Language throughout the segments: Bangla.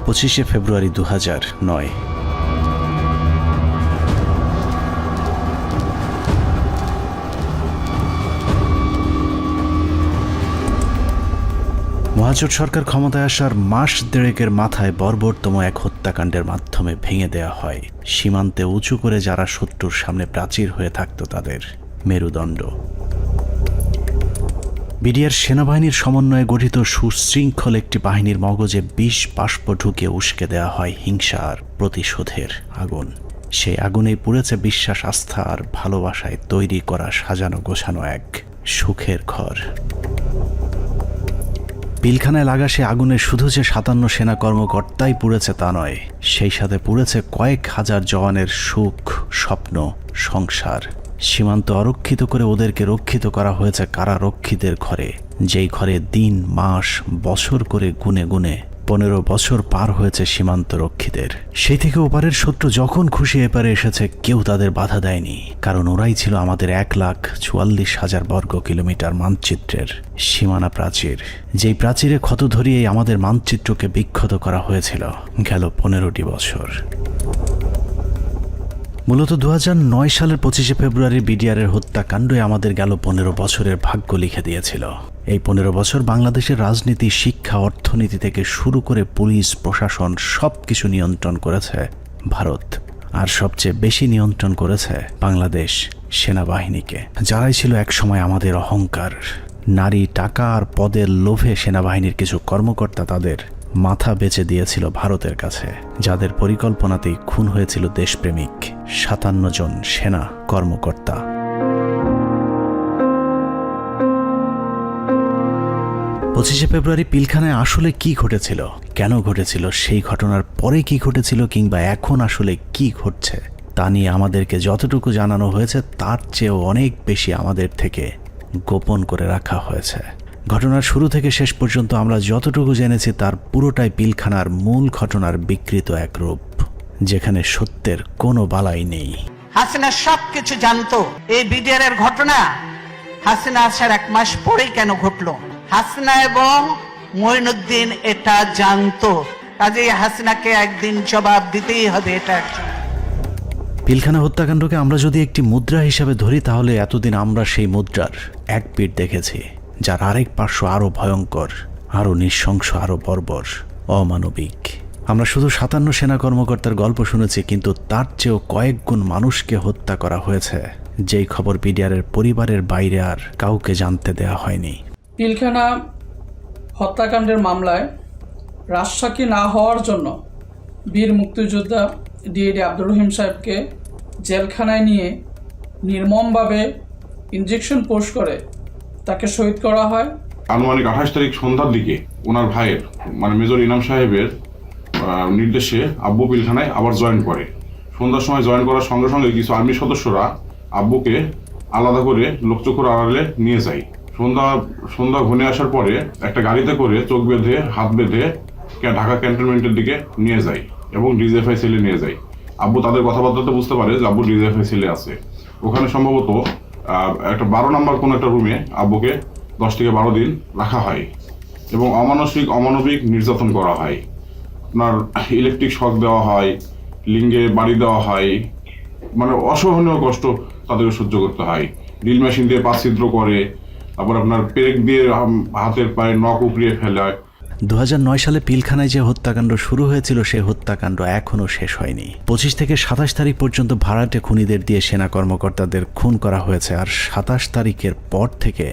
25শে ফেব্রুয়ারি 2009। মহাজোট সরকার ক্ষমতায় আসার মাস দেড়েকের মাথায় বর্বরতম এক হত্যাকাণ্ডের মাধ্যমে ভেঙে দেয়া হয় সীমান্তে উঁচু করে যারা শত্রুর সামনে প্রাচীর হয়ে থাকত তাদের মেরুদণ্ড। বিডিআর সেনাবাহিনীর সমন্বয়ে গঠিত সুশৃঙ্খল একটি বাহিনীর মগজে বিষ বাষ্প ঢুকে উস্কে দেওয়া হয় হিংসা আর প্রতিশোধের আগুন। সেই আগুনেই পুড়েছে বিশ্বাস, আস্থা আর ভালোবাসায় তৈরি করা সাজানো গোছানো এক সুখের ঘর। পিলখানায় লাগা সে আগুনে শুধু যে 57 সেনা কর্মকর্তাই পুড়েছে তা নয়, সেই সাথে পুড়েছে কয়েক হাজার জওয়ানের সুখ, স্বপ্ন, সংসার। সীমান্ত অরক্ষিত করে ওদেরকে রক্ষিত করা হয়েছে কারারক্ষীদের ঘরে, যেই ঘরে দিন, মাস, বছর করে গুনে গুনে 15 বছর পার হয়েছে সীমান্ত রক্ষীদের। সেই থেকে ওপারের শত্রু যখন খুশি এপারে এসেছে কেউ তাদের বাধা দেয়নি, কারণ ওরাই ছিল আমাদের 1,44,000 বর্গ কিলোমিটার মানচিত্রের সীমানা প্রাচীর, যেই প্রাচীরে ক্ষত ধরিয়েই আমাদের মানচিত্রকে বিক্ষত করা হয়েছিল গেল 15টি বছর। মূলত 2009 সালের 25শে ফেব্রুয়ারি বিডিআরের হত্যাকাণ্ডই আমাদের গেল 15 বছরের ভাগ্য লিখে দিয়েছিল। এই 15 বছর বাংলাদেশের রাজনীতি, শিক্ষা, অর্থনীতি থেকে শুরু করে পুলিশ, প্রশাসন সবকিছু নিয়ন্ত্রণ করেছে ভারত, আর সবচেয়ে বেশি নিয়ন্ত্রণ করেছে বাংলাদেশ সেনাবাহিনীকে, যারাই ছিল একসময় আমাদের অহংকার। নারী, টাকা আর পদের লোভে সেনাবাহিনীর কিছু কর্মকর্তা তাদের মাথা বেচে দিয়েছিল ভারতের কাছে, যাদের পরিকল্পনাতেই খুন হয়েছিল দেশপ্রেমিক 57 জন সেনা কর্মকর্তা। পঁচিশে ফেব্রুয়ারি পিলখানায় আসলে কি ঘটেছিল, কেন ঘটেছিল, সেই ঘটনার পরে কি ঘটেছিল, কিংবা এখন আসলে কি ঘটছে তা নিয়ে আমাদেরকে যতটুকু জানানো হয়েছে তার চেয়েও অনেক বেশি আমাদের থেকে গোপন করে রাখা হয়েছে। ঘটনার শুরু থেকে শেষ পর্যন্ত আমরা যতটুকু জেনেছি তার পুরোটাই পিলখানার মূল ঘটনার বিকৃত এক রূপ, যেখানে সত্যের কোনো বালাই নেই। হাসিনা সবকিছু জানতো। এই বিডিআর এর ঘটনা হাসিনা আসার 1 মাস পরেই কেন ঘটলো? হাসিনা এবং মঈনুদ্দিন এটা জানতো, কাজেই হাসিনাকে একদিন জবাব দিতেই হবে। এটা পিলখানা হত্যাকাণ্ডকে আমরা যদি একটি মুদ্রা হিসাবে ধরি, তাহলে এতদিন আমরা সেই মুদ্রার এক পিঠ দেখেছি, যার আরেক পার্শ্ব আরো ভয়ঙ্কর, আরো নৃশংস, আরো বর্বর, অমানবিক। আমরা শুধু 57 সেনা কর্মকর্তার গল্প শুনেছি, কিন্তু তার চেয়েও কয়েক গুণ মানুষকে হত্যা করা হয়েছে, যেই খবর বিডিআরের পরিবারের বাইরে আর কাউকে জানতে দেওয়া হয়নি। পিলখানা হত্যাকাণ্ডের মামলায় রাজসাক্ষী না হওয়ার জন্য বীর মুক্তিযোদ্ধা ডিএডি আব্দুর রহিম সাহেবকে জেলখানায় নিয়ে নির্মমভাবে ইনজেকশন পোস্ট করে তাকে শহীদ করা হয়। আনুমানিক 28 তারিখ সন্ধ্যার দিকে ওনার ভাইয়ের মানে মেজর ইনাম সাহেবের নির্দেশে আব্বু পিলখানায় আবার জয়েন করে। সন্ধ্যার সময় জয়েন করার সঙ্গে সঙ্গে কিছু আর্মি সদস্যরা আব্বুকে আলাদা করে লোকচক্ষুর আড়ালে নিয়ে যায়। সন্ধ্যা ঘনে আসার পরে একটা গাড়িতে করে চোখ বেঁধে, হাত বেঁধে ঢাকা ক্যান্টনমেন্টের দিকে নিয়ে যায় এবং ডিজিএফআই সেলে নিয়ে যায়। আব্বু তাদের কথাবার্তাতে বুঝতে পারে যে আব্বু ডিজিএফআই সেলে আছে। ওখানে সম্ভবত একটা 12 নম্বর কোন একটা রুমে আব্বুকে 10 থেকে 12 দিন রাখা হয় এবং অমানবিক নির্যাতন করা হয়। আপনার ইলেকট্রিক শক দেওয়া হয়, লিঙ্গে বাড়ি দেওয়া হয়, মানে অসহনীয় কষ্ট তাদেরকে সহ্য করতে হয়। ড্রিল মেশিন দিয়ে পা ছিদ্র করে, তারপর আপনার পেরেক দিয়ে হাতের পায়ে নখ উপড়িয়ে ফেলে। 2009 সালে পিলখানায় যে হত্যাকাণ্ড শুরু হয়েছিল সেই হত্যাকাণ্ড এখনও শেষ হয়নি। 25 থেকে 27 তারিখ পর্যন্ত ভাড়াটে খুনিদের দিয়ে সেনা কর্মকর্তাদের খুন করা হয়েছে, আর 27 তারিখের পর থেকে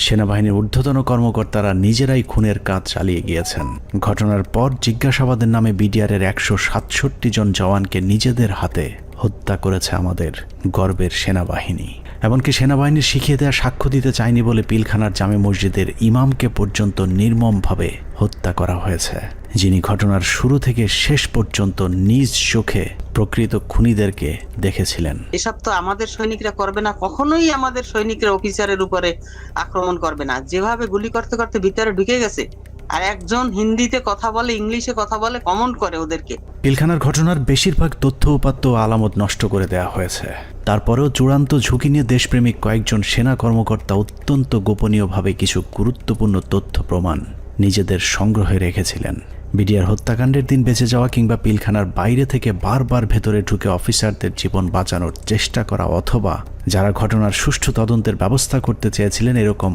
সেনাবাহিনীর ঊর্ধ্বতন কর্মকর্তারা নিজেরাই খুনের কাজ চালিয়ে গিয়েছেন। ঘটনার পর জিজ্ঞাসাবাদের নামে বিডিআরের 167 জন জওয়ানকে নিজেদের হাতে হত্যা করেছে আমাদের গর্বের সেনাবাহিনী। এমনকি সেনাবাহিনীর শিখিয়ে দেওয়া সাক্ষ্য দিতে চায়নি বলে পিলখানার জামে মসজিদের ইমামকে পর্যন্ত নির্মমভাবে হত্যা করা হয়েছে, যিনি ঘটনার শুরু থেকে শেষ পর্যন্ত নিজ চোখে প্রকৃত খুনিদেরকে দেখেছিলেন। এসব তো আমাদের সৈনিকরা করবে না, কখনোই আমাদের সৈনিকরা অফিসারের উপরে আক্রমণ করবে না। যেভাবে গুলি করতে করতে ভিতরে ঢুকে গেছে, আর একজন হিন্দিতে কথা বলে, ইংলিশে কথা বলে, কমেন্ট করে ওদেরকে। পিলখানার ঘটনার বেশিরভাগ তথ্য উপাত্ত ও আলামত নষ্ট করে দেওয়া হয়েছে। তারপরেও চূড়ান্ত ঝুঁকি নিয়ে দেশপ্রেমিক কয়েকজন সেনা কর্মকর্তা অত্যন্ত গোপনীয়ভাবে কিছু গুরুত্বপূর্ণ তথ্য প্রমাণ নিজেদের সংগ্রহে রেখেছিলেন। বিডিআর হত্যাকাণ্ডের দিন বেঁচে যাওয়া কিংবা পিলখানার বাইরে থেকে বারবার ভেতরে ঢুকে অফিসারদের জীবন বাঁচানোর চেষ্টা করা অথবা যারা ঘটনার সুষ্ঠু তদন্তের ব্যবস্থা করতে চেয়েছিলেন এরকম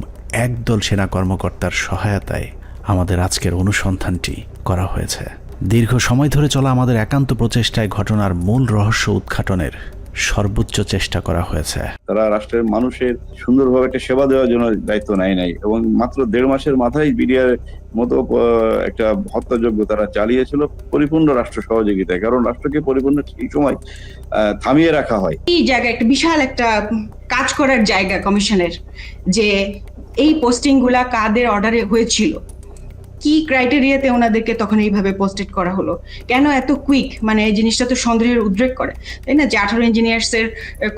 একদল সেনা কর্মকর্তার সহায়তায় আমাদের আজকের অনুসন্ধানটি করা হয়েছে। দীর্ঘ সময় ধরে চলা আমাদের একান্ত প্রচেষ্টায় ঘটনার মূল রহস্য উদ্ঘাটনের সর্বোচ্চ চেষ্টা করা হয়েছে। তারা রাষ্ট্রের মানুষের সুন্দরভাবে একটা সেবা দেওয়ার জন্য দায়িত্ব নেয় নাই এবং মাত্র 1.5 মাসের মাথায় বিডিআর মতো একটা হত্যাযজ্ঞ তারা চালিয়েছিল পরিপূর্ণ রাষ্ট্র সহযোগিতায়, কারণ রাষ্ট্রকে পরিপূর্ণ ঠিক সময় থামিয়ে রাখা হয়। এই জায়গা একটা বিশাল একটা কাজ করার জায়গা কমিশনের, যে এই পোস্টিং গুলা কাদের অর্ডারে হয়েছিল, কি ক্রাইটেরিয়াতে ওনাদেরকে তখন এইভাবে পোস্টেড করা হলো, কেন এত কুইক, মানে এই জিনিসটা তো সন্দেহের উদ্রেক করে, তাই না? যে 18 ইঞ্জিনিয়ার্স এর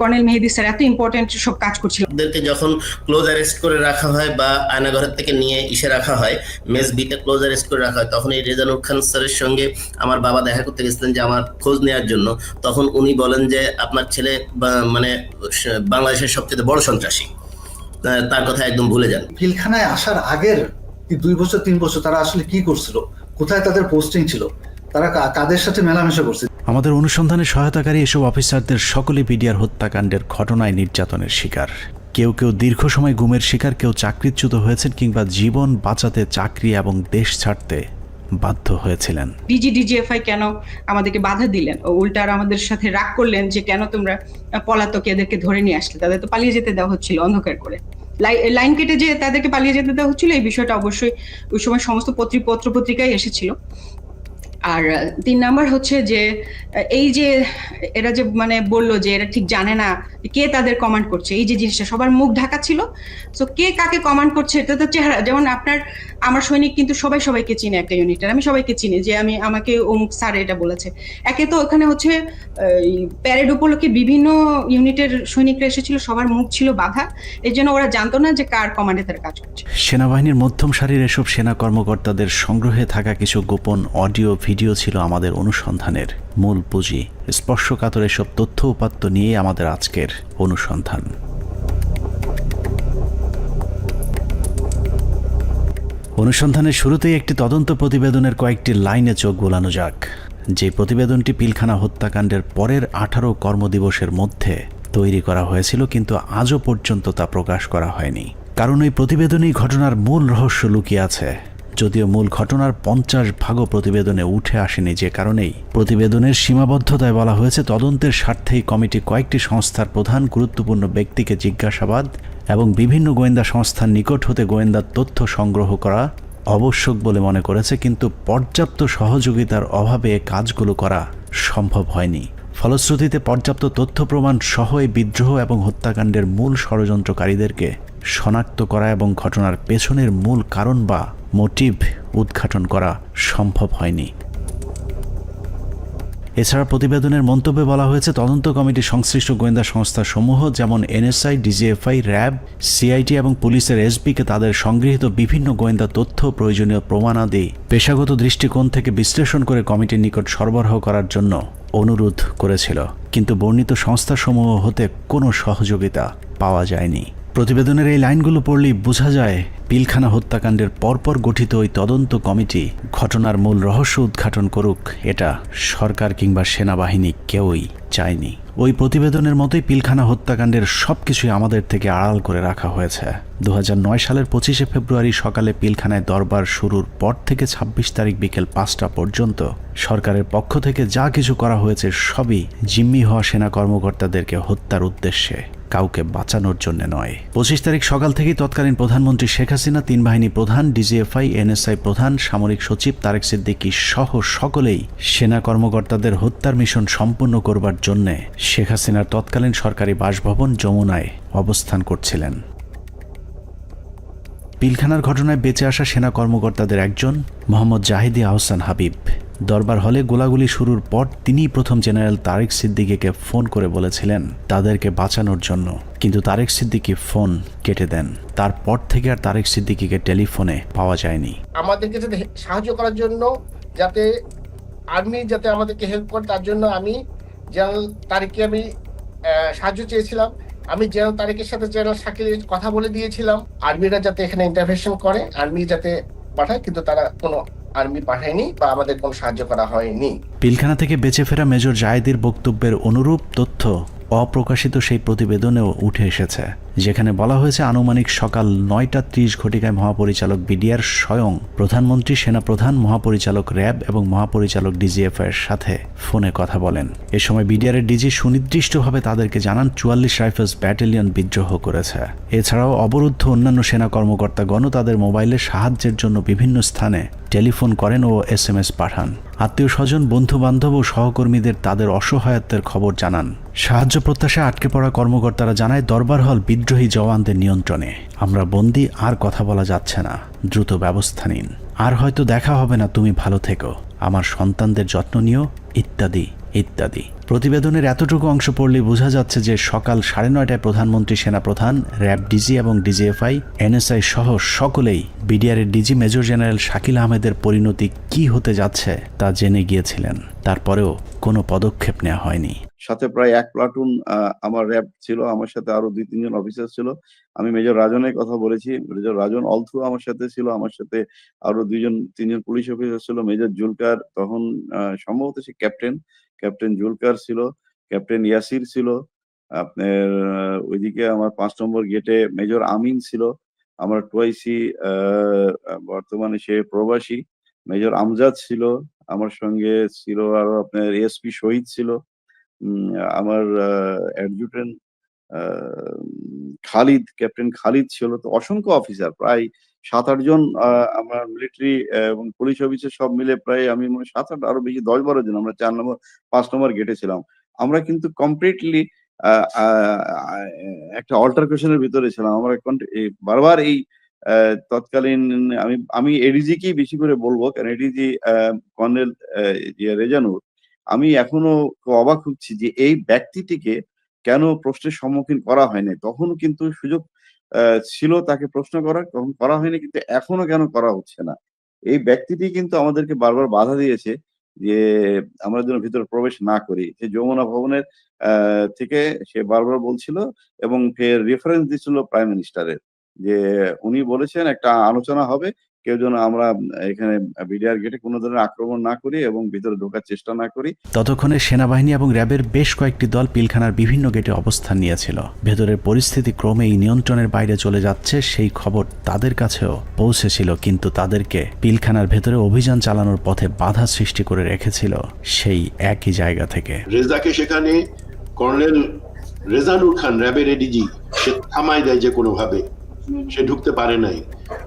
কর্নেল মেহেদী স্যার এত ইম্পর্টেন্ট সব কাজ করছিল, ওদেরকে যখন ক্লোজ অ্যারেস্ট করে রাখা হয় বা আয়নাঘরের থেকে নিয়ে ইসে রাখা হয়, মেস বিতে ক্লোজ অ্যারেস্ট করে রাখা হয়, তখন এই রেজানুর খান স্যারের সঙ্গে আমার বাবা দেখা করতে গেছিলেন যে আমার খোঁজ নেওয়ার জন্য। তখন উনি বলেন যে আপনার ছেলে মানে বাংলাদেশের সবচেয়ে বড় সন্ত্রাসী, তার কথা একদম ভুলে যান। পিলখানায় আসার আগের 2 বছর 3 বছর তারা আসলে কি করছিল, কোথায় তাদের পোস্টিং ছিল, তারা কাদের সাথে মেলামেশা করছে। আমাদের অনুসন্ধানে সহায়তাকারী এসব অফিসারদের সকলে বিডিআর হত্যাকাণ্ডের ঘটনায় নির্যাতনের শিকার। কেউ কেউ দীর্ঘ সময় গুমের শিকার, কেউ চাকরিচ্যুত হয়েছেন কিংবা জীবন বাঁচাতে চাকরি এবং দেশ ছাড়তে বাধ্য হয়েছিলেন। ডিজিএফআই কেন আমাদেরকে বাধা দিলেন, উল্টা আর আমাদের সাথে রাগ করলেন যে কেন তোমরা পলাতক এদেরকে ধরে নিয়ে আসলে, তাদের তো পালিয়ে যেতে দেওয়া হচ্ছিল অন্ধকার করে, লাইন কেটে যে তাদেরকে পালিয়ে যেতে দেওয়া হচ্ছিল। এই বিষয়টা অবশ্যই ওই সময় সমস্ত পত্র পত্রিকায় এসেছিল। আর 3 নাম্বার হচ্ছে যে এই যে এরা যে মানে বললো যে এরা ঠিক জানে না কে তাদের কমান্ড করছে, এই যে জিনিসটা সবার মুখ ঢাকা ছিল। সো কে কাকে কমান্ড করছে এটা তো চেহারা, যেমন আমার সৈনিক কিন্তু সবাইকে চিনে একটা ইউনিটের, আমি সবাইকে চিনি যে আমাকে অমুক স্যার এটা বলেছে। একে তো ওখানে হচ্ছে প্যারেড উপলক্ষে বিভিন্ন ইউনিটের সৈনিকরা এসেছিল, সবার মুখ ছিল বাধা, এই জন্য ওরা জানতো না যে কার কমান্ডে তারা কাজ করছে। সেনাবাহিনীর মধ্যম সারির এসব সেনা কর্মকর্তাদের সংগ্রহে থাকা কিছু গোপন অডিও ভিডিও ছিল আমাদের অনুসন্ধানের মূল পুঁজি। স্পর্শকাতর এসব তথ্য উপাত্ত নিয়ে আমাদের আজকের অনুসন্ধান। অনুসন্ধানের শুরুতেই একটি তদন্ত প্রতিবেদনের কয়েকটি লাইনে চোখ বোলানো যাক। যে প্রতিবেদনটি পিলখানা হত্যাকাণ্ডের পরের 18 কর্মদিবসের মধ্যে তৈরি করা হয়েছিল, কিন্তু আজও পর্যন্ত তা প্রকাশ করা হয়নি, কারণ ওই প্রতিবেদনেই ঘটনার মূল রহস্য লুকিয়ে আছে। যদিও মূল ঘটনার 50 ভাগও প্রতিবেদনে উঠে আসেনি, যে কারণেই প্রতিবেদনের সীমাবদ্ধতায় বলা হয়েছে তদন্তের স্বার্থেই কমিটি কয়েকটি সংস্থার প্রধান গুরুত্বপূর্ণ ব্যক্তিকে জিজ্ঞাসাবাদ এবং বিভিন্ন গোয়েন্দা সংস্থার নিকট হতে গোয়েন্দা তথ্য সংগ্রহ করা আবশ্যক বলে মনে করেছে, কিন্তু পর্যাপ্ত সহযোগিতার অভাবে কাজগুলো করা সম্ভব হয়নি। ফলশ্রুতিতে পর্যাপ্ত তথ্য প্রমাণ সহ এই বিদ্রোহ এবং হত্যাকাণ্ডের মূল ষড়যন্ত্রকারীদেরকে শনাক্ত করা এবং ঘটনার পেছনের মূল কারণ বা মোটিভ উদ্ঘাটন করা সম্ভব হয়নি। এছাড়া প্রতিবেদনের মন্তব্যে বলা হয়েছে তদন্ত কমিটি সংশ্লিষ্ট গোয়েন্দা সংস্থা সমূহ যেমন এনএসআই, ডিজিএফআই, র্যাব, সিআইটি এবং পুলিশের এসবিকে তাদের সংগৃহীত বিভিন্ন গোয়েন্দা তথ্য প্রয়োজনীয় প্রমাণাদি পেশাগত দৃষ্টিকোণ থেকে বিশ্লেষণ করে কমিটির নিকট সরবরাহ করার জন্য অনুরোধ করেছিল, কিন্তু বর্ণিত সংস্থাসমূহ হতে কোনো সহযোগিতা পাওয়া যায়নি। প্রতিবেদনের এই লাইনগুলো পড়লেই বোঝা যায় পিলখানা হত্যাকাণ্ডের পরপর গঠিত ওই তদন্ত কমিটি ঘটনার মূল রহস্য উদ্ঘাটন করুক, এটা সরকার কিংবা সেনাবাহিনী কেউই চায়নি। ওই প্রতিবেদনের মতোই পিলখানা হত্যাকাণ্ডের সবকিছুই আমাদের থেকে আড়াল করে রাখা হয়েছে। 2009 সালের 25 ফেব্রুয়ারি সকালে পিলখানায় দরবার শুরুর পর থেকে 26 তারিখ বিকেল 5টা পর্যন্ত সরকারের পক্ষ থেকে যা কিছু করা হয়েছে সবই জিম্মি হওয়া সেনা কর্মকর্তাদেরকে হত্যার উদ্দেশ্যে, কাউকে বাঁচানোর জন্য নয়। 25 তারিখ সকাল থেকেই তৎকালীন প্রধানমন্ত্রী শেখ হাসিনা, 3 বাহিনী প্রধান, ডিজিএফআই, এনএসআই প্রধান, সামরিক সচিব তারেক সিদ্দিকী সহ সকলেই সেনা কর্মকর্তাদের হত্যার মিশন সম্পূর্ণ করবার জন্য শেখ হাসিনার তৎকালীন সরকারি বাসভবন যমুনায় অবস্থান করছিলেন। পিলখানার ঘটনায় বেঁচে আসা সেনা কর্মকর্তাদের একজন মোহাম্মদ জাহিদি আহসান হাবিব দরবার হলে গোলাগুলি শুরুর পর তিনিই প্রথম জেনারেল তারেক সিদ্দিকীকে ফোন করে বলেছিলেন তাদেরকে বাঁচানোর জন্য, কিন্তু তারেক সিদ্দিকী ফোন কেটে দেন। তারপর থেকে আর তারেক সিদ্দিকীকে টেলিফোনে পাওয়া যায়নি। আমাদেরকে যাতে সাহায্য করার জন্য, যাতে আর্মি যাতে আমাদেরকে হেল্প করে, তার জন্য আমি জেনারেল তারেককে আমি সাহায্য চেয়েছিলাম। আমি জেনারেল তারেকের সাথে জেনারেল শাকিলের কথা বলে দিয়েছিলাম আর্মিরা যাতে এখানে ইন্টারভেনশন করে, আর্মি যাতে পাঠায়, কিন্তু তারা কোনো আর্মি পাঠায়নি বা আমাদের কোনো সাহায্য করা হয়নি। পিলখানা থেকে বেঁচে ফেরা মেজর জায়েদের বক্তব্যের অনুরূপ তথ্য অপ্রকাশিত সেই প্রতিবেদনেও উঠে এসেছে, যেখানে বলা হয়েছে আনুমানিক সকাল 9:30 ঘটিকায় মহাপরিচালক বিডিআর স্বয়ং প্রধানমন্ত্রী, সেনাপ্রধান, মহাপরিচালক র্যাব এবং মহাপরিচালক ডিজিএফ এর সাথে ফোনে কথা বলেন। এ সময় বিডিআর এর ডিজি সুনির্দিষ্টভাবে তাদেরকে জানান 44 রাইফেলস ব্যাটালিয়ন বিদ্রোহ করেছে। এছাড়াও অবরুদ্ধ অন্যান্য সেনা কর্মকর্তাগণও তাদের মোবাইলে সাহায্যের জন্য বিভিন্ন স্থানে টেলিফোন করেন ও SMS পাঠান। আত্মীয় স্বজন, বন্ধু বান্ধব ও সহকর্মীদের তাদের অসহায়ত্বের খবর জানান। সাহায্য প্রত্যাশায় আটকে পড়া কর্মকর্তারা জানায় দরবার হল বিদ্রোহী জওয়ানদের নিয়ন্ত্রণে, আমরা বন্দী, আর কথা বলা যাচ্ছে না, দ্রুত ব্যবস্থা নিন, আর হয়তো দেখা হবে না, তুমি ভালো থেকো, আমার সন্তানদের যত্ন নিও, ইত্যাদি ইত্যাদি। প্রতিবেদনের এতটুকু অংশ পড়লেই বোঝা যাচ্ছে যে সকাল 9:30টায় প্রধানমন্ত্রী, সেনাপ্রধান, র্যাব ডিজি এবং ডিজিএফআই, NSI সহ সকলেই বিডিআর এর ডিজি মেজর জেনারেল শাকিল আহমেদের পরিণতি কি হতে যাচ্ছে তা জেনে গিয়েছিলেন। তারপরেও কোনো পদক্ষেপ নেওয়া হয়নি। সাথে প্রায় 1 প্লাটুন আমার র্যাব ছিল, আমার সাথে আরো 2-3 জন অফিসার ছিল। আমি মেজর রাজনের কথা বলেছি, মেজর রাজন অলথ্রু আমার সাথে ছিল, আমার সাথে আরো 2-3 জন পুলিশ অফিসার ছিল। মেজর জুলকার তখন সম্ভবত সে ক্যাপ্টেন জুলকার ছিল, ক্যাপ্টেন ইয়াসির ছিল। আপনার ওইদিকে আমার 5 নম্বর গেটে মেজর আমিন ছিল, আমার টুয়াইসি বর্তমানে সে প্রবাসী। মেজর আমজাদ ছিল, আমার সঙ্গে ছিল আরো আপনার এসপি শহীদ ছিল, আমার অ্যাডজুটেন্ট খালিদ, ক্যাপ্টেন খালিদ ছিল। তো অসংখ্য অফিসার, প্রায় 7-8 জন আমার মিলিটারি এবং পুলিশ অফিসার সব মিলে প্রায় আমি মনে 7-8 আরো বেশি 10-12 জন আমরা 4 নম্বর 5 নম্বর গেটে ছিলাম। আমরা কিন্তু কমপ্লিটলি একটা অল্টারকেশনের ভিতরে ছিলাম। আমরা বারবার এই তৎকালীন আমি এডিজি কেই বেশি করে বলবো, কারণ এডিজি কর্নেল রেজানুর, আমি এখনো অবাক হচ্ছি যে এই ব্যক্তিটিকে কেন প্রশ্নের সম্মুখীন করা হয়নি। তখন কিন্তু সুযোগ ছিল তাকে প্রশ্ন করার, তখন করা হয়নি, কিন্তু এখনো কেন করা হচ্ছে না। এই ব্যক্তিটি কিন্তু আমাদেরকে বারবার বাধা দিয়েছে যে আমরা যেন ভিতরে প্রবেশ না করি। সে যমুনা ভবনের থেকে সে বারবার বলছিল এবং ফের রেফারেন্স দিচ্ছিল প্রাইম মিনিস্টারের, যে উনি বলেছেন একটা আলোচনা হবে, কেউ যেন আমরা এখানে বিডিআর গেটে কোনো ধরনের আক্রমণ না করি এবং ভিতরে ঢোকার চেষ্টা না করি। ততক্ষণে সেনাবাহিনী এবং র্যাবের বেশ কয়েকটি দল পিলখানার বিভিন্ন গেটে অবস্থান নিয়েছিল। ভেতরের পরিস্থিতি ক্রমেই নিয়ন্ত্রণের বাইরে চলে যাচ্ছে সেই খবর তাদের কাছেও পৌঁছেছিল, কিন্তু তাদেরকে পিলখানার ভেতরে অভিযান চালানোর পথে বাধা সৃষ্টি করে রেখেছিল সেই একই জায়গা থেকে। রেজাকে সেখানে কর্নেল রেজানুর খান, র্যাবের এডিজি, সে থামাই দেয় যে কোনোভাবে, সে ঢুকতে পারে নাই।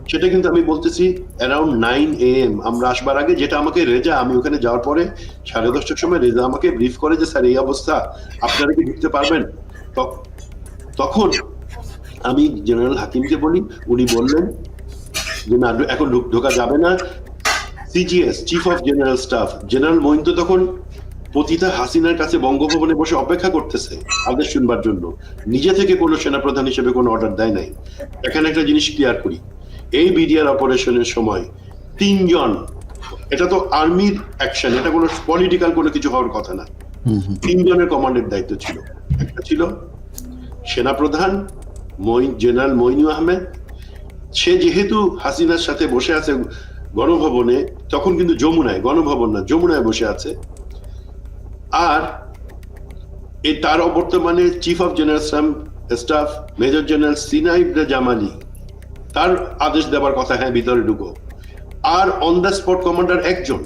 সেটা কিন্তু আমি বলতেছি অ্যারাউন্ড 9 AM আমরা আসবার আগে, যেটা আমাকে রেজা, আমি ওখানে যাওয়ার পরে 10:30টার সময় রেজা আমাকে ব্রিফ করে যে স্যার এই অবস্থা, আপনারা কি ঢুকতে পারবেন? তখন আমি জেনারেল হাকিমকে বলি, উনি বললেন যে না, এখন ঢোকা যাবে না। CGS, chief of general staff, general Moeen তো তখন পতিতা হাসিনার কাছে বঙ্গভবনে বসে অপেক্ষা করতেছে আদেশ শুনবার জন্য, নিজে থেকে কোনো সেনাপ্রধান হিসেবে কোনো অর্ডার দেয় নাই। এখানে একটা জিনিস ক্লিয়ার করি, এই বিডিআর অপারেশনের সময় 3 জন, এটা তো আর্মির অ্যাকশন, এটা কোনো পলিটিক্যাল কোনো কিছু হওয়ার কথা না, 3 জনের কমান্ডের দায়িত্ব ছিল। একটা ছিল সেনাপ্রধান জেনারেল মঈনুল আহমেদ, সে যেহেতু হাসিনার সাথে বসে আছে গণভবনে, তখন কিন্তু যমুনায়, গণভবন না, যমুনায় বসে আছে। আর তার বর্তমানে chief of general staff major general সিনাইব জামালি, তার আদেশ দেওয়ার কথা, হ্যাঁ ভিতরে ঢুকো। আর অন দ্য স্পট কমান্ডার একজন।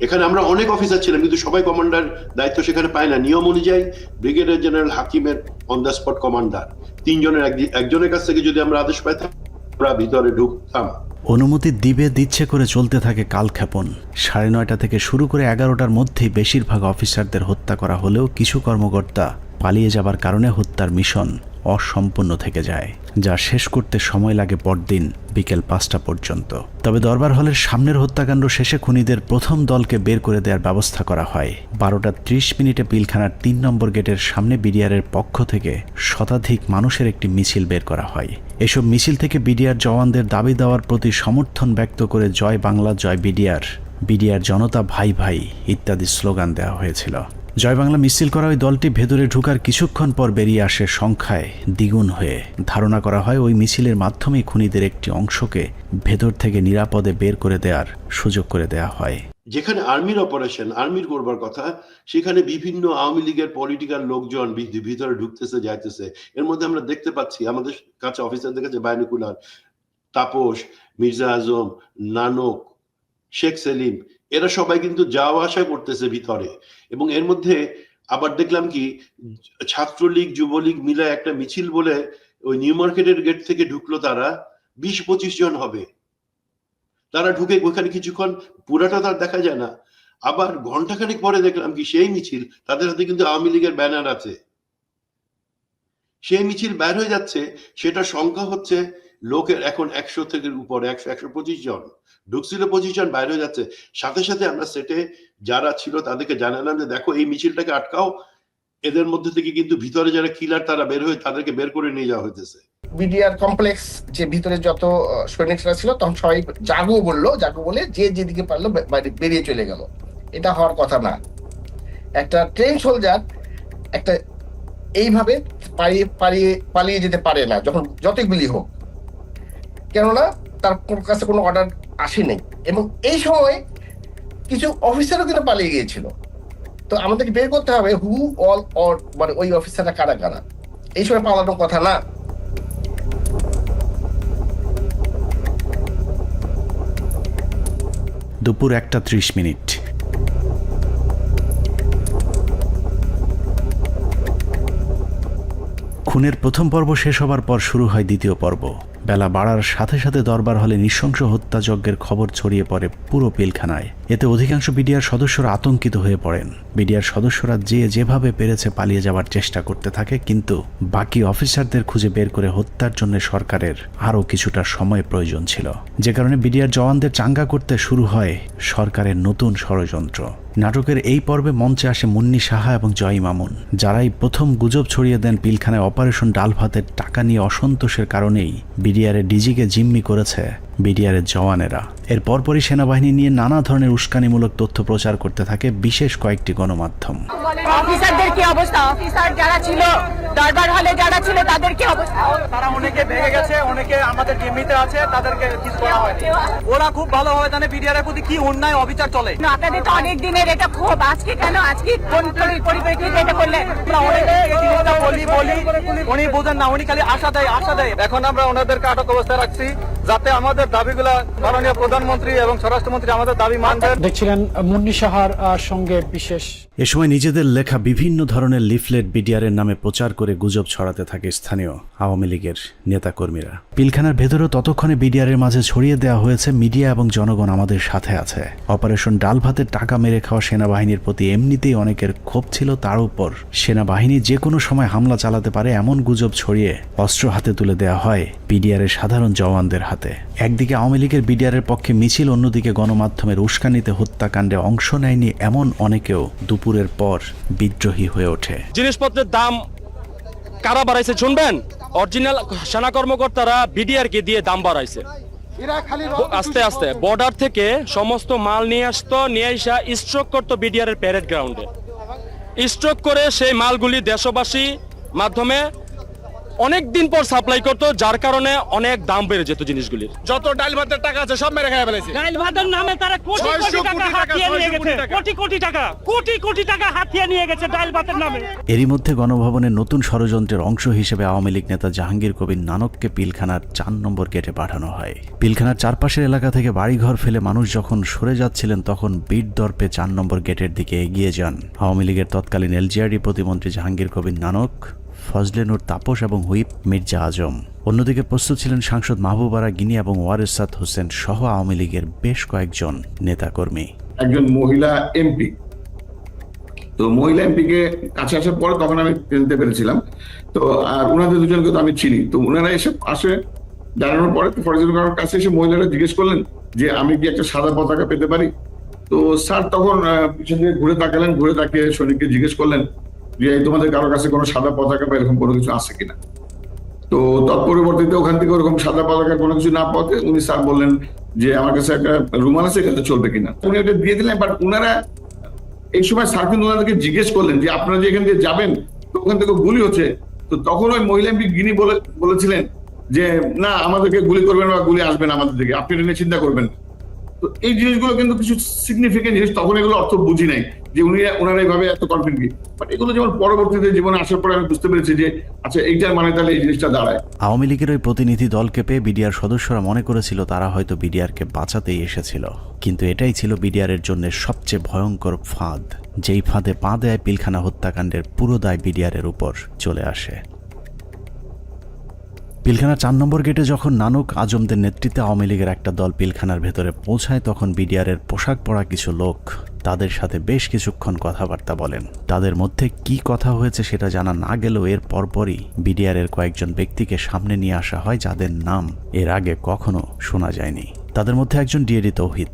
এখানে আমরা অনেক অফিসার ছিলাম, কিন্তু সবাই কমান্ডার দায়িত্ব সেখানে পায় না। নিয়ম অনুযায়ী ব্রিগেডিয়ার জেনারেল হাকিমের অন দ্য স্পট কমান্ডার, 3 জনের একজনের কাছ থেকে যদি আমরা আদেশ পাইতাম, আমরা ভিতরে ঢুকতাম। অনুমতি দিচ্ছে করে চলতে থাকে কালক্ষেপণ। 9:30 থেকে শুরু করে 11টার মধ্যেই বেশিরভাগ অফিসারদের হত্যা করা হলেও কিছু কর্মকর্তা পালিয়ে যাবার কারণে হত্যার মিশন অসম্পূর্ণ থেকে যায়, যা শেষ করতে সময় লাগে পরদিন বিকেল 5টা পর্যন্ত। তবে দরবার হলের সামনের হত্যাকাণ্ড শেষে খুনিদের প্রথম দলকে বের করে দেওয়ার ব্যবস্থা করা হয়। 12:30 পিলখানার 3 নম্বর গেটের সামনে বিডিআরের পক্ষ থেকে শতাধিক মানুষের একটি মিছিল বের করা হয়। এসব মিছিল থেকে বিডিআর জওয়ানদের দাবি দেওয়ার প্রতি সমর্থন ব্যক্ত করে জয় বাংলা, জয় বিডিআর, বিডিআর জনতা ভাই ভাই ইত্যাদি স্লোগান দেওয়া হয়েছিল। জয় বাংলা মিছিল করা ওই দলটি ভেতরে ঢুকার কিছুক্ষণ পর বেরিয়ে আসে সংখ্যায় দ্বিগুণ হয়ে। ধারণা করা হয় ওই মিছিলের মাধ্যমেই খুনিদের একটি অংশকে ভেতর থেকে নিরাপদে বের করে দেওয়ার সুযোগ করে দেওয়া হয়। যেখানে আর্মির অপারেশন, আর্মির করবার কথা, সেখানে বিভিন্ন আওয়ামী লীগের পলিটিক্যাল লোকজন ভিতরে ঢুকতেছে যাইতেছে। এর মধ্যে আমরা দেখতে পাচ্ছি আমাদের কাছে অফিসারদের কাছে বাইনোকুলার, তাপস, মির্জা আজম, নানক, শেখ সেলিম, এরা সবাই কিন্তু যাওয়া আসা করতেছে ভিতরে। এবং এর মধ্যে আবার দেখলাম কি ছাত্রলীগ যুবলীগ মিলে একটা মিছিল বলে ওই নিউ মার্কেটের গেট থেকে ঢুকলো, তারা 20-25 জন হবে। তারা ঢুকে ওইখানে কিছুক্ষণ, পুরাটা তার দেখা যায় না, আবার ঘন্টাখানেক পরে দেখলাম কি সেই মিছিল, তাদের হাতে কিন্তু আওয়ামী লীগের ব্যানার আছে, সেই মিছিল বের হয়ে যাচ্ছে। সেটা সংখ্যা হচ্ছে লোকের এখন 100 থেকে উপরে, 100-125 জন ঢুকছিল, 25 জন বাইরে হয়ে যাচ্ছে। সাথে সাথে আমরা সেটে যারা ছিল তাদেরকে জানালাম যে দেখো এই মিছিলটাকে আটকাও, এদের মধ্যে থেকে কিন্তু ভিতরে যারা কিলার তারা বের হয়ে তাদেরকে বের করে নিয়ে যাওয়া হইতেছে। বিডিআর কমপ্লেক্স যে ভিতরে যত সৈনিকরা ছিল তখন সবাই জাগো বললো, জাগো বলে যে যেদিকে পারলো বেরিয়ে চলে গেল। এটা হওয়ার কথা না। একটা ট্রেন সোলজার একটা এইভাবে পালিয়ে যেতে পারে না যখন যতই গুলি হোক, কেননা তার কাছে কোনো অর্ডার আসেনি। এবং এই সময় কিছু অফিসারও কিন্তু পালিয়ে গিয়েছিল। তো আমাদেরকে বের করতে হবে হু অল অর, মানে ওই অফিসাররা কারা কারা। এই সময় পালানোর কথা না। দুপুর 1:30। খুনের প্রথম পর্ব শেষ হবার পর শুরু হয় দ্বিতীয় পর্ব। বেলা বাড়ার সাথে সাথে দরবার হলে নৃশংস হত্যাযজ্ঞের খবর ছড়িয়ে পড়ে পুরো পিলখানায়। এতে অধিকাংশ বিডিআর সদস্যরা আতঙ্কিত হয়ে পড়েন। বিডিআর সদস্যরা যেভাবে পেরেছে পালিয়ে যাওয়ার চেষ্টা করতে থাকে, কিন্তু বাকি অফিসারদের খুঁজে বের করে হত্যার জন্য সরকারের আরও কিছুটা সময় প্রয়োজন ছিল, যে কারণে বিডিআর জওয়ানদের চাঙ্গা করতে শুরু হয় সরকারের নতুন ষড়যন্ত্র। নাটকের এই পর্বে মঞ্চে আসে মুন্নি সাহা এবং জয় মামুন, যারাই প্রথম গুজব ছড়িয়ে দেন পিলখানায় অপারেশন ডাল ভাতের টাকা নিয়ে অসন্তোষের কারণেই বিডিআরের ডিজিকে জিম্মি করেছে বিডিআরের জওয়ানেরা। এর পরপরই সেনাবাহিনী নিয়ে নানা ধরনের উস্কানিমূলক তথ্য প্রচার করতে থাকে বিশেষ কয়েকটি গণমাধ্যম। অফিসারদের কি অবস্থা, অফিসার যারা ছিল দরবার হলে যারা ছিল তাদের কি অবস্থা? তারা অনেকে ভেঙে গেছে, অনেকে আমাদের জিম্মিতে আছে, তাদেরকে কিছু করা হয়নি। ওরা খুব ভালোভাবে জানে বিডিআর এর প্রতি কি অন্যায় অবিচার চলে। আপনাদের তো অনেক দিনের এটা ক্ষোভ, আজকে কেন, আজকে কোন পরিপ্রেক্ষিতে এটা করলেন? উনি বোঝেন না, উনি খালি আশা দেয়। এখন আমরা ওনাদেরকে আটক অবস্থায় রাখছি যাতে আমাদের দাবিগুলা মাননীয় প্রধানমন্ত্রী এবং স্বরাষ্ট্রমন্ত্রী আমাদের দাবি মানবেন। দেখছিলেন মুন্নি সাহার সঙ্গে বিশেষ। এ সময় নিজেদের লেখা বিভিন্ন ধরনের লিফলেট বিডিআরের নামে প্রচার করে গুজব ছড়াতে থাকে স্থানীয় আওয়ামী লীগের নেতাকর্মীরা। পিলখানার ভেতরেও ততক্ষণে বিডিআরের মাঝে ছড়িয়ে দেওয়া হয়েছে মিডিয়া এবং জনগণ আমাদের সাথে আছে। অপারেশন ডাল ভাতের টাকা মেরে খাওয়া সেনাবাহিনীর প্রতি এমনিতেই অনেকের ক্ষোভ ছিল, তার উপর সেনাবাহিনী যে কোনো সময় হামলা চালাতে পারে এমন গুজব ছড়িয়ে অস্ত্র হাতে তুলে দেওয়া হয় বিডিআরের সাধারণ জওয়ানদের হাতে। একদিকে আওয়ামী লীগের বিডিআরের পক্ষে মিছিল, অন্যদিকে গণমাধ্যমের উস্কানিতে হত্যাকাণ্ডে অংশ নেয়নি এমন অনেকেও দুপুরের পর বিদ্রোহী হয়ে ওঠে। জিনিসপত্রের দাম কারা বাড়াইছে শুনবেন? অরিজিনাল সেনা কর্মকর্তারা বিডিআর কে দিয়ে দাম বাড়াইছে। আস্তে আস্তে বর্ডার থেকে সমস্ত মাল নিয়ে আসতো, নিয়ে আসা স্ট্রোক করতো বিডিআর এর প্যারেড গ্রাউন্ডে। স্ট্রোক করে সেই মালগুলি দেশবাসী মাধ্যমে অনেক দিন পর সাপ্লাই করতো, যার কারণে অনেক দাম বেড়ে যেত জিনিসগুলির। যত ডাল ভাতের টাকা আছে সব মেরে খেয়ে ফেলেছে। ডাল ভাতের নামে তারা কোটি কোটি টাকা হাতিয়ে নিয়ে গেছে, কোটি টাকা হাতিয়ে নিয়ে গেছে ডাল ভাতের নামে। এরই মধ্যে গণভবনের নতুন ষড়যন্ত্রের অংশ হিসেবে আওয়ামী লীগ নেতা জাহাঙ্গীর কবির নানককে পিলখানার 4 নম্বর গেটে পাঠানো হয়। পিলখানার চারপাশের এলাকা থেকে বাড়িঘর ফেলে মানুষ যখন সরে যাচ্ছিলেন, তখন বীর দর্পে 4 নম্বর গেটের দিকে এগিয়ে যান আওয়ামী লীগের তৎকালীন এলজিআরডি প্রতিমন্ত্রী জাহাঙ্গীর কবির নানক, ফজলে নূর তাপস এবং হুইপ মির্জা আজম। অন্যদিকে প্রস্তুত ছিলেন সাংসদ মাহবুবারা গিনি এবং ওয়ারেসাত হোসেন সহ আওয়ামী লীগের বেশ কয়েকজন নেতাকর্মী। একজন মহিলা এমপি, তো মহিলা এমপিকে কাছে আসার পরে তখন আমি চিনতে পেরেছিলাম। তো আর ওনাদের দুজনকে তো আমি চিনি। তো ওনারা এসে আসে জানানোর পরে ফরিদুল কারোর কাছে এসে মহিলারা জিজ্ঞেস করলেন যে আমি কি একটা সাদা পতাকা পেতে পারি? তো স্যার তখন পিছন দিকে ঘুরে তাকালেন, ঘুরে তাকিয়ে সৈনিককে জিজ্ঞেস করলেন যে তোমাদের কারোর কাছে কোনো সাদা পতাকা বা এরকম কোনো কিছু আছে কিনা। তো তৎপরবর্তীতে ওখান থেকে ওরকম সাদা পতাকার কোনো কিছু না পাওয়াতে উনি স্যার বললেন যে আমার কাছে একটা রুমাল আছে, এটাতে চলবে কিনা। উনি ওটা দিয়ে দিলেন, বাট উনারা এই সময় স্যার কিন্তু ওনাদেরকে জিজ্ঞেস করলেন যে আপনারা যে এখান দিয়ে যাবেন, তো ওখান থেকে গুলি হচ্ছে, তো তখন ওই মহিলা এমপি গিনি বলেছিলেন যে না, আমাদেরকে গুলি করবেন বা গুলি আসবেন আমাদের দিকে, আপনি এটা নিয়ে চিন্তা করবেন। তো এই জিনিসগুলো কিন্তু কিছু সিগনিফিকেন্ট জিনিস, তখন এগুলো অর্থ বুঝি নাই যে ওনারা এইভাবে এত কনফিডেন্ট কি, বাট এগুলো যেমন পরবর্তীতে জীবনে আসার পরে আমি বুঝতে পেরেছি যে আচ্ছা এইটার মানে তাহলে এই জিনিসটা দাঁড়ায়। আওয়ামী লীগের ওই প্রতিনিধি দলকে পেয়ে বিডিআর সদস্যরা মনে করেছিল তারা হয়তো বিডিআরকে বাঁচাতেই এসেছিল, কিন্তু এটাই ছিল বিডিআরের জন্য সবচেয়ে ভয়ঙ্কর ফাঁদ, যেই ফাঁদে পা দেয় পিলখানা হত্যাকাণ্ডের পুরো দায় বিডিআরের উপর চলে আসে। পিলখানা 4 নম্বর গেটে যখন নানক আজমদের নেতৃত্বে আওয়ামী লীগের একটা দল পিলখানার ভেতরে পৌঁছায়, তখন বিডিআরের পোশাক পরা কিছু লোক তাদের সাথে বেশ কিছুক্ষণ কথাবার্তা বলেন। তাদের মধ্যে কি কথা হয়েছে সেটা জানা না গেলেও এর পরপরই বিডিআরের কয়েকজন ব্যক্তিকে সামনে নিয়ে আসা হয় যাদের নাম এর আগে কখনো শোনা যায়নি। তাদের মধ্যে একজন ডিএডি তৌহিদ,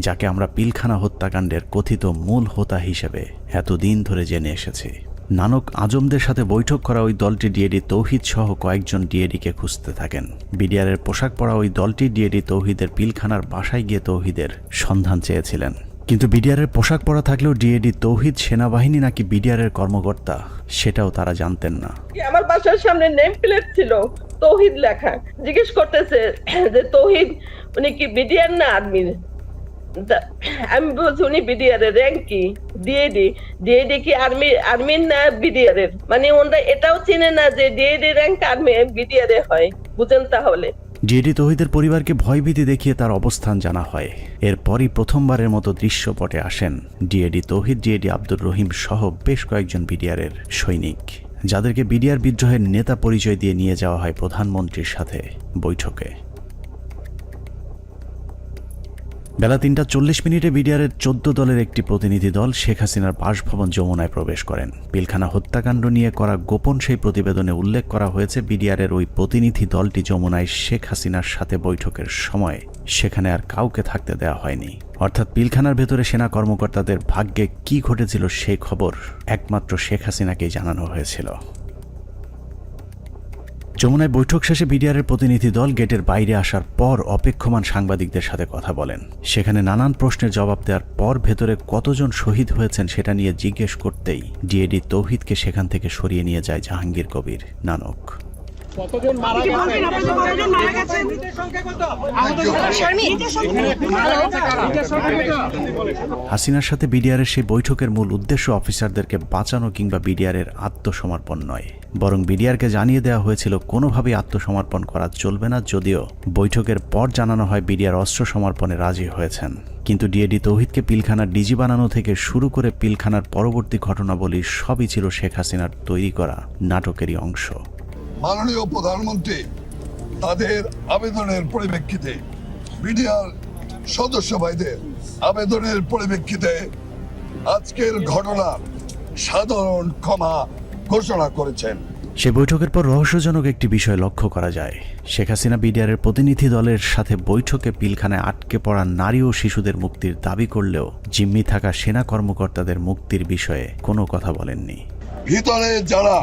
যাকে আমরা পিলখানা হত্যাকাণ্ডের কথিত মূল হোতা হিসেবে এতদিন ধরে জেনে এসেছি। নানক আজমদের সাথে বৈঠক করা ওই দলটি ডিএডি তৌহিদ সহ কয়েকজন ডিএডিকে খুঁজতে থাকেন। বিডিআরের পোশাক পরা ওই দলটি ডিএডি তৌহিদের পিলখানার বাসায় গিয়ে তৌহিদের সন্ধান চেয়েছিলেন, কিন্তু বিডিআরের পোশাক পরা থাকলেও ডিএডি তৌহিদ সেনাবাহিনী নাকি বিডিআরের কর্মকর্তা সেটাও তারা জানতেন না। আমার বাসার সামনে নেম প্লেট ছিল তৌহিদ লেখা, জিজ্ঞেস করতেছে যে তৌহিদ উনি কি বিডিআর না আর্মির? আমি বলছি উনি বিডিআর এর র্যাঙ্ক কি? ডিএডি কি আর্মির না বিডিআর এর? মানে ওনারা এটাও চিনে না যে ডিএডি র্যাঙ্ক আর্মি বিডিআর এ হয়, বুঝেন? তাহলে ডিএডি তৌহিদের পরিবারকে ভয়ভীতি দেখিয়ে তার অবস্থান জানা হয়। এরপরই প্রথমবারের মতো দৃশ্যপটে আসেন ডিএডি তৌহিদ, ডিএডি আব্দুর রহিম সহ বেশ কয়েকজন বিডিআরের সৈনিক, যাদেরকে বিডিআর বিদ্রোহের নেতা পরিচয় দিয়ে নিয়ে যাওয়া হয় প্রধানমন্ত্রীর সাথে বৈঠকে। বেলা 3:40 বিডিআরের 14 দলের একটি প্রতিনিধি দল শেখ হাসিনার বাসভবন যমুনায় প্রবেশ করেন। পিলখানা হত্যাকাণ্ড নিয়ে করা গোপন সেই প্রতিবেদনে উল্লেখ করা হয়েছে, বিডিআরের ওই প্রতিনিধি দলটি যমুনায় শেখ হাসিনার সাথে বৈঠকের সময় সেখানে আর কাউকে থাকতে দেওয়া হয়নি। অর্থাৎ পিলখানার ভেতরে সেনা কর্মকর্তাদের ভাগ্যে কি ঘটেছিল সেই খবর একমাত্র শেখ হাসিনাকেই জানানো হয়েছিল। যমুনায় বৈঠক শেষে বিডিআরের প্রতিনিধি দল গেটের বাইরে আসার পর অপেক্ষমান সাংবাদিকদের সাথে কথা বলেন। সেখানে নানান প্রশ্নের জবাব দেওয়ার পর ভেতরে কতজন শহীদ হয়েছেন সেটা নিয়ে জিজ্ঞেস করতেই ডিএডি তৌহিদকে সেখান থেকে সরিয়ে নিয়ে যায় জাহাঙ্গীর কবির নানক। হাসিনার সাথে বিডিআরের সেই বৈঠকের মূল উদ্দেশ্য অফিসারদেরকে বাঁচানো কিংবা বিডিআরের আত্মসমর্পণ নয়, বরং বিডিআরকে জানিয়ে দেওয়া হয়েছিল কোনোভাবেই আত্মসমর্পণ করা চলবে না। যদিও বৈঠকের পর জানানো হয় বিডিআর অস্ত্র সমর্পণে রাজি হয়েছেন, কিন্তু ডিএডি তৌহিদকে পিলখানার ডিজি বানানো থেকে শুরু করে পিলখানার পরবর্তী ঘটনাবলী সবই ছিল শেখ হাসিনার তৈরি করা নাটকেরই অংশ। মাননীয় প্রধানমন্ত্রী তাদের আবেদনের পরিপ্রেক্ষিতে, বিডিআর সদস্য ভাইদের আবেদনের পরিপ্রেক্ষিতে আজকের ঘটনার সাধারণ ক্ষমা ঘোষণা করেছেন। সে বৈঠকের পর রহস্যজনক একটি বিষয় লক্ষ্য করা যায়। শেখ হাসিনা বিডিআরের প্রতিনিধি দলের সাথে বৈঠকে পিলখানায় আটকে পড়া নারী ও শিশুদের মুক্তির দাবি করলেও জিম্মি থাকা সেনা কর্মকর্তাদের মুক্তির বিষয়ে কোনো কথা বলেননি। ভিতরে যারা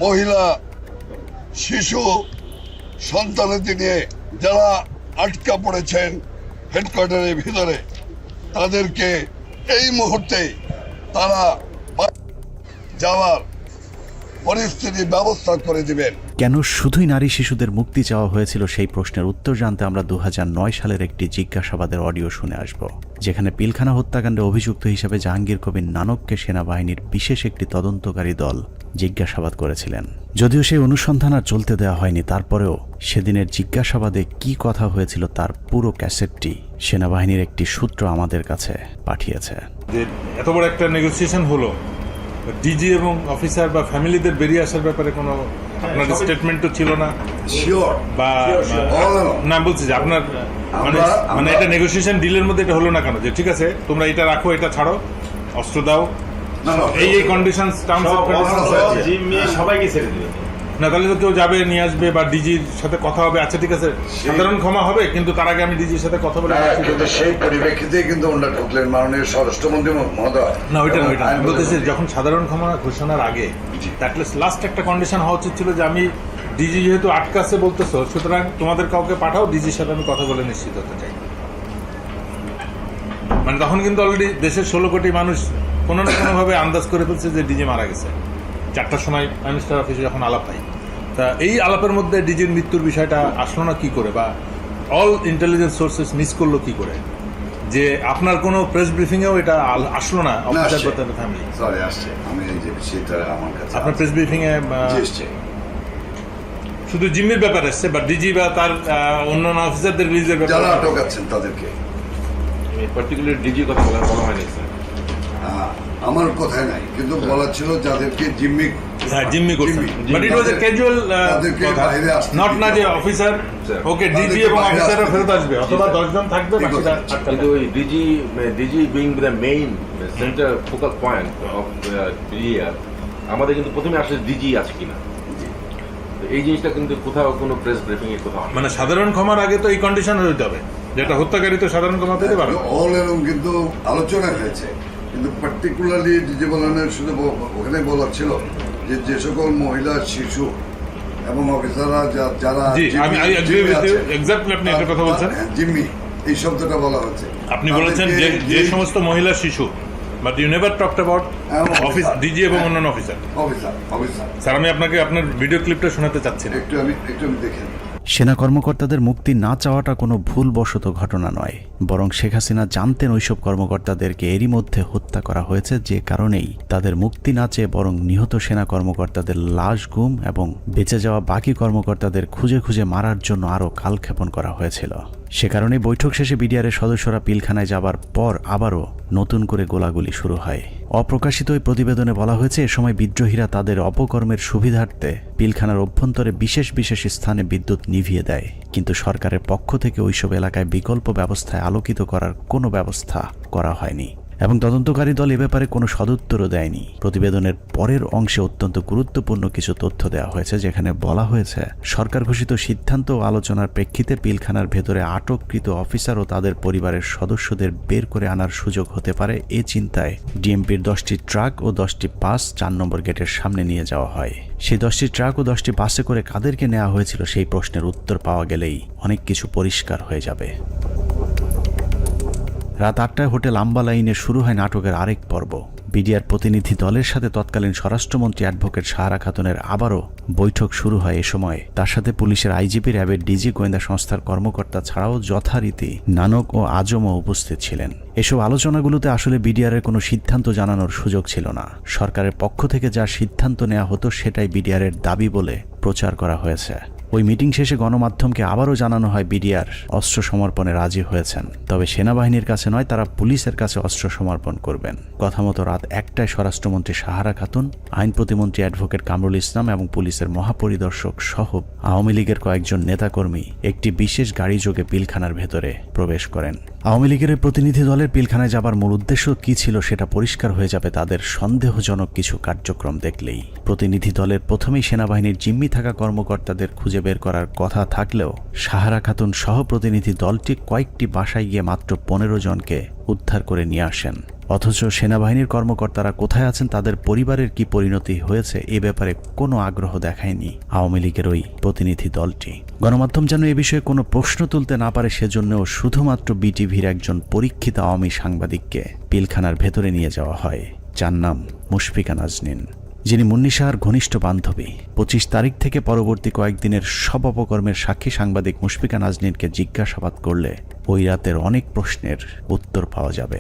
মহিলা, শিশু, সন্তানদের নিয়ে যারা আটকা পড়েছেন হেডকোয়ার্টারের ভিতরে, তাদেরকে এই মুহূর্তে তারা যাওয়ার পরিস্থিতি ব্যবস্থা করে দিবেন। কেন শুধুই নারী শিশুদের মুক্তি চাওয়া হয়েছিল সেই প্রশ্নের উত্তর জানতে আমরা 2009 সালের একটি জিজ্ঞাসাবাদের অডিও শুনে আসব, যেখানে পিলখানা হত্যাকাণ্ডে অভিযুক্ত হিসেবে জাহাঙ্গীর কবির নানককে সেনাবাহিনীর বিশেষ একটি তদন্তকারী দল জিজ্ঞাসাবাদ করেছিলেন। যদিও সেই অনুসন্ধান আর চলতে দেওয়া হয়নি, তারপরেও সেদিনের জিজ্ঞাসাবাদে কি কথা হয়েছিল তার পুরো ক্যাসেটটি সেনাবাহিনীর একটি সূত্র আমাদের কাছে পাঠিয়েছে। এত বড় একটা নেগোসিয়েশন হলো, ডিজি এবং অফিসার বা ফ্যামিলিদের বেরিয়ে আসার ব্যাপারে কোনো আপনার স্টেটমেন্ট তো ছিল না, বা না বলছি যে আপনার মানে এটা নেগোসিয়েশন ডিলের মধ্যে এটা হলো না কেন, যে ঠিক আছে তোমরা এটা রাখো, এটা ছাড়ো, অস্ত্র দাও, এই কন্ডিশনস টার্মস অফ কন্ডিশনস সবাইকে ছেড়ে দিবে না, তাহলে তো কেউ যাবে নিয়ে আসবে বা ডিজির সাথে কথা হবে, আচ্ছা ঠিক আছে সাধারণ ক্ষমা হবে, কিন্তু তার আগে আমি ডিজির সাথে কথা বলে সেই পরিপ্রেক্ষিতে কিন্তু ওনারা ঢুকলেন মাননীয় স্বরাষ্ট্রমন্ত্রী মহোদয়। না ওইটা আমি বলতেছি যখন সাধারণ ক্ষমা ঘোষণার আগে লাস্ট একটা কন্ডিশন হওয়া উচিত ছিল যে আমি ডিজি যেহেতু আটকাছে বলতেছো, সুতরাং তোমাদের কাউকে পাঠাও, ডিজির সাথে আমি কথা বলে নিশ্চিত হতে চাই। মানে তখন কিন্তু অলরেডি দেশের 16 কোটি মানুষ কোনো না কোনোভাবে আন্দাজ করে ফেলছে যে ডিজি মারা গেছে। 4টার সময় প্রাইম মিনিস্টার অফিসে যখন আলাপ হয়, তা এই আলাপের মধ্যে ডিজির মৃত্যুর বিষয়টা আসলো না কি করে, বা অল ইন্টেলিজেন্স সোর্সেস মিস করলো কি করে, যে আপনার কোনো প্রেস ব্রিফিংয়েও এটা আসলো না অফিসার বা তার ফ্যামিলি? সরি, আসছে। আমি এই যে বিষয়টা আমার কাছে আপনার প্রেস ব্রিফিংয়ে শুধু জিম্মির ব্যাপার আসছে, বা ডিজি বা তার অন্যান্য অফিসারদের রিলিজের ব্যাপারে যারা আটক আছেন তাদেরকে পার্টিকুলার ডিজি কথা বলা হয়নি স্যার। আমার কথাই নাই, কিন্তু বলা ছিল যাদেরকে জিম্মি করছেন, but it was A casual কথা, নট না যে অফিসার ওকে ডিজি এবং অফিসাররা ফেরত আসবে অথবা 10 জন থাকবে বাকিটা আটকাল। কিন্তু ওই DG being the main centre focal point of PDR, আমাদের কিন্তু প্রথমে আসলে ডিজি আছে কিনা এই জিনিসটা কিন্তু কোথাও কোনো প্রেস ব্রিফিং এর কোথাও, মানে সাধারণ ক্ষমার আগে তো এই কন্ডিশন হতে হবে, যেটা হত্যাকারী তো সাধারণ ক্ষমা পেতে পারে। অল এরকম কিন্তু আলোচনা হয়েছে, কিন্তু পার্টিকুলারলি ডিজি বলানের শুধু ওখানে বলা ছিল যে সকল মহিলা, শিশু এবং অফিসাররা যারা জিম্মি, এই শব্দটা বলা হচ্ছে। আপনি বলেছেন যে সমস্ত মহিলা, শিশু, but you never talked about office DG এবং অন্যান্য অফিসার। স্যার, আমি আপনাকে আপনার ভিডিও ক্লিপটা শোনাতে চাচ্ছি না, একটু আমি দেখেন। সেনা কর্মকর্তাদের মুক্তি না চাওয়াটা কোনো ভুলবশত ঘটনা নয়, বরং শেখ হাসিনা জানতেন ওইসব কর্মকর্তাদেরকে এরই মধ্যে হত্যা করা হয়েছে, যে কারণেই তাদের মুক্তি না চেয়ে বরং নিহত সেনা কর্মকর্তাদের লাশ গুম এবং বেঁচে যাওয়া বাকি কর্মকর্তাদের খুঁজে খুঁজে মারার জন্য আরও কালক্ষেপণ করা হয়েছিল। সে কারণে বৈঠক শেষে বিডিআরের সদস্যরা পিলখানায় যাবার পর আবারও নতুন করে গোলাগুলি শুরু হয়। অপ্রকাশিত ওই প্রতিবেদনে বলা হয়েছে, এ সময় বিদ্রোহীরা তাদের অপকর্মের সুবিধার্থে পিলখানার অভ্যন্তরে বিশেষ বিশেষ স্থানে বিদ্যুৎ নিভিয়ে দেয়, কিন্তু সরকারের পক্ষ থেকে ওইসব এলাকায় বিকল্প ব্যবস্থায় আলোকিত করার কোনো ব্যবস্থা করা হয়নি এবং তদন্তকারী দল এ ব্যাপারে কোনো সদুত্তরও দেয়নি। প্রতিবেদনের পরের অংশে অত্যন্ত গুরুত্বপূর্ণ কিছু তথ্য দেওয়া হয়েছে, যেখানে বলা হয়েছে সরকার ঘোষিত সিদ্ধান্ত ও আলোচনার প্রেক্ষিতে পিলখানার ভেতরে আটককৃত অফিসার ও তাদের পরিবারের সদস্যদের বের করে আনার সুযোগ হতে পারে, এ চিন্তায় ডিএমপির 10টি ট্রাক ও 10টি বাস 4 নম্বর গেটের সামনে নিয়ে যাওয়া হয়। সেই 10টি ট্রাক ও 10টি বাসে করে কাদেরকে নেওয়া হয়েছিল সেই প্রশ্নের উত্তর পাওয়া গেলেই অনেক কিছু পরিষ্কার হয়ে যাবে। রাত 8টায় হোটেল আম্বা লাইনে শুরু হয় নাটকের আরেক পর্ব। বিডিআর প্রতিনিধি দলের সাথে তৎকালীন স্বরাষ্ট্রমন্ত্রী অ্যাডভোকেট সাহারা খাতুনের আবারও বৈঠক শুরু হয়। এ সময় তার সাথে পুলিশের আইজিপি, র্যাবের ডিজি, গোয়েন্দা সংস্থার কর্মকর্তা ছাড়াও যথারীতি নানক ও আজমও উপস্থিত ছিলেন। এসব আলোচনাগুলোতে আসলে বিডিআরের কোনো সিদ্ধান্ত জানানোর সুযোগ ছিল না। সরকারের পক্ষ থেকে যা সিদ্ধান্ত নেওয়া হতো সেটাই বিডিআরের দাবি বলে প্রচার করা হয়েছে। ওই মিটিং শেষে গণমাধ্যমকে আবারও জানানো হয় বিডিআর অস্ত্র সমর্পণে রাজি হয়েছেন, তবে সেনাবাহিনীর কাছে নয়, তারা পুলিশের কাছে অস্ত্র সমর্পণ করবেন। কথা মতো রাত 1টায় স্বরাষ্ট্রমন্ত্রী সাহারা খাতুন, আইন প্রতিমন্ত্রী অ্যাডভোকেট কামরুল ইসলাম এবং পুলিশের মহাপরিদর্শক সহ আওয়ামী লীগের কয়েকজন নেতাকর্মী একটি বিশেষ গাড়ি যোগে পিলখানার ভেতরে প্রবেশ করেন। আওয়ামী লীগের প্রতিনিধি দলের পিলখানায় যাবার মূল উদ্দেশ্য কী ছিল সেটা পরিষ্কার হয়ে যাবে তাদের সন্দেহজনক কিছু কার্যক্রম দেখলেই। প্রতিনিধি দলের প্রথমেই সেনাবাহিনীর জিম্মি থাকা কর্মকর্তাদের খুঁজে বের করার কথা থাকলেও সাহারা খাতুন সহ প্রতিনিধি দলটি কয়েকটি বাসায় গিয়ে মাত্র 15 জনকে উদ্ধার করে নিয়ে আসেন। অথচ সেনাবাহিনীর কর্মকর্তারা কোথায় আছেন, তাদের পরিবারের কি পরিণতি হয়েছে, এ ব্যাপারে কোনো আগ্রহ দেখায়নি আওয়ামী লীগের ওই প্রতিনিধি দলটি। গণমাধ্যম যেন এ বিষয়ে কোনো প্রশ্ন তুলতে না পারে সেজন্যও শুধুমাত্র বিটিভির একজন পরীক্ষিত আওয়ামী সাংবাদিককে পিলখানার ভেতরে নিয়ে যাওয়া হয়, যার নাম মুশফিকা নাজনীন, যিনি মুন্নী সাহার ঘনিষ্ঠ বান্ধবী। 25 তারিখ থেকে পরবর্তী কয়েকদিনের সব অপকর্মের সাক্ষী সাংবাদিক মুশফিকা নাজনীনকে জিজ্ঞাসাবাদ করলে ওই রাতের অনেক প্রশ্নের উত্তর পাওয়া যাবে।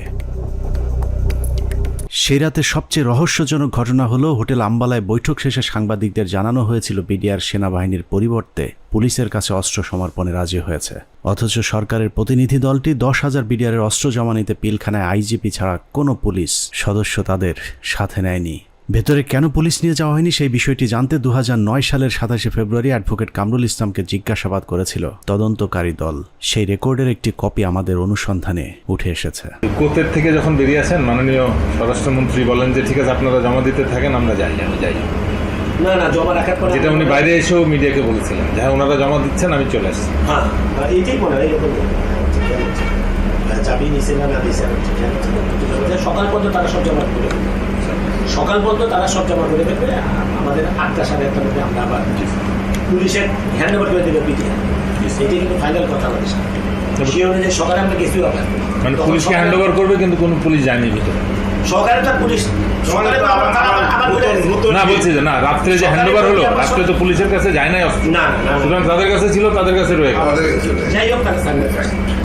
সেই রাতে সবচেয়ে রহস্যজনক ঘটনা হলো, হোটেল আম্বালায় বৈঠক শেষে সাংবাদিকদের জানানো হয়েছিল বিডিআর সেনাবাহিনীর পরিবর্তে পুলিশের কাছে অস্ত্র সমর্পণে রাজি হয়েছে। অথচ সরকারের প্রতিনিধি দলটি 10,000 বিডিআরের অস্ত্র জমা নিতে পিলখানায় আইজিপি ছাড়া কোনো পুলিশ সদস্য তাদের সাথে নেয়নি। ভেতরে কেন পুলিশ নিয়ে যাওয়া হয়নি সেই বিষয়টি জানতে 2009 সালের 27 ফেব্রুয়ারি অ্যাডভোকেট কামরুল ইসলামকে জিজ্ঞাসাবাদ করেছিল তদন্তকারী দল। সেই রেকর্ডের একটি কপি আমাদের অনুসন্ধানে উঠে এসেছে। কোর্টের থেকে যখন বেরিয়ে আসেন মাননীয় স্বরাষ্ট্রমন্ত্রী বলেন যে ঠিক আছে আপনারা জমা দিতে থাকেন, আমরা যাই। না না, জমা রাখার পর যেটা উনি বাইরে এসেও মিডিয়াকে বলেছিলেন, হ্যাঁ ওনারা জমা দিচ্ছেন, আমি চলে আসছি। হ্যাঁ, এইটাই মনে হয় এরকম চাবি নিচে না দিয়েছে। সকাল পর্যন্ত তারা সব জমা করে দেবে, সকাল পর্যন্ত তারা সব জমা করে দেবে। আমাদের 8টা সাড়ে 8টার মধ্যে আমরা আবার পুলিশের হ্যান্ড ওভার করে দেবে পিটিআর। এটাই কিন্তু ফাইনাল কথা আমাদের সাথে। সে অনুযায়ী সকালে আমরা গেছি ওখানে। মানে পুলিশকে হ্যান্ড ওভার করবে, কিন্তু কোনো পুলিশ যায়নি ভিতরে। সকালে তো পুলিশ সকালে তো আবার না বলছি যে না, রাত্রে যে হ্যান্ড ওভার হলো, রাত্রে তো পুলিশের কাছে যায় নাই অস্ত্র। না, সুতরাং তাদের কাছে ছিল, তাদের কাছে রয়ে গেল। যাই হোক তাকে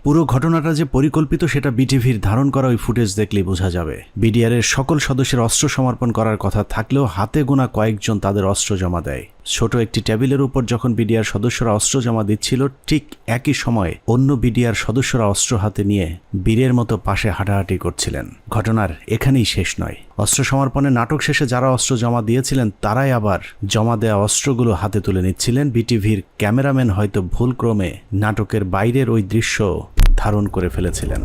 পুরো ঘটনাটা যে পরিকল্পিত সেটা বিটিভির ধারণ করা ওই ফুটেজ দেখলেই বোঝা যাবে। বিডিআর এর সকল সদস্যের অস্ত্র সমর্পণ করার কথা থাকলেও হাতে গোনা কয়েকজন তাদের অস্ত্র জমা দেয়। ছোট একটি টেবিলের উপর যখন বিডিআর সদস্যরা অস্ত্র জমা দিচ্ছিল, ঠিক একই সময়ে অন্য বিডিআর সদস্যরা অস্ত্র হাতে নিয়ে বীরের মতো পাশে হাঁটাহাঁটি করছিলেন। ঘটনার এখানেই শেষ নয়। অস্ত্র সমর্পণের নাটক শেষে যারা অস্ত্র জমা দিয়েছিলেন তারাই আবার জমা দেওয়া অস্ত্রগুলো হাতে তুলে নিচ্ছিলেন। বিটিভির ক্যামেরাম্যান হয়তো ভুলক্রমে নাটকের বাইরের ওই দৃশ্য ধারণ করে ফেলেছিলেন।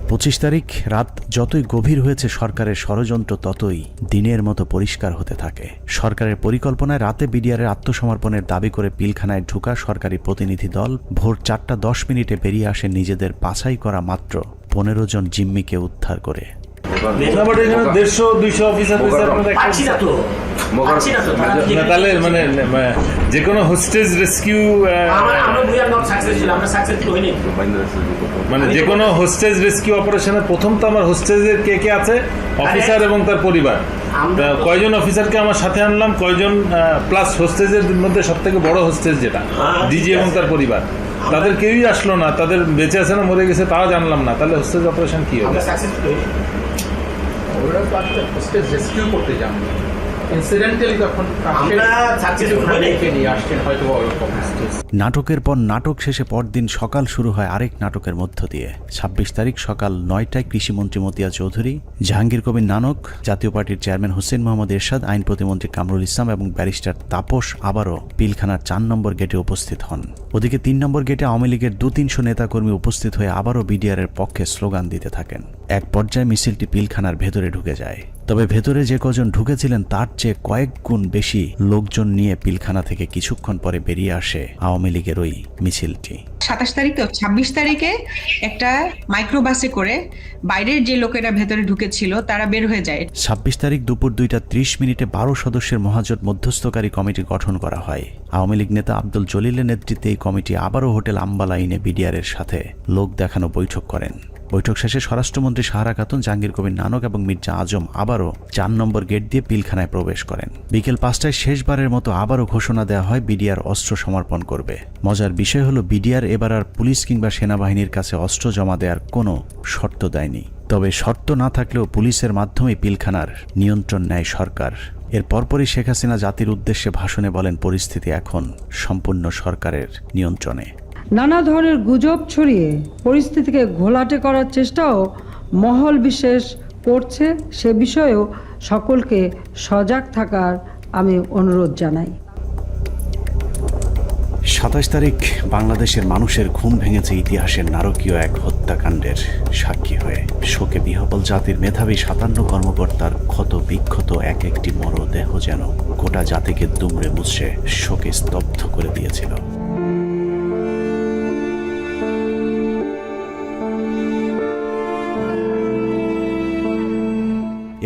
25 তারিখ রাত যতই গভীর হয়েছে, সরকারের ষড়যন্ত্র ততই দিনের মতো পরিষ্কার হতে থাকে। সরকারের পরিকল্পনায় রাতে বিডিআরের আত্মসমর্পণের দাবি করে পিলখানায় ঢোকা সরকারি প্রতিনিধি দল ভোর 4:10 বেরিয়ে আসে নিজেদের বাছাই করা মাত্র 15 জন জিম্মিকে উদ্ধার করে। তাহলে মানে যে কোনো হোস্টেজ রেস্কিউ, মানে যে কোনো হোস্টেজ রেস্কিউ অপারেশনের প্রথম তো আমার হোস্টেজের কে কে আছে, অফিসার এবং তার পরিবার। কয়জন অফিসারকে আমার সাথে আনলাম, কয়জন প্লাস হোস্টেজের মধ্যে সব থেকে বড় হোস্টেজ যেটা ডিজি এবং তার পরিবার, তাদের কেউই আসলো না। তাদের বেঁচে আছে না মরে গেছে তাও জানলাম না। তাহলে হোস্টেজ অপারেশন কি হবে? ওরা তো আসলে হোস্টেজ রেস্কিউ করতে যান, ইনসিডেন্টালি তখন নাটকের পর নাটক শেষে পরদিন সকাল শুরু হয় আরেক নাটকের মধ্য দিয়ে। 26 তারিখ সকাল 9টায় কৃষিমন্ত্রী মতিয়া চৌধুরী, জাহাঙ্গীর কবির নানক, জাতীয় পার্টির চেয়ারম্যান হোসেন মোহাম্মদ এরশাদ, আইন প্রতিমন্ত্রী কামরুল ইসলাম এবং ব্যারিস্টার তাপস আবারও পিলখানার 4 নম্বর গেটে উপস্থিত হন। ওদিকে 3 নম্বর গেটে আওয়ামী লীগের 200-300 নেতাকর্মী উপস্থিত হয়ে আবারও বিডিআরের পক্ষে স্লোগান দিতে থাকেন। এক পর্যায়ে মিছিলটি পিলখানার ভেতরে ঢুকে যায়। তবে ভেতরে যে কজন ঢুকেছিলেন তার চেয়ে কয়েক গুণ বেশি লোকজন নিয়ে পিলখানা থেকে কিছুক্ষণ পরে বেরিয়ে আসে আওয়ামী লীগের ওই মিছিলটি। 27 তারিখ তো 26 তারিখে একটা মাইক্রোবাসে করে বাইরের যে লোকেরা ভেতরে ঢুকেছিল তারা বের হয়ে যায়। 26 তারিখ দুপুর 2:30 12 সদস্যের মহাজোট মধ্যস্থকারী কমিটি গঠন করা হয়। আওয়ামী লীগ নেতা আব্দুল জলিলের নেতৃত্বে এই কমিটি আবারও হোটেল আম্বালাইনে বিডিআরের সাথে লোক দেখানো বৈঠক করেন। বৈঠক শেষে স্বরাষ্ট্রমন্ত্রী সাহারা খাতুন, জাহাঙ্গীর কবির নানক এবং মির্জা আজম আবারও 4 নম্বর গেট দিয়ে পিলখানায় প্রবেশ করেন। বিকেল 5টায় শেষবারের মতো আবারও ঘোষণা দেওয়া হয় বিডিআর অস্ত্র সমর্পণ করবে। মজার বিষয় হলো বিডিআর এবার আর পুলিশ কিংবা সেনাবাহিনীর কাছে অস্ত্র জমা দেওয়ার কোনো শর্ত দেয়নি। তবে শর্ত না থাকলেও পুলিশের মাধ্যমে পিলখানার নিয়ন্ত্রণ নেয় সরকার। এর পরপরই শেখ হাসিনা জাতির উদ্দেশ্যে ভাষণে বলেন, পরিস্থিতি এখন সম্পূর্ণ সরকারের নিয়ন্ত্রণে। নানা ধরনের গুজব ছড়িয়ে পরিস্থিতিকে ঘোলাটে করার চেষ্টাও মহল বিশেষ করছে, সে বিষয়েও সকলকে সজাগ থাকার আমি অনুরোধ জানাই। 27 তারিখ বাংলাদেশের মানুষের ঘুম ভেঙেছে ইতিহাসের নারকীয় এক হত্যাকাণ্ডের সাক্ষী হয়ে। শোকে বিহ্বল জাতির মেধাবী 57 কর্মকর্তার ক্ষত বিক্ষত এক একটি মরদেহ যেন গোটা জাতিকে দুমড়ে মুচড়ে শোকে স্তব্ধ করে দিয়েছিল।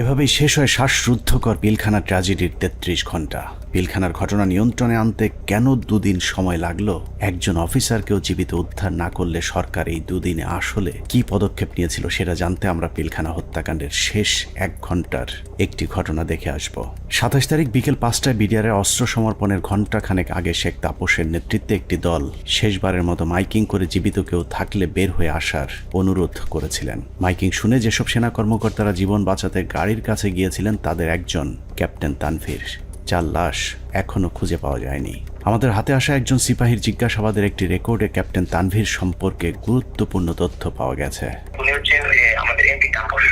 এভাবেই শেষ হয় শ্বাসরুদ্ধকর পিলখানা ট্র্যাজেডির 33 ঘন্টা। পিলখানার ঘটনা নিয়ন্ত্রণে আনতে কেন 2 দিন সময় লাগলো? একজন অফিসারকেও জীবিত উদ্ধার না করলে সরকার এই 2 দিনে আসলে কি পদক্ষেপ নিয়েছিল সেটা জানতে আমরা পিলখানা হত্যাকাণ্ডের শেষ 1 ঘন্টার একটি ঘটনা দেখে আসব। 27 তারিখ বিকেল 5টায় বিডিআরের অস্ত্র সমর্পণের ঘণ্টাখানেক আগে শেখ তাপসের নেতৃত্বে একটি দল শেষবারের মতো মাইকিং করে জীবিত কেউ থাকলে বের হয়ে আসার অনুরোধ করেছিলেন। মাইকিং শুনে যেসব সেনা কর্মকর্তারা জীবন বাঁচাতে গাড়ির কাছে গিয়েছিলেন তাদের একজন ক্যাপ্টেন তানভীর, যার লাশ এখনো খুঁজে পাওয়া যায়নি। আমাদের হাতে আসা একজন সিপাহীর জিজ্ঞাসাবাদের একটি রেকর্ডে ক্যাপ্টেন তানভীর সম্পর্কে গুরুত্বপূর্ণ তথ্য পাওয়া গেছে। উনি হচ্ছেন আমাদের এমপি তাপস।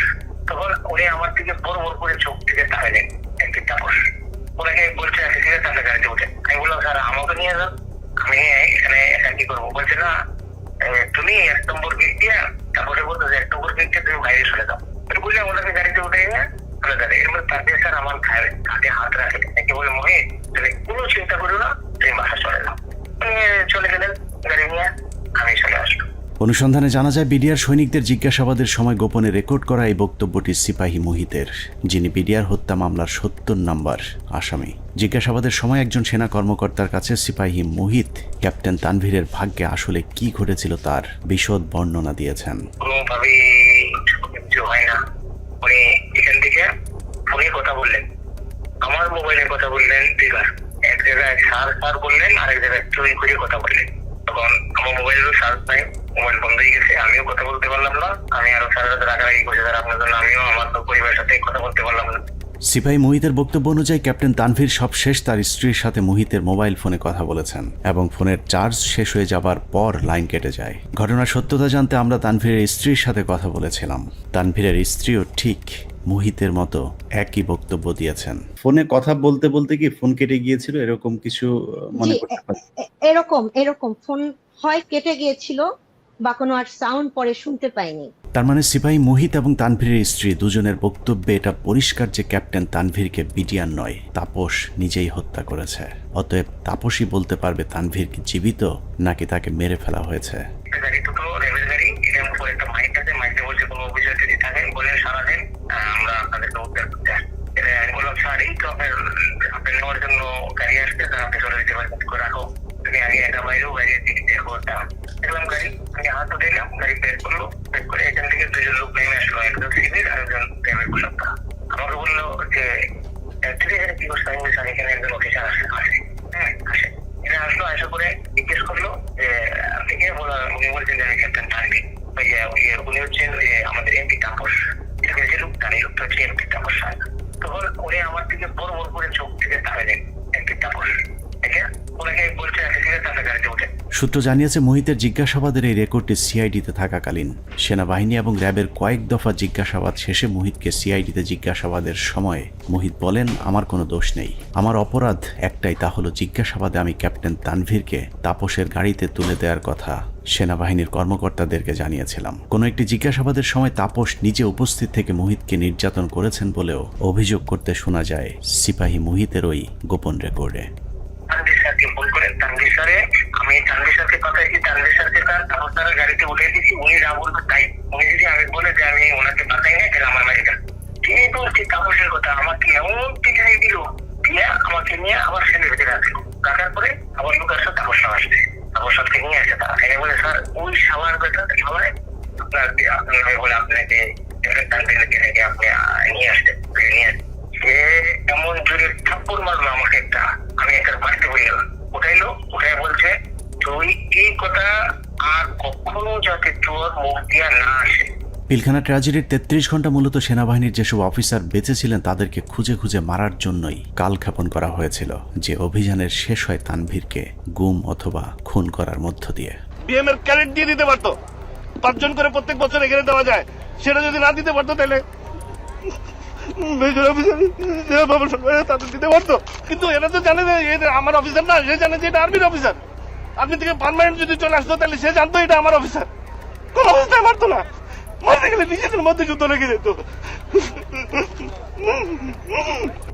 তখন উনি আমার দিকে বড় বড় করে চোখ থেকে তাকালেন। এমপি তাপস ওনাকে বলছে ঠিক আছে তাহলে গাড়িতে উঠেন। আমি বললাম স্যার আমাকে নিয়ে যান, আমি এখানে একা কি করবো? বলছে না তুমি 1 নম্বর গেট দিয়ে, তারপরে বলতো 1 নম্বর গেট দিয়ে তুমি বাইরে চলে যাও। বুঝলাম ওনাকে গাড়িতে উঠে চলে যাবে। এর মধ্যে তাদের স্যার আমার কাঁধে হাত রাখে একে বলে মনে তুমি কোনো চিন্তা করো না, তুমি বাসা চলে যাও। চলে গেলেন গাড়ি নিয়ে, আমি চলে আসলো। অনুসন্ধানে জানা যায় বিডিআর সৈনিকদের জিজ্ঞাসাবাদের সময় গোপনে রেকর্ড করা এই বক্তব্যটি সিপাহী মুহিতের, যিনি বিডিআর হত্যা মামলার ৭০ নম্বর আসামি। জিজ্ঞাসাবাদের সময় একজন সেনা কর্মকর্তার কাছে সিপাহী মুহিত ক্যাপ্টেন তানভীরের ভাগ্যে আসলে কি ঘটেছিল তার বিশদ বর্ণনা দিয়েছেন। কোনোভাবেই কিছু হয় না। উনি এখান থেকে ফোনে কথা বললেন, আমার মোবাইলে কথা বললেন, দিবার এক জায়গায় সার বললেন, আরেক জায়গায় চুরি করে কথা বললেন। তখন আমার মোবাইলেরও সার্চ নাই, মোবাইল বন্ধ হয়ে গেছে, আমিও কথা বলতে পারলাম না। আমি আরো সারা রাত রাগারাগি করছি স্যার আপনার জন্য, আমিও আমার পরিবারের সাথে কথা বলতে পারলাম না। সিপাহী মুহিতের বক্তব্য অনুযায়ী ক্যাপ্টেন তানভীর সবশেষ তার স্ত্রীর সাথে মুহিতের মোবাইল ফোনে কথা বলেছেন এবং ফোনের চার্জ শেষ হয়ে যাবার পর লাইন কেটে যায়। ঘটনার সত্যতা জানতে আমরা তানভীরের স্ত্রীর সাথে কথা বলেছিলাম। তানভীরের স্ত্রীও ঠিক মুহিতের মতো একই বক্তব্য দিয়েছেন। ফোনে কথা বলতে বলতে কি ফোন কেটে গিয়েছিল, এরকম কিছু মনে করতে পারেন? এরকম ফোন হয় কেটে গিয়েছিল বা কোনো আর সাউন্ড পরে শুনতে পাইনি। তার মানে সিপাহী মুহিত এবং তানভীরের স্ত্রী দুজনের বক্তব্যে এটা পরিষ্কার যে ক্যাপ্টেন তানভীরকে বিডিআর নয়, তাপস নিজেই হত্যা করেছে। অতএব তাপসই বলতে পারবে তানভীর কি জীবিত নাকি তাকে মেরে ফেলা হয়েছে। আমরা আপনাদেরকে উদ্ধার করতে আসি। আমি বললাম স্যার এই তো আপনার নেওয়ার জন্য গাড়ি আসতে, আপনি চলে যেতে পারেন, রাখো তুমি আগে একা বাইরেও বাইরে দেখো। দেখলাম গাড়ি, আমি হাত উঠাইলাম, গাড়ি প্যাক করলো, প্যাক করে এখান থেকে দুজন লোক নেমে আসলো, একজন সিভিল আর একজন প্রাইভেট পোশাকটা। আমাকে বললো যে ঠিক আছে কি করছে, আমি বলছি এখানে একজন অফিসার আসে। হ্যাঁ আসে, এখানে আসলো, আসা করে জিজ্ঞেস করলো যে আপনি কে? উনি বলছেন যে আমি ক্যাপ্টেন তানভীর। উনি হচ্ছেন আমাদের এমপি তাপস। তখন উনি আমার দিকে বড় করে চোখ থেকে তাকালেন, এমপি তাপস। ওনাকে বলছে গাড়িতে উঠে। সূত্র জানিয়েছে মুহিতের জিজ্ঞাসাবাদের এই রেকর্ডটি সিআইডিতে থাকাকালীন সেনাবাহিনী এবং র্যাবের কয়েক দফা জিজ্ঞাসাবাদ শেষে মুহিতকে সিআইডিতে জিজ্ঞাসাবাদের সময় মুহিত বলেন, আমার কোনো দোষ নেই, আমার অপরাধ একটাই, তা হলো জিজ্ঞাসাবাদে আমি ক্যাপ্টেন তানভীরকে তাপসের গাড়িতে তুলে দেওয়ার কথা সেনাবাহিনীর কর্মকর্তাদেরকে জানিয়েছিলাম। কোনো একটি জিজ্ঞাসাবাদের সময় তাপস নিজে উপস্থিত থেকে মুহিতকে নির্যাতন করেছেন বলেও অভিযোগ করতে শোনা যায় সিপাহী মুহিতের ওই গোপন রেকর্ডে। তানভীর স্যারকে ফোন করেন, তানভীর স্যারে আমি তানভীর স্যারকে পাঠাইছি, তানভীর স্যারকে তাপস স্যারের গাড়িতে উঠে দিচ্ছি, উনি যা বলবে তাই। উনি যদি আমি বলে যে আমি ওনাকে পাঠাই না, তাহলে আমার মারি যান। তিনি বলছি তাপসের কথা, আমাকে এমন পিছনে দিল, দিয়ে আমাকে নিয়ে আবার সেনের ভিতরে রাখলো। রাখার পরে আবার লোকের সাথে তাপস সার আসবে, তাপস সারকে নিয়ে আসে তারা। এনে বলে স্যার ওই সাবার বেটা সবাই আপনার বলে আপনাকে তানভীরকে নাকি আপনি নিয়ে আসতেন, নিয়ে আসতেন। সে এমন জোরে থাপ্পড় মারলো আমাকে একটা, আমি একটা বাড়িতে বলে গেলাম। উঠাইলো, উঠাই বলছে তুই এই কথা আর কখনো যাতে তোর মুখ দিয়া না আসে। পিলখানা ট্র্যাজেডির ৩৩ ঘন্টা মূলত সেনাবাহিনীর যেসব অফিসার বেঁচে ছিলেন তাদেরকে খুঁজে খুঁজে মারার জন্যই কালক্ষেপণ করা হয়েছিল, যে অভিযানের শেষ হয় তানভীরকে গুম অথবা খুন করার মধ্য দিয়ে। বিএম এর ক্যাডেট দিয়ে দিতে পারতো, 5 জন করে প্রত্যেক বছর এখানে দেওয়া যায়, সেটা যদি না দিতে পারতো তাহলে মেজর অফিসার তাদের দিতে পারতো। কিন্তু এরা তো জানে যে এটা আমার অফিসার না, সে জানে যে এটা আর্মির অফিসার। আর্মি থেকে পার্মানেন্ট যদি চলে আসতো তাহলে সে জানতো এটা আমার অফিসার, কোন অবস্থায় মারতো না, মারতে গেলে নিজেদের মধ্যে যুদ্ধ লেগে যেত।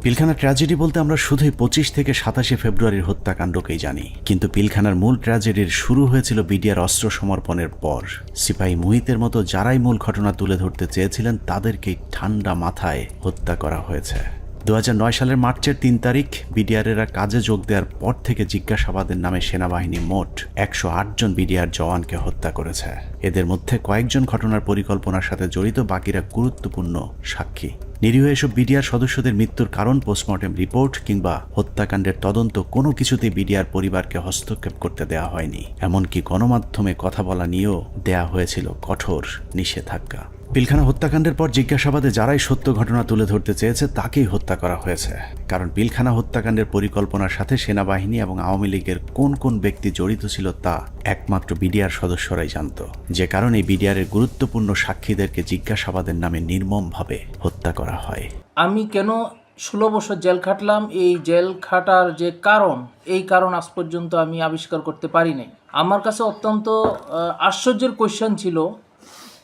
পিলখানা ট্র্যাজেডি বলতে আমরা শুধুই 25 থেকে 27 ফেব্রুয়ারির হত্যাকাণ্ডকেই জানি, কিন্তু পিলখানার মূল ট্র্যাজেডির শুরু হয়েছিল বিডিআর অস্ত্র সমর্পণের পর। সিপাহী মুহিতের মতো যারাই মূল ঘটনা তুলে ধরতে চেয়েছিলেন তাদেরকেই ঠান্ডা মাথায় হত্যা করা হয়েছে। 2009 সালের মার্চের 3 তারিখ বিডিআরেরা কাজে যোগ দেওয়ার পর থেকে জিজ্ঞাসাবাদের নামে সেনাবাহিনী মোট 108 জন বিডিআর জওয়ানকে হত্যা করেছে। এদের মধ্যে কয়েকজন ঘটনার পরিকল্পনার সাথে জড়িত, বাকিরা গুরুত্বপূর্ণ সাক্ষী। নিরীহ এসব বিডিআর সদস্যদের মৃত্যুর কারণ, পোস্টমর্টেম রিপোর্ট কিংবা হত্যাকাণ্ডের তদন্ত কোনো কিছুতেই বিডিআর পরিবারকে হস্তক্ষেপ করতে দেওয়া হয়নি। এমনকি গণমাধ্যমে কথা বলা নিয়েও দেয়া হয়েছিল কঠোর নিষেধাজ্ঞা। পিলখানা হত্যাকাণ্ডের পর জিজ্ঞাসাবাদে যারাই সত্য ঘটনা তুলে ধরতে চেয়েছে তাকেই হত্যা করা হয়েছে, কারণ পিলখানা হত্যাকাণ্ডের পরিকল্পনার সাথে সেনাবাহিনী এবং আওয়ামী লীগের কোন কোন ব্যক্তি জড়িত ছিল তা একমাত্র বিডিআর সদস্যরাই জানত, যে কারণে বিডিআরের গুরুত্বপূর্ণ সাক্ষীদেরকে জিজ্ঞাসাবাদের নামে নির্মমভাবে হত্যা করা হয়। আমি কেন 16 বছর জেল খাটলাম, এই জেল খাটার যে কারণ, এই কারণ আজ পর্যন্ত আমি আবিষ্কার করতে পারি নাই। আমার কাছে অত্যন্ত আশ্চর্যের কোয়েশ্চেন ছিল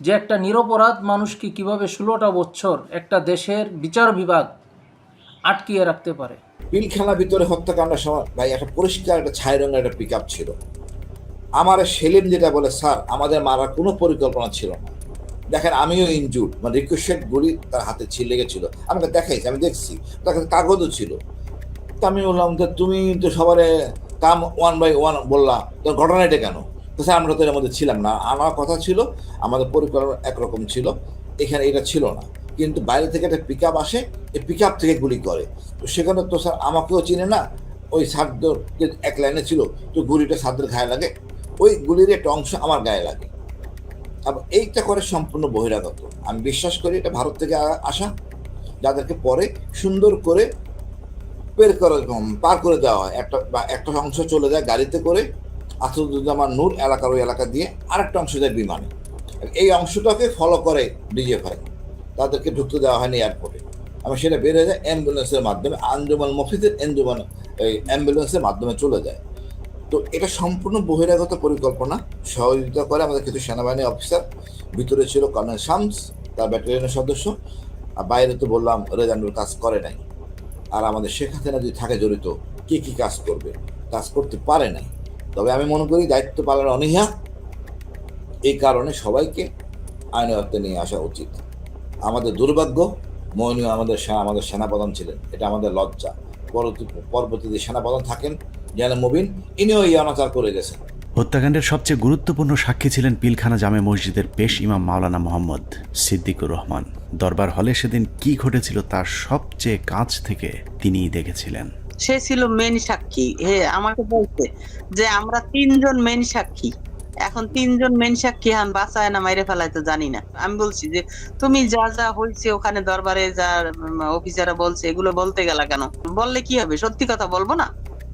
যে একটা নিরপরাধ মানুষকে কিভাবে 16টা বছর একটা দেশের বিচার বিভাগ আটকিয়ে রাখতে পারে। পিলখানার ভিতরে হত্যাকাণ্ডের সময় ভাই একটা পরিষ্কার একটা ছাই রঙের একটা পিকআপ ছিল। আমার সেলিম যেটা বলে, স্যার আমাদের মারার কোনো পরিকল্পনা ছিল না, দেখেন আমিও ইনজুর্ড, মানে রিকোয়েস্টেড গুলি তার হাতে লেগেছিল, আমাকে দেখাইছি, আমি দেখছি, তার কাছে কাগজও ছিল। তো আমি বললাম যে তুমি তো সবারে কাম 1 by 1 বললা, তোর ঘটনা এটা কেন? তো স্যার আমরা তো এর মধ্যে ছিলাম না, আমার কথা ছিল আমাদের পরিকল্পনা একরকম ছিল, এখানে এটা ছিল না, কিন্তু বাইরে থেকে একটা পিক আপ আসে, এই পিক আপ থেকে গুলি করে। তো সেখানে তো স্যার আমাকেও চিনে না, ওই সারদের যে এক লাইনে ছিল, তো গুলিটা সারদের গায়ে লাগে, ওই গুলির একটা অংশ আমার গায়ে লাগে। আর এইটা করে সম্পূর্ণ বহিরাগত। আমি বিশ্বাস করি এটা ভারত থেকে আসা, যাদেরকে পরে সুন্দর করে পার করে দেওয়া হয়, একটা অংশ চলে যায় গাড়িতে করে আসাদুজ্জামান নূর এলাকার ওই এলাকা দিয়ে, আরেকটা অংশ যায় বিমানে। এই অংশটাকে ফলো করে ডিজিএফআই, তাদেরকে ঢুকতে দেওয়া হয়নি এয়ারপোর্টে। আমি সেটা বের হয়ে যায় অ্যাম্বুলেন্সের মাধ্যমে, আঞ্জুমান মফিজের এই অ্যাম্বুলেন্সের মাধ্যমে চলে যায়। তো এটা সম্পূর্ণ বহিরাগত পরিকল্পনা, সহযোগিতা করে আমাদের কিছু সেনাবাহিনী অফিসার, ভিতরে ছিল কর্নেল শামস তার ব্যাটালিয়নের সদস্য, আর বাইরে তো বললাম রেজানুর কাজ করে নাই। আর আমাদের শেখ হাসিনা যদি থাকে জড়িত, কে কি কাজ করবে, কাজ করতে পারে নাই। তবে আমি মনে করি দায়িত্ব পালনের অনীহা, এই কারণে সবাইকে আইনের আওতায় নিয়ে আসা উচিত। আমাদের দুর্ভাগ্য, মইনুল আমাদের সেনাপ্রধান ছিলেন, এটা আমাদের লজ্জা। পরবর্তীতে সেনাপ্রধান থাকেন জেনারেল মুবিন, ইনিও এই অনাচার করে গেছেন। হত্যাকাণ্ডের সবচেয়ে গুরুত্বপূর্ণ সাক্ষী ছিলেন পিলখানা জামে মসজিদের পেশ ইমাম মাওলানা মোহাম্মদ সিদ্দিকুর রহমান। দরবার হলে সেদিন কি ঘটেছিল তার সবচেয়ে কাছ থেকে তিনিই দেখেছিলেন। সে ছিল মেন সাক্ষী। আমাকে বলছে যে আমরা 3 জন মেন সাক্ষী, এখন 3 জন মেন সাক্ষী হান বাঁচায় না মাইরে ফেলাইতে জানি না। আমি বলছি যে তুমি যা যা হয়েছে ওখানে দরবারে যা অফিসাররা বলছে এগুলো বলতে গেলা কেন? বললে কি হবে? সত্যি কথা বলবো না?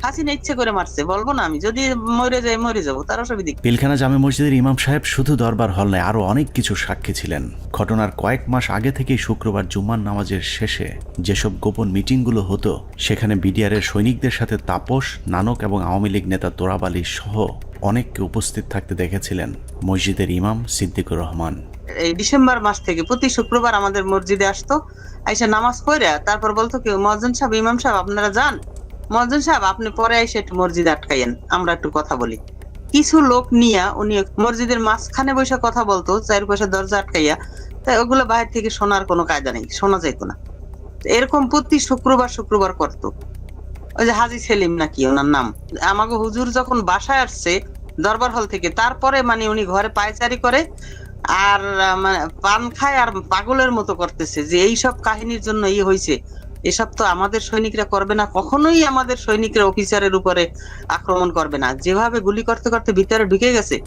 হাসিনা ইচ্ছে করে মারছে, বলবো না? আমি যদি মরে যাই মরে যাবো, তার অসুবিধা। পিলখানা জামে মসজিদের ইমাম সাহেব শুধু দরবার হল নয়, আরো অনেক কিছু সাক্ষী ছিলেন। ঘটনার কয়েক মাস আগে থেকেই শুক্রবার জুম্মার নামাজের শেষে যেসব গোপন মিটিংগুলো হতো, সেখানে বিডিআরের সৈনিকদের সাথে তাপস, নানক এবং আওয়ামী লীগ নেতা তোরাব আলী সহ অনেককে উপস্থিত থাকতে দেখেছিলেন মসজিদের ইমাম সিদ্দিকুর রহমান। এই ডিসেম্বর মাস থেকে প্রতি শুক্রবার আমাদের মসজিদে আসতো, আইসা নামাজ পড়ে তারপর বলতো কি, মুয়াজ্জিন সাহেব, ইমাম সাহেব আপনারা যান, মুয়াজ্জিন সাহেব আপনি পরে এসে একটু মসজিদ আটকাইয়েন, আমরা একটু কথা বলি। কিছু লোক নিয়ে উনি মসজিদের মাঝখানে বসে কথা বলতো, চারপাশে দরজা আটকাইয়া, তাই ওগুলো বাইরে থেকে শোনার কোনো কায়দা নেই, শোনা যাইতো না। এরকম প্রতি শুক্রবার করতো। ওই যে হাজি সেলিম নাকি ওনার নাম, আমাকে হুজুর যখন বাসায় আসছে দরবার হল থেকে, তারপরে মানে উনি ঘরে পায়চারি করে আর মানে পান খায় আর পাগলের মতো করতেছে যে এইসব কাহিনীর জন্য হয়েছে, এসব তো আমাদের সৈনিকরা করবে না, কখনোই আমাদের সৈনিকরা অফিসারের উপরে আক্রমণ করবে না। যেভাবে গুলি করতে করতে ভিতরে ঢুকে গেছে,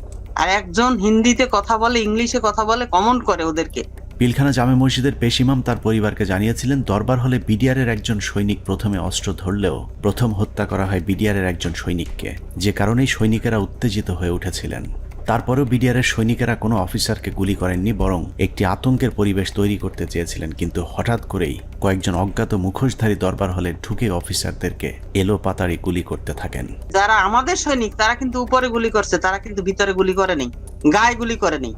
আর একজন হিন্দিতে কথা বলে, ইংলিশে কথা বলে, কমেন্ট করে ওদেরকে। পিলখানা জামে মসজিদের পেশ ইমাম তার পরিবারকে জানিয়েছিলেন, দরবার হলে বিডিআরের একজন সৈনিক প্রথমে অস্ত্র ধরলেও প্রথম হত্যা করা হয় বিডিআরের একজন সৈনিককে, যে কারণেই সৈনিকেরা উত্তেজিত হয়ে উঠেছিলেন। তারপরেও বিডিআরের সৈনিকেরা কোনো অফিসারকে গুলি করেননি, বরং একটি আতঙ্কের পরিবেশ তৈরি করতে চেয়েছিলেন। কিন্তু হঠাৎ করেই কয়েকজন অজ্ঞাত মুখোশধারী দরবার হলে ঢুকে অফিসারদেরকে এলো পাতাড়ি গুলি করতে থাকেন। যারা আমাদের সৈনিক তারা কিন্তু উপরে গুলি করছে, তারা কিন্তু ভিতরে গুলি করেনি, গায়ে গুলি করেনি,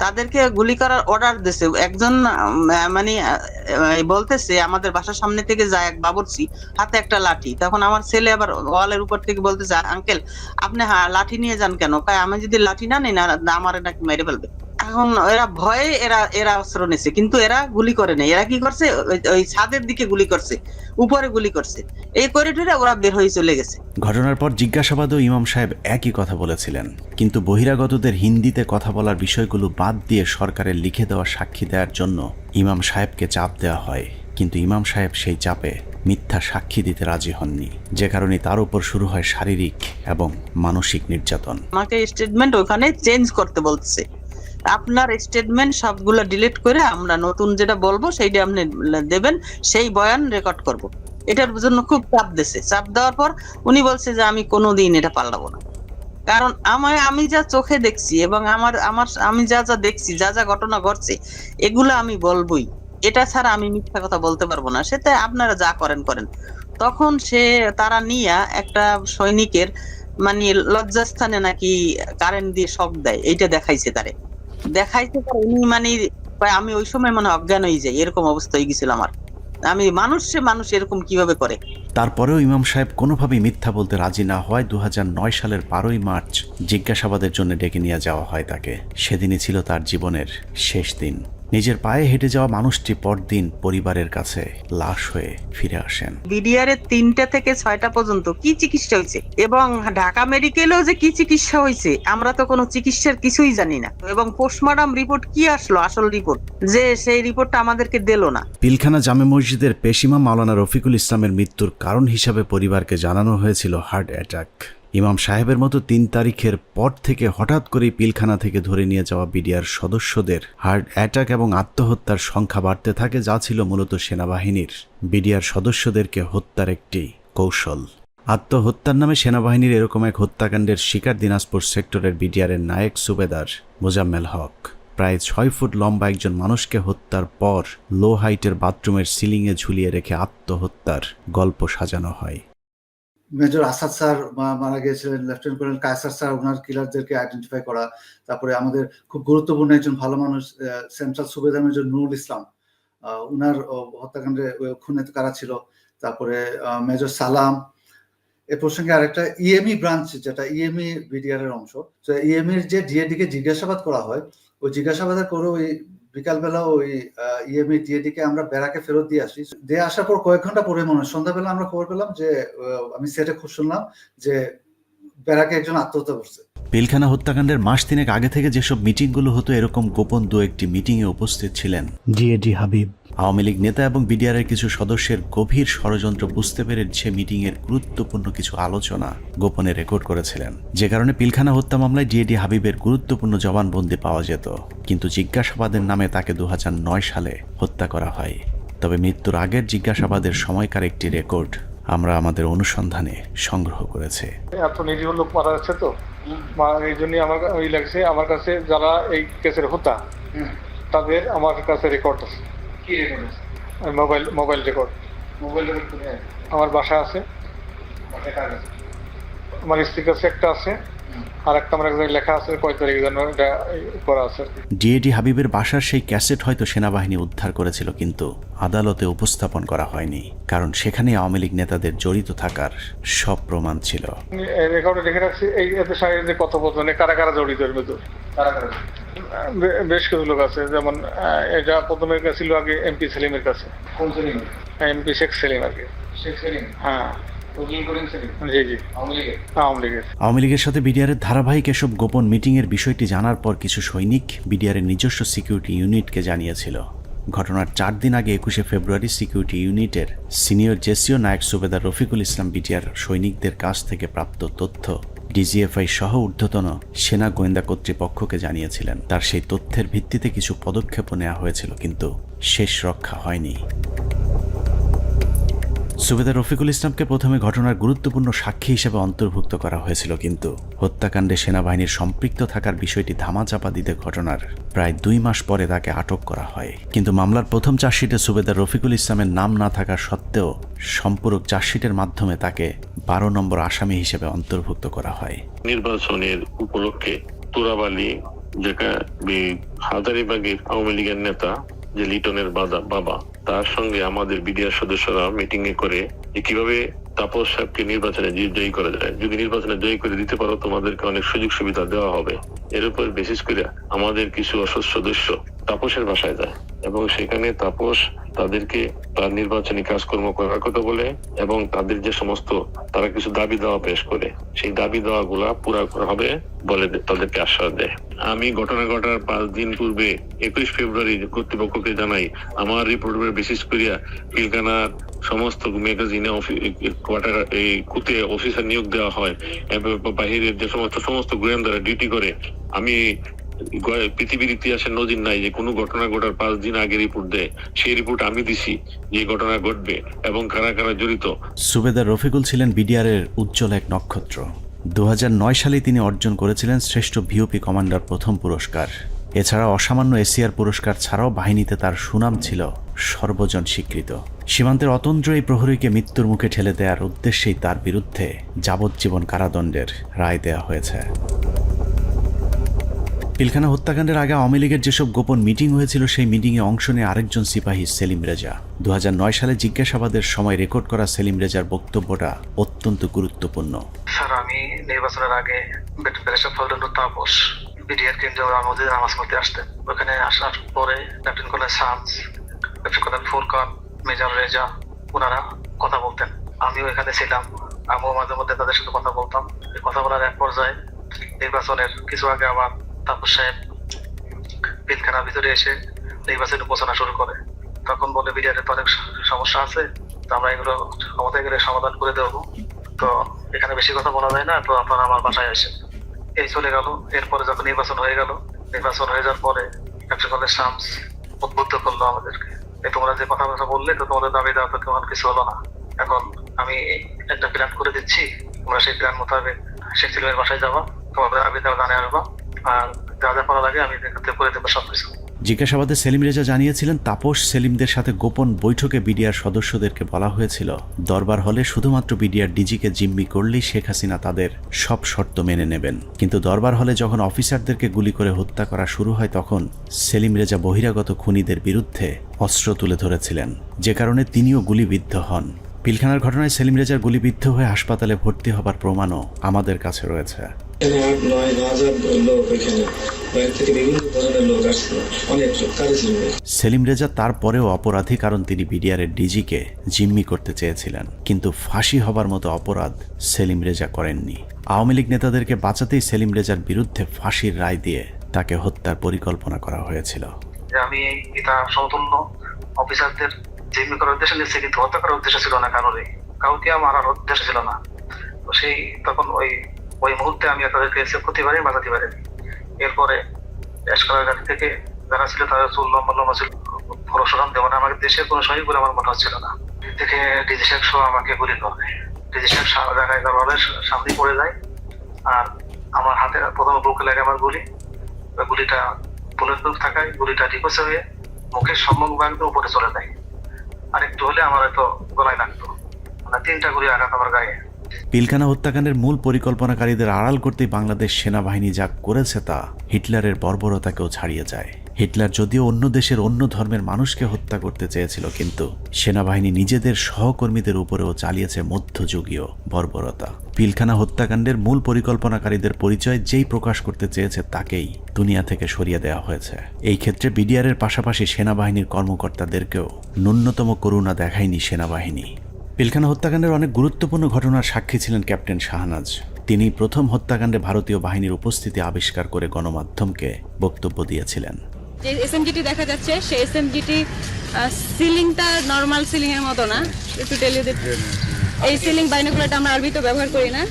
তাদেরকে গুলি করার অর্ডার দিয়েছে। একজন মানে বলতেছে আমাদের বাসার সামনে থেকে যায় এক বাবুর্চি, হাতে একটা লাঠি। তখন আমার ছেলে আবার ওয়ালের উপর থেকে বলতেছে, আঙ্কেল আপনি লাঠি নিয়ে যান কেন? আমি যদি লাঠি না নিই না আমার নাকি মেরে ফেলবে। এখন এরা ভয়ে এরা অস্ত্র নিছে, কিন্তু এরা গুলি করে নেই। এরা কি করছে, ওই ছাদের দিকে গুলি করছে, উপরে গুলি করছে, এই করিডোরে ওরা বের হয়ে চলে গেছে। ঘটনার পর জিজ্ঞাসাবাদেও ইমাম সাহেব একই কথা বলেছিলেন, কিন্তু বহিরাগতদের হিন্দিতে কথা বলার বিষয়গুলো বাদ দিয়ে সরকারের লিখে দেওয়া সাক্ষী দেওয়ার জন্য ইমাম সাহেবকে চাপ দেওয়া হয়। কিন্তু ইমাম সাহেব সেই চাপে মিথ্যা সাক্ষী দিতে রাজি হননি, যে কারণে তার উপর শুরু হয় শারীরিক এবং মানসিক নির্যাতন। আমাকে স্টেটমেন্ট ওখানে চেঞ্জ করতে বলছে, আপনার স্টেটমেন্ট সবগুলো ডিলিট করে আমরা নতুন যেটা বলবো সেইটা আপনি দেবেন, সেই বয়ান রেকর্ড করব। এটার জন্য খুব চাপ দিয়েছে। চাপ দেওয়ার পর উনি বলছে যে আমি কোনোদিন এটা পাল্টাবো না, কারণ আমি যা চোখে দেখছি এবং আমি যা যা দেখছি, যা যা ঘটনা ঘটছে, এগুলো আমি বলবোই, এটা ছাড়া আমি মিথ্যা কথা বলতে পারবো না। সেটা আপনারা যা করেন করেন। তখন তারা নিয়ে একটা সৈনিকের মানে লজ্জাস্থানে নাকি কারেন্ট দিয়ে শক দেয়, এইটা দেখাইছে তারে। উনি মানে আমি ওই সময় মানে অজ্ঞান হয়ে যাই, এরকম অবস্থা হয়ে গেছিল আমার। আমি মানুষ এরকম কিভাবে করে? তারপরেও ইমাম সাহেব কোনোভাবেই মিথ্যা বলতে রাজি না হয় 2009 সালের 12ই মার্চ জিজ্ঞাসাবাদের জন্য ডেকে নিয়ে যাওয়া হয় তাকে। সেদিনই ছিল তার জীবনের শেষ দিন। নিজের পায়ে হেঁটে যাওয়া মানুষটি পরদিন পরিবারের কাছে লাশ হয়ে ফিরে আসেন। বিডিআর 3টা থেকে 6টা পর্যন্ত কি চিকিৎসা হয়েছে এবং ঢাকা মেডিকেলেও যে কি চিকিৎসা হয়েছে আমরা তো কোনো চিকিৎসার কিছুই জানি না। এবং পোস্টমর্টম রিপোর্ট কি আসলো, আসল রিপোর্ট, যে সেই রিপোর্টটা আমাদেরকে দিল না। পিলখানা জামে মসজিদের পেশিমা মাওলানা রফিকুল ইসলামের মৃত্যুর কারণ হিসাবে পরিবারকে জানানো হয়েছিল হার্ট অ্যাটাক। ইমাম সাহেবের মতো 3 তারিখের পর থেকে হঠাৎ করেই পিলখানা থেকে ধরে নিয়ে যাওয়া বিডিআর সদস্যদের হার্ট অ্যাটাক এবং আত্মহত্যার সংখ্যা বাড়তে থাকে, যা ছিল মূলত সেনাবাহিনীর বিডিআর সদস্যদেরকে হত্যার একটি কৌশল। আত্মহত্যার নামে সেনাবাহিনীর এরকম এক হত্যাকাণ্ডের শিকার দিনাজপুর সেক্টরের বিডিআরের নায়েক সুবেদার মোজাম্মেল হক। প্রায় 6 ফুট লম্বা একজন মানুষকে হত্যার পর লো হাইটের বাথরুমের সিলিংয়ে ঝুলিয়ে রেখে আত্মহত্যার গল্প সাজানো হয়। মেজর আসাদ স্যার মারা গিয়েছিলেন, লেফটেন্যান্ট কর্নেল কায়সার স্যার ওনার কিলারদেরকে আইডেন্টিফাই করা, তারপরে আমাদের খুব গুরুত্বপূর্ণ একজন ভালো মানুষ সেন্ট্রাল সুবেদার মেজর নুরুল ইসলাম, উনার হত্যাকাণ্ডে খুনে কারা ছিল, তারপরে মেজর সালাম। এ প্রসঙ্গে আরেকটা ইএমই ব্রাঞ্চ, যেটা ইএমই বিডিআর এর অংশ, তো ইএমইর যে ডিএডি কে জিজ্ঞাসাবাদ করা হয়, ওই জিজ্ঞাসাবাদের করে ওই বিকালবেলা ওই ইএমই ডিএডি কে আমরা ব্যারাকে ফেরত দিয়ে আসি। দিয়ে আসার পর কয়েক ঘন্টা পরে মনে হয় সন্ধ্যাবেলা আমরা খবর পেলাম যে আমি সেটে খুব শুনলাম যে ব্যারাকে একজন আত্মহত্যা করছে। পিলখানা হত্যাকাণ্ডের মাস 3 আগে থেকে যেসব মিটিংগুলো হতো, এরকম গোপন 2-1টি মিটিংয়ে উপস্থিত ছিলেন ডিএডি হাবিব। আওয়ামী লীগ নেতা এবং বিডিআরের কিছু সদস্যের গভীর ষড়যন্ত্র বুঝতে পেরে সে মিটিংয়ের গুরুত্বপূর্ণ কিছু আলোচনা গোপনে রেকর্ড করেছিলেন, যে কারণে পিলখানা হত্যা মামলায় ডিএডি হাবিবের গুরুত্বপূর্ণ জবানবন্দি পাওয়া যেত। কিন্তু জিজ্ঞাসাবাদের নামে তাকে 2009 সালে হত্যা করা হয়। তবে মৃত্যুর আগের জিজ্ঞাসাবাদের সময়কার একটি রেকর্ড আমরা আমাদের অনুসন্ধানে সংগ্রহ করেছি। এত নিরীহ লোক মারা যাচ্ছে, তো এই জন্যই আমার ওই লাগছে। আমার কাছে যারা এই কেসের হোতা তাদের আমার কাছে রেকর্ড আছে। কি রেকর্ড আছে? Mobile record. মোবাইল রেকর্ড কোথায়? আমার বাসায় আছে। আমার স্ত্রীর কাছে একটা আছে, আর একটা আমার একজন লেখা আছে কয় তারিখ যেন এটা করা আছে। ডিএডি হাবিবের বাসার সেই ক্যাসেট হয়তো সেনাবাহিনী উদ্ধার করেছিল, কিন্তু আদালতে উপস্থাপন করা হয়নি, কারণ সেখানে আওয়ামী লীগ নেতাদের জড়িত থাকার সব প্রমাণ ছিল। রেকর্ডে দেখে রাখছি এই এত সাইডে যে কথোপকথনে কারা কারা জড়িত এর ভেতর। বেশ কিছু লোক আছে, যেমন এটা প্রথমে ছিল আগে এমপি সেলিমের কাছে। কোন সেলিম? এমপি শেখ সেলিম আর কি। শেখ সেলিম, হ্যাঁ। আওয়ামী লীগের সাথে বিডিআরের ধারাবাহিক এসব গোপন মিটিং এর বিষয়টি জানার পর কিছু সৈনিক বিডিআরের নিজস্ব সিকিউরিটি ইউনিটকে জানিয়েছিল। ঘটনার 4 দিন আগে 21শে ফেব্রুয়ারি সিকিউরিটি ইউনিটের সিনিয়র জেসিও নায়েক সুবেদার রফিকুল ইসলাম বিডিআর সৈনিকদের কাছ থেকে প্রাপ্ত তথ্য ডিজিএফআই সহ ঊর্ধ্বতন সেনা গোয়েন্দা কর্তৃপক্ষকে জানিয়েছিলেন। তার সেই তথ্যের ভিত্তিতে কিছু পদক্ষেপও নেওয়া হয়েছিল, কিন্তু শেষ রক্ষা হয়নি। সুবেদার রফিকুল ইসলামকে প্রথমে ঘটনার গুরুত্বপূর্ণ সাক্ষী হিসেবে অন্তর্ভুক্ত করা হয়েছিল, কিন্তু হত্যাকাণ্ডে সেনাবাহিনীর সম্পৃক্ত থাকার বিষয়টি ধামাচাপা দিতে ঘটনার প্রায় 2 মাস পরে তাকে আটক করা হয়। কিন্তু মামলার প্রথম চার্জশিটে সুবেদার রফিকুল ইসলামের নাম না থাকা সত্ত্বেও সম্পূরক চার্জশিটের মাধ্যমে তাকে 12 নম্বর আসামি হিসেবে অন্তর্ভুক্ত করা হয়। নির্বাচনের উপলক্ষে তুরাবালি, যেটা হাজারীবাগের আওয়ামী লীগের নেতা যে লিটনের বাবা, তার সঙ্গে আমাদের বিডিআর সদস্যরা মিটিং এ করে কিভাবে তাপস সাহেবকে নির্বাচনে জয়ী করা যায়। যদি নির্বাচনে জয়ী করে দিতে পারো তোমাদেরকে অনেক সুযোগ সুবিধা দেওয়া হবে। এর উপর বেসিস করে আমাদের কিছু অসৎ সদস্য তাপসের বাসায় যায় এবং সেখানে তাপস তাদেরকে তার নির্বাচনী কাজকর্ম করার কথা বলে এবং তাদের যে সমস্ত তারা কিছু দাবি দেওয়া পেশ করে, সেই দাবি দেওয়া গুলা পুরা করা হবে বলে তাদেরকে আশ্বাস দেয়। আমি ঘটনা ঘটার 5 দিন পূর্বে 21 ফেব্রুয়ারি কর্তৃপক্ষকে জানাই আমার রিপোর্টের বেসিস করিয়া পিলখানার সমস্ত ম্যাগাজিনে কোয়ার্টার এই কুতে অফিসার নিয়োগ দেওয়া হয় এবং বাহিরের যে সমস্ত গোয়েন্দারা ডিউটি করে। আমি পৃথিবীর ইতিহাসে নজির নাই যে কোনো ঘটনা ঘটার 5 দিন আগে রিপোর্ট দেয়। সেই রিপোর্ট আমি দিছি যে ঘটনা ঘটবে এবং কারা কারা জড়িত। সুবেদার রফিকুল ছিলেন বিডিআরের উজ্জ্বল এক নক্ষত্র। 2009 সালে তিনি অর্জন করেছিলেন শ্রেষ্ঠ ভিওপি কমান্ডার প্রথম পুরস্কার। এছাড়া অসামান্য এসিআর পুরস্কার ছাড়াও বাহিনীতে তার সুনাম ছিল সর্বজন স্বীকৃত। সীমান্তের অতন্দ্র এই প্রহরীকে মৃত্যুর মুখে ঠেলে দেওয়ার উদ্দেশ্যেই তার বিরুদ্ধে যাবজ্জীবন কারাদণ্ডের রায় দেওয়া হয়েছে। পিলখানা হত্যাকাণ্ডের আগে আওয়ামী লীগের যেসব গোপন মিটিং হয়েছিল সেই মিটিংয়ে অংশ নিয়ে আরেকজন সিপাহী সেলিম রেজা। 2009 সালে জিজ্ঞাসাবাদের সময় রেকর্ড করা সেলিম রেজার বক্তব্যটা অত্যন্ত গুরুত্বপূর্ণ। স্যার, আমি নির্বাচনের আগে ব্যারিস্টার ফজলুর তাপস বিডিআর কেন্দ্রে মসজিদে নামাজ পড়তে আসতেন। ওখানে আসার পরে captain colonel Shams, captain colonel Furqan, major Reza ওনারা কথা বলতেন। আমিও এখানে ছিলাম, আমিও মাঝে মধ্যে তাদের সাথে কথা বলতাম। এই কথা বলার এক পর্যায়ে নির্বাচনের কিছু আগে আমার তাপস সাহেব পিলখানার ভিতরে এসে নির্বাচনী ঘোষণা শুরু করে। তখন বলে বিডিআরের তো অনেক সমস্যা আছে, তো আমরা এগুলো ক্ষমতায় গেলে সমাধান করে দেবো, তো এখানে বেশি কথা বলা যায় না, তো আপনারা আমার বাসায় আসেন। এই চলে গেল। এরপরে যখন নির্বাচন হয়ে গেল, নির্বাচন হয়ে যাওয়ার পরে ক্যাপ্টেন কর্নেল শামস উদ্বুদ্ধ করলো আমাদেরকে, তোমরা যে কথাবার্তা বললে তো তোমাদের দাবি দেওয়া তো কেমন কিছু হলো না। এখন আমি একটা প্ল্যান করে দিচ্ছি, তোমরা সেই প্ল্যান মোতাবেক শেখ সেলিমের বাসায় যাবা, তোমাদের দাবি দেওয়া জানিয়ে আসবা, আর যা যা করা লাগে আমি করে দেবো সবকিছু। জিজ্ঞাসাবাদে সেলিম রেজা জানিয়েছিলেন তাপস সেলিমদের সাথে গোপন বৈঠকে বিডিআর সদস্যদেরকে বলা হয়েছিল দরবার হলে শুধুমাত্র বিডিআর ডিজিকে জিম্মি করলেই শেখ হাসিনা তাদের সব শর্ত মেনে নেবেন। কিন্তু দরবার হলে যখন অফিসারদেরকে গুলি করে হত্যা করা শুরু হয় তখন সেলিম রেজা বহিরাগত খুনিদের বিরুদ্ধে অস্ত্র তুলে ধরেছিলেন, যে কারণে তিনিও গুলিবিদ্ধ হন। পিলখানার ঘটনায় সেলিম রেজার গুলিবিদ্ধ হয়ে হাসপাতালে ভর্তি হবার প্রমাণও আমাদের কাছে রয়েছে। সেলিম রেজা তারপরেও অপরাধী, কারণ তিনি বিডিআরের ডিজিকে জিম্মি করতে চেয়েছিলেন, কিন্তু ফাঁসি হবার মতো অপরাধ সেলিম রেজা করেননি। আওয়ামী লীগ নেতাদেরকে বাঁচাতেই সেলিম রেজার বিরুদ্ধে ফাঁসির রায় দিয়ে তাকে হত্যার পরিকল্পনা করা হয়েছিল। আমি এটা সমতুল্য অফিসারদের জিম্মি করার উদ্দেশ্য নিচ্ছে, কিন্তু হত্যা করার উদ্দেশ্য ছিল না, কাউকে মারার উদ্দেশ্য ছিল না। তো সেই তখন ওই মুহূর্তে আমি তাদেরকে সেভ করতে পারি, বাঁচাতে পারি। এরপরে এসকালার থেকে যারা ছিল তারা লম্বা ছিল, পরশুরাম দেওয়া আমাকে দেশের কোনো সহিত বলে আমার মনে হচ্ছিল না। দেখে ডিজি সাহেব সহ আমাকে গুলি করে। ডিজি সাহেব জায়গায় দরবারের সামনে পড়ে যায়, আর আমার হাতে প্রথমে বুকে লাগে আমার গুলিটা বুলেট প্রুফ থাকায় গুলিটা রিকোয়েস্ট হয়ে মুখের সম্মুখ ভাগ উপরে চলে যায়। আর একটু হলে আমার হয়তো গলায় লাগতো, মানে 3টা গুলি আঘাত আমার গায়ে। পিলখানা হত্যাকাণ্ডের মূল পরিকল্পনাকারীদের আড়াল করতেই বাংলাদেশ সেনাবাহিনী যা করেছে তা হিটলারের বর্বরতাকেও ছাড়িয়ে যায়। হিটলার যদিও অন্য দেশের অন্য ধর্মের মানুষকে হত্যা করতে চেয়েছিল, কিন্তু সেনাবাহিনী নিজেদের সহকর্মীদের উপরেও চালিয়েছে মধ্যযুগীয় বর্বরতা। পিলখানা হত্যাকাণ্ডের মূল পরিকল্পনাকারীদের পরিচয় যেই প্রকাশ করতে চেয়েছে তাকেই দুনিয়া থেকে সরিয়ে দেওয়া হয়েছে। এই ক্ষেত্রে বিডিআরের পাশাপাশি সেনাবাহিনীর কর্মকর্তাদেরকেও ন্যূনতম করুণা দেখায়নি সেনাবাহিনী। পিলখানা হত্যাকাণ্ডের অনেক গুরুত্বপূর্ণ ঘটনার সাক্ষী ছিলেন ক্যাপ্টেন শাহনাজ। তিনি প্রথম হত্যাকাণ্ডে ভারতীয় বাহিনীর উপস্থিতি আবিষ্কার করে গণমাধ্যমকে বক্তব্য দিয়েছিলেন। যে এসএমজিটি দেখা যাচ্ছে সেই এসএমজিটি সিলিংটা নরমাল সিলিং এর মতো না, একটু টেল ইউ দ্যাট এই সিলিং বাইনোকুলারটা আমরা আরবিতে ব্যবহার করি না,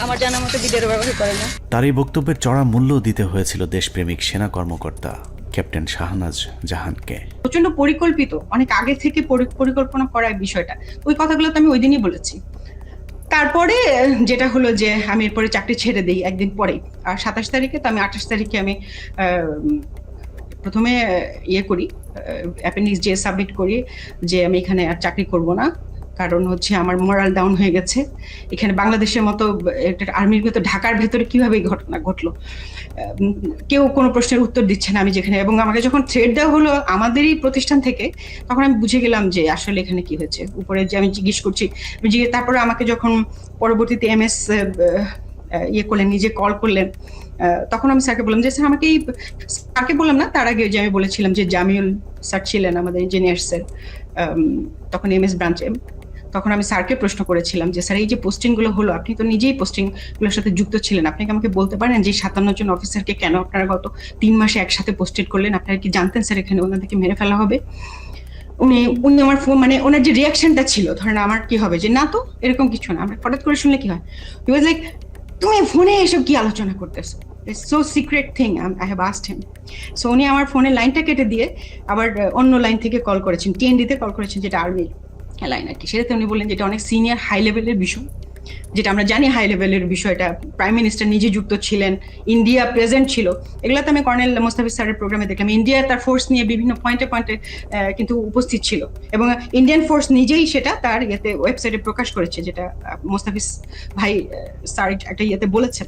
আমার জানা মতে বিডিআর ব্যবহার করে না। তার এই বক্তব্যের চড়া মূল্য দিতে হয়েছিল দেশপ্রেমিক সেনা কর্মকর্তা ক্যাপ্টেন শাহনাজ জাহানকে। প্রচন্ড পরিকল্পিত, অনেক আগে থেকে পরিকল্পনা করার বিষয়টা, ওই কথাগুলো তো আমি ওই দিনই বলেছি। তারপরে যেটা হলো যে আমি এরপরে চাকরি ছেড়ে দিই একদিন পরেই, আর 27 তারিখে, তো আমি 28 তারিখে আমি প্রথমে করি অ্যাপেন্ডিক্স যে সাবমিট করি যে আমি এখানে আর চাকরি করব না, কারণ হচ্ছে আমার মোরাল ডাউন হয়ে গেছে। এখানে বাংলাদেশের মতো একটা আর্মির ভেতর, ঢাকার ভেতরে কিভাবে এই ঘটনা ঘটলো, কেউ কোনো প্রশ্নের উত্তর দিচ্ছে না আমি যেখানে। এবং আমাকে যখন থ্রেড দেওয়া হলো আমাদেরই প্রতিষ্ঠান থেকে, তখন আমি বুঝে গেলাম যে আসলে এখানে কি হয়েছে। উপরে যে আমি জিজ্ঞেস করছি, তারপরে আমাকে যখন পরবর্তীতে এমএস করলেন, নিজে কল করলেন, তখন আমি স্যারকে বললাম যে স্যার আমাকে স্যারকে বললাম না, তার আগে যে আমি বলেছিলাম যে জামিউল স্যার ছিলেন আমাদের ইঞ্জিনিয়ার্সের, তখন এমএস ব্রাঞ্চে, তখন আমি স্যারকে প্রশ্ন করেছিলাম যে স্যার এই যে পোস্টিং গুলো হলো, আপনি তো নিজেই পোস্টিং গুলোর সাথে যুক্ত ছিলেন, আপনি কি আমাকে বলতে পারেন যে 57 জন অফিসারকে কেন আপনারা গত 3 মাসে একসাথে পোস্টেড করলেন? আপনারা কি জানতেন স্যার এখানে ওনাদেরকে মেরে ফেলা হবে? উনি আমার ফোন, মানে ওনার যে রিয়াকশনটা ছিল, ধরেন আমার কি হবে যে না তো এরকম কিছু না, আমরা হঠাৎ করে শুনলে কি হয়, হি ওয়াজ লাইক তুমি ফোনে এসব কি আলোচনা করতেছো, it's so secret thing, I have asked him. So উনি আমার ফোনের লাইনটা কেটে দিয়ে আবার অন্য লাইন থেকে কল করেছেন, টিএনডিতে কল করেছেন, যেটা আর্মির লাইন আর কি। সেটাতে উনি বললেন যেটা অনেক সিনিয়র হাই লেভেলের বিষয়, যেটা আমরা জানি হাই লেভেলের বিষয়টা, প্রাইম মিনিস্টার নিজে যুক্ত ছিলেন, ইন্ডিয়া প্রেজেন্ট ছিল। এগুলোতে আমি কর্নেল মোস্তাফিজ স্যারের প্রোগ্রামে দেখলাম ইন্ডিয়া তার ফোর্স নিয়ে বিভিন্ন পয়েন্টে কিন্তু উপস্থিত ছিল, এবং ইন্ডিয়ান ফোর্স নিজেই সেটা তার ওয়েবসাইটে প্রকাশ করেছে, যেটা মোস্তাফিজ ভাই স্যার একটা বলেছেন।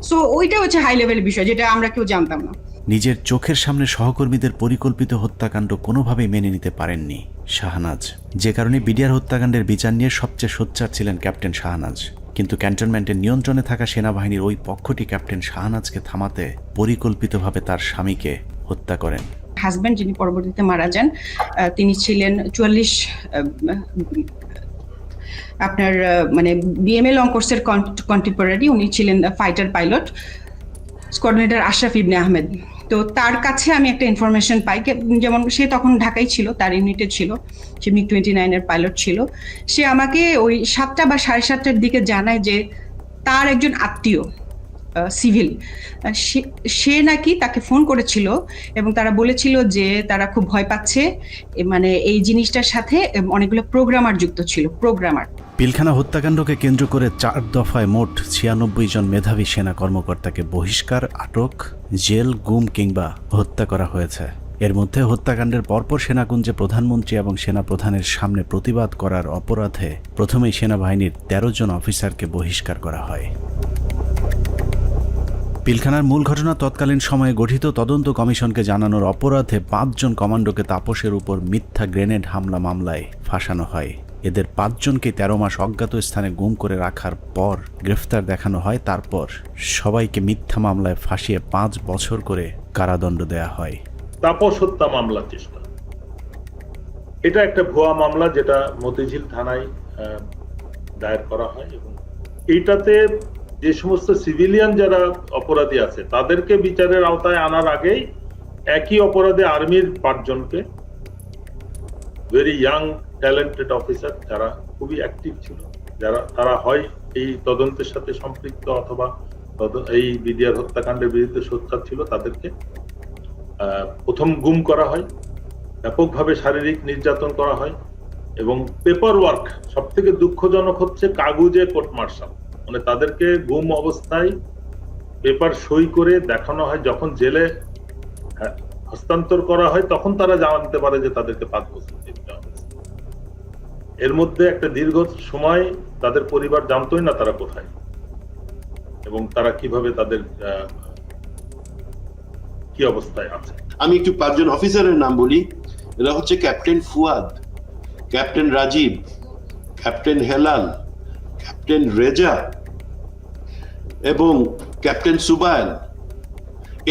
সো ওইটা হচ্ছে হাই লেভেলের বিষয়, যেটা আমরা কেউ জানতাম না। নিজের চোখের সামনে সহকর্মীদের পরিকল্পিত হত্যাকাণ্ড কোনোভাবেই মেনে নিতে পারেননি শাহনাজ, যে কারণে বিডিআর হত্যাকাণ্ডের বিচার নিয়ে সবচেয়ে সোচ্চার ছিলেন ক্যাপ্টেন শাহনাজ। কিন্তু ক্যান্টনমেন্টের নিয়ন্ত্রণে থাকা সেনাবাহিনীর ওই পক্ষটি ক্যাপ্টেন শাহনাজকে থামাতে পরিকল্পিতভাবে তার স্বামীকে হত্যা করেন। হাজব্যান্ড যিনি পরবর্তীতে মারা যান, তিনি ছিলেন 44 আপনার মানে বিএমএল অঙ্কোর্সের কন্টেম্পোরারি। উনি ছিলেন ফাইটার পাইলট, কোঅর্ডিনেটর আশরাফ ইবনে আহমেদ। তো তার কাছে আমি একটা ইনফরমেশন পাই, যেমন সে তখন ঢাকায় ছিল, তার ইউনিটে ছিল, সে মিগ 29 এর পাইলট ছিল। সে আমাকে ওই 7টা বা 7:30টার দিকে জানায় যে তার একজন আত্মীয় সিভিল, সে নাকি তাকে ফোন করেছিল এবং তারা বলেছিল যে তারা খুব ভয় পাচ্ছে, মানে এই জিনিসটার সাথে অনেকগুলো প্রোগ্রামার যুক্ত ছিল, প্রোগ্রামার। পিলখানা হত্যাকাণ্ডকে কেন্দ্র করে 4 দফায় মোট 96 জন মেধাবী সেনা কর্মকর্তাকে বহিষ্কার, আটক, জেল, গুম কিংবা হত্যা করা হয়েছে। এর মধ্যে হত্যাকাণ্ডের পরপর সেনাকুঞ্জে প্রধানমন্ত্রী এবং সেনাপ্রধানের সামনে প্রতিবাদ করার অপরাধে প্রথমেই সেনাবাহিনীর 13 জন অফিসারকে বহিষ্কার করা হয়। পিলখানার মূল ঘটনা তৎকালীন সময়ে গঠিত তদন্ত কমিশনকে জানানোর অপরাধে 5 জন কমান্ডোকে তাপসের উপর মিথ্যা গ্রেনেড হামলা মামলায় ফাঁসানো হয়। এদের 5 জনকে 13 মাস অজ্ঞাত স্থানে গুম করে রাখার পর গ্রেফতার দেখানো হয়। তারপর সবাইকে মিথ্যা মামলায় ফাঁসিয়ে 5 বছর করে কারাদণ্ড দেয়া হয়। তাপস হত্যা মামলা চেষ্টা, এটা একটা ভুয়া মামলা যেটা মতিঝিল থানায় দায়ের করা হয় এবং এইটাতে যে সমস্ত সিভিলিয়ান যারা অপরাধী আছে তাদেরকে বিচারের আওতায় আনার আগেই একই অপরাধে আর্মির 5 জনকে, ভেরি ইয়াং ট্যালেন্টেড অফিসার যারা খুবই অ্যাক্টিভ ছিল, যারা তারা হয় এই তদন্তের সাথে সম্পৃক্ত অথবা এই বিডিআর হত্যাকাণ্ডের বিরুদ্ধে সোচ্চার ছিল, তাদেরকে প্রথম গুম করা হয়, ব্যাপকভাবে শারীরিক নির্যাতন করা হয় এবং পেপার ওয়ার্ক, সব থেকে দুঃখজনক হচ্ছে কাগজে কোর্ট মার্শাল, মানে তাদেরকে গুম অবস্থায় পেপার সই করে দেখানো হয়। যখন জেলে হস্তান্তর করা হয় তখন তারা জানতে পারে যে তাদেরকে 5 বছর জেল দেওয়া হয়েছে। এর মধ্যে একটা দীর্ঘ সময় তাদের পরিবার জানতোই না তারা কোথায় এবং তারা কিভাবে তাদের কি অবস্থায় আছে। আমি একটু 5 জন অফিসারের নাম বলি। এরা হচ্ছে captain Fuad, captain Rajib, captain Helal, captain Reza এবং ক্যাপ্টেন সুবাইল।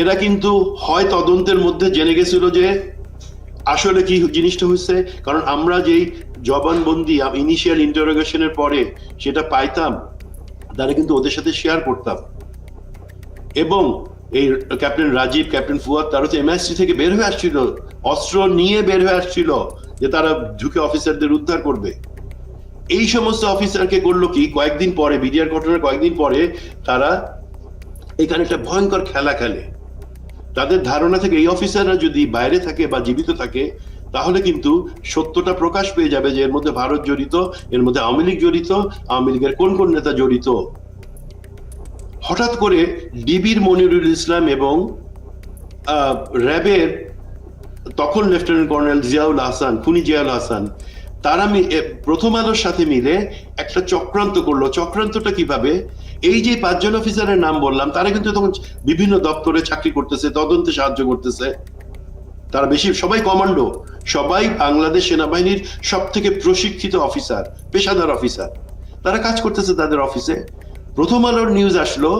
এরা কিন্তু হয় তদন্তের মধ্যে জেনে গেছিল যে আসলে কি জিনিসটা হচ্ছে, কারণ আমরা যেই জবানবন্দি ইনিশিয়াল ইন্টারোগেশনের পরে সেটা পাইতাম, তারা কিন্তু ওদের সাথে শেয়ার করতাম। এবং এই ক্যাপ্টেন রাজীব, ক্যাপ্টেন ফুয়াদ, তারা তো এমএসটি থেকে বের হয়ে আসছিল, অস্ত্র নিয়ে বের হয়ে আসছিল যে তারা ঢুকে অফিসারদের উদ্ধার করবে। এই সমস্ত অফিসারকে করলো কি, কয়েকদিন পরে, বিডিআর ঘটনার কয়েকদিন পরে তারা এখানে একটা ভয়ঙ্কর খেলা খেলে। তাদের ধারণা থেকে এই অফিসাররা যদি বাইরে থাকে বা জীবিত থাকে তাহলে কিন্তু সত্যটা প্রকাশ পেয়ে যাবে যে এর মধ্যে ভারত জড়িত, এর মধ্যে আওয়ামী লীগ জড়িত, আওয়ামী লীগের কোন কোন নেতা জড়িত। হঠাৎ করে ডিবির মনিরুল ইসলাম এবং র্যাবের তখন লেফটেন্যান্ট কর্নেল জিয়াউল হাসান, খুনি জিয়াউল হাসান, তারা প্রথম আলোর সাথে মিলে একটা চক্রান্ত করলো। চক্রান্তটা কিভাবে, এই যে 5 জন অফিসারের নাম বললাম তারা কিন্তু তখন বিভিন্ন দপ্তরে চাকরি করতেছে, তদন্তে সাহায্য করতেছে, তারা বেশি সবাই কমান্ডো, সবাই বাংলাদেশ সেনাবাহিনীর সব থেকে প্রশিক্ষিত অফিসার, পেশাদার অফিসার, তারা কাজ করতেছে তাদের অফিসে। প্রথম আলোর নিউজ আসলো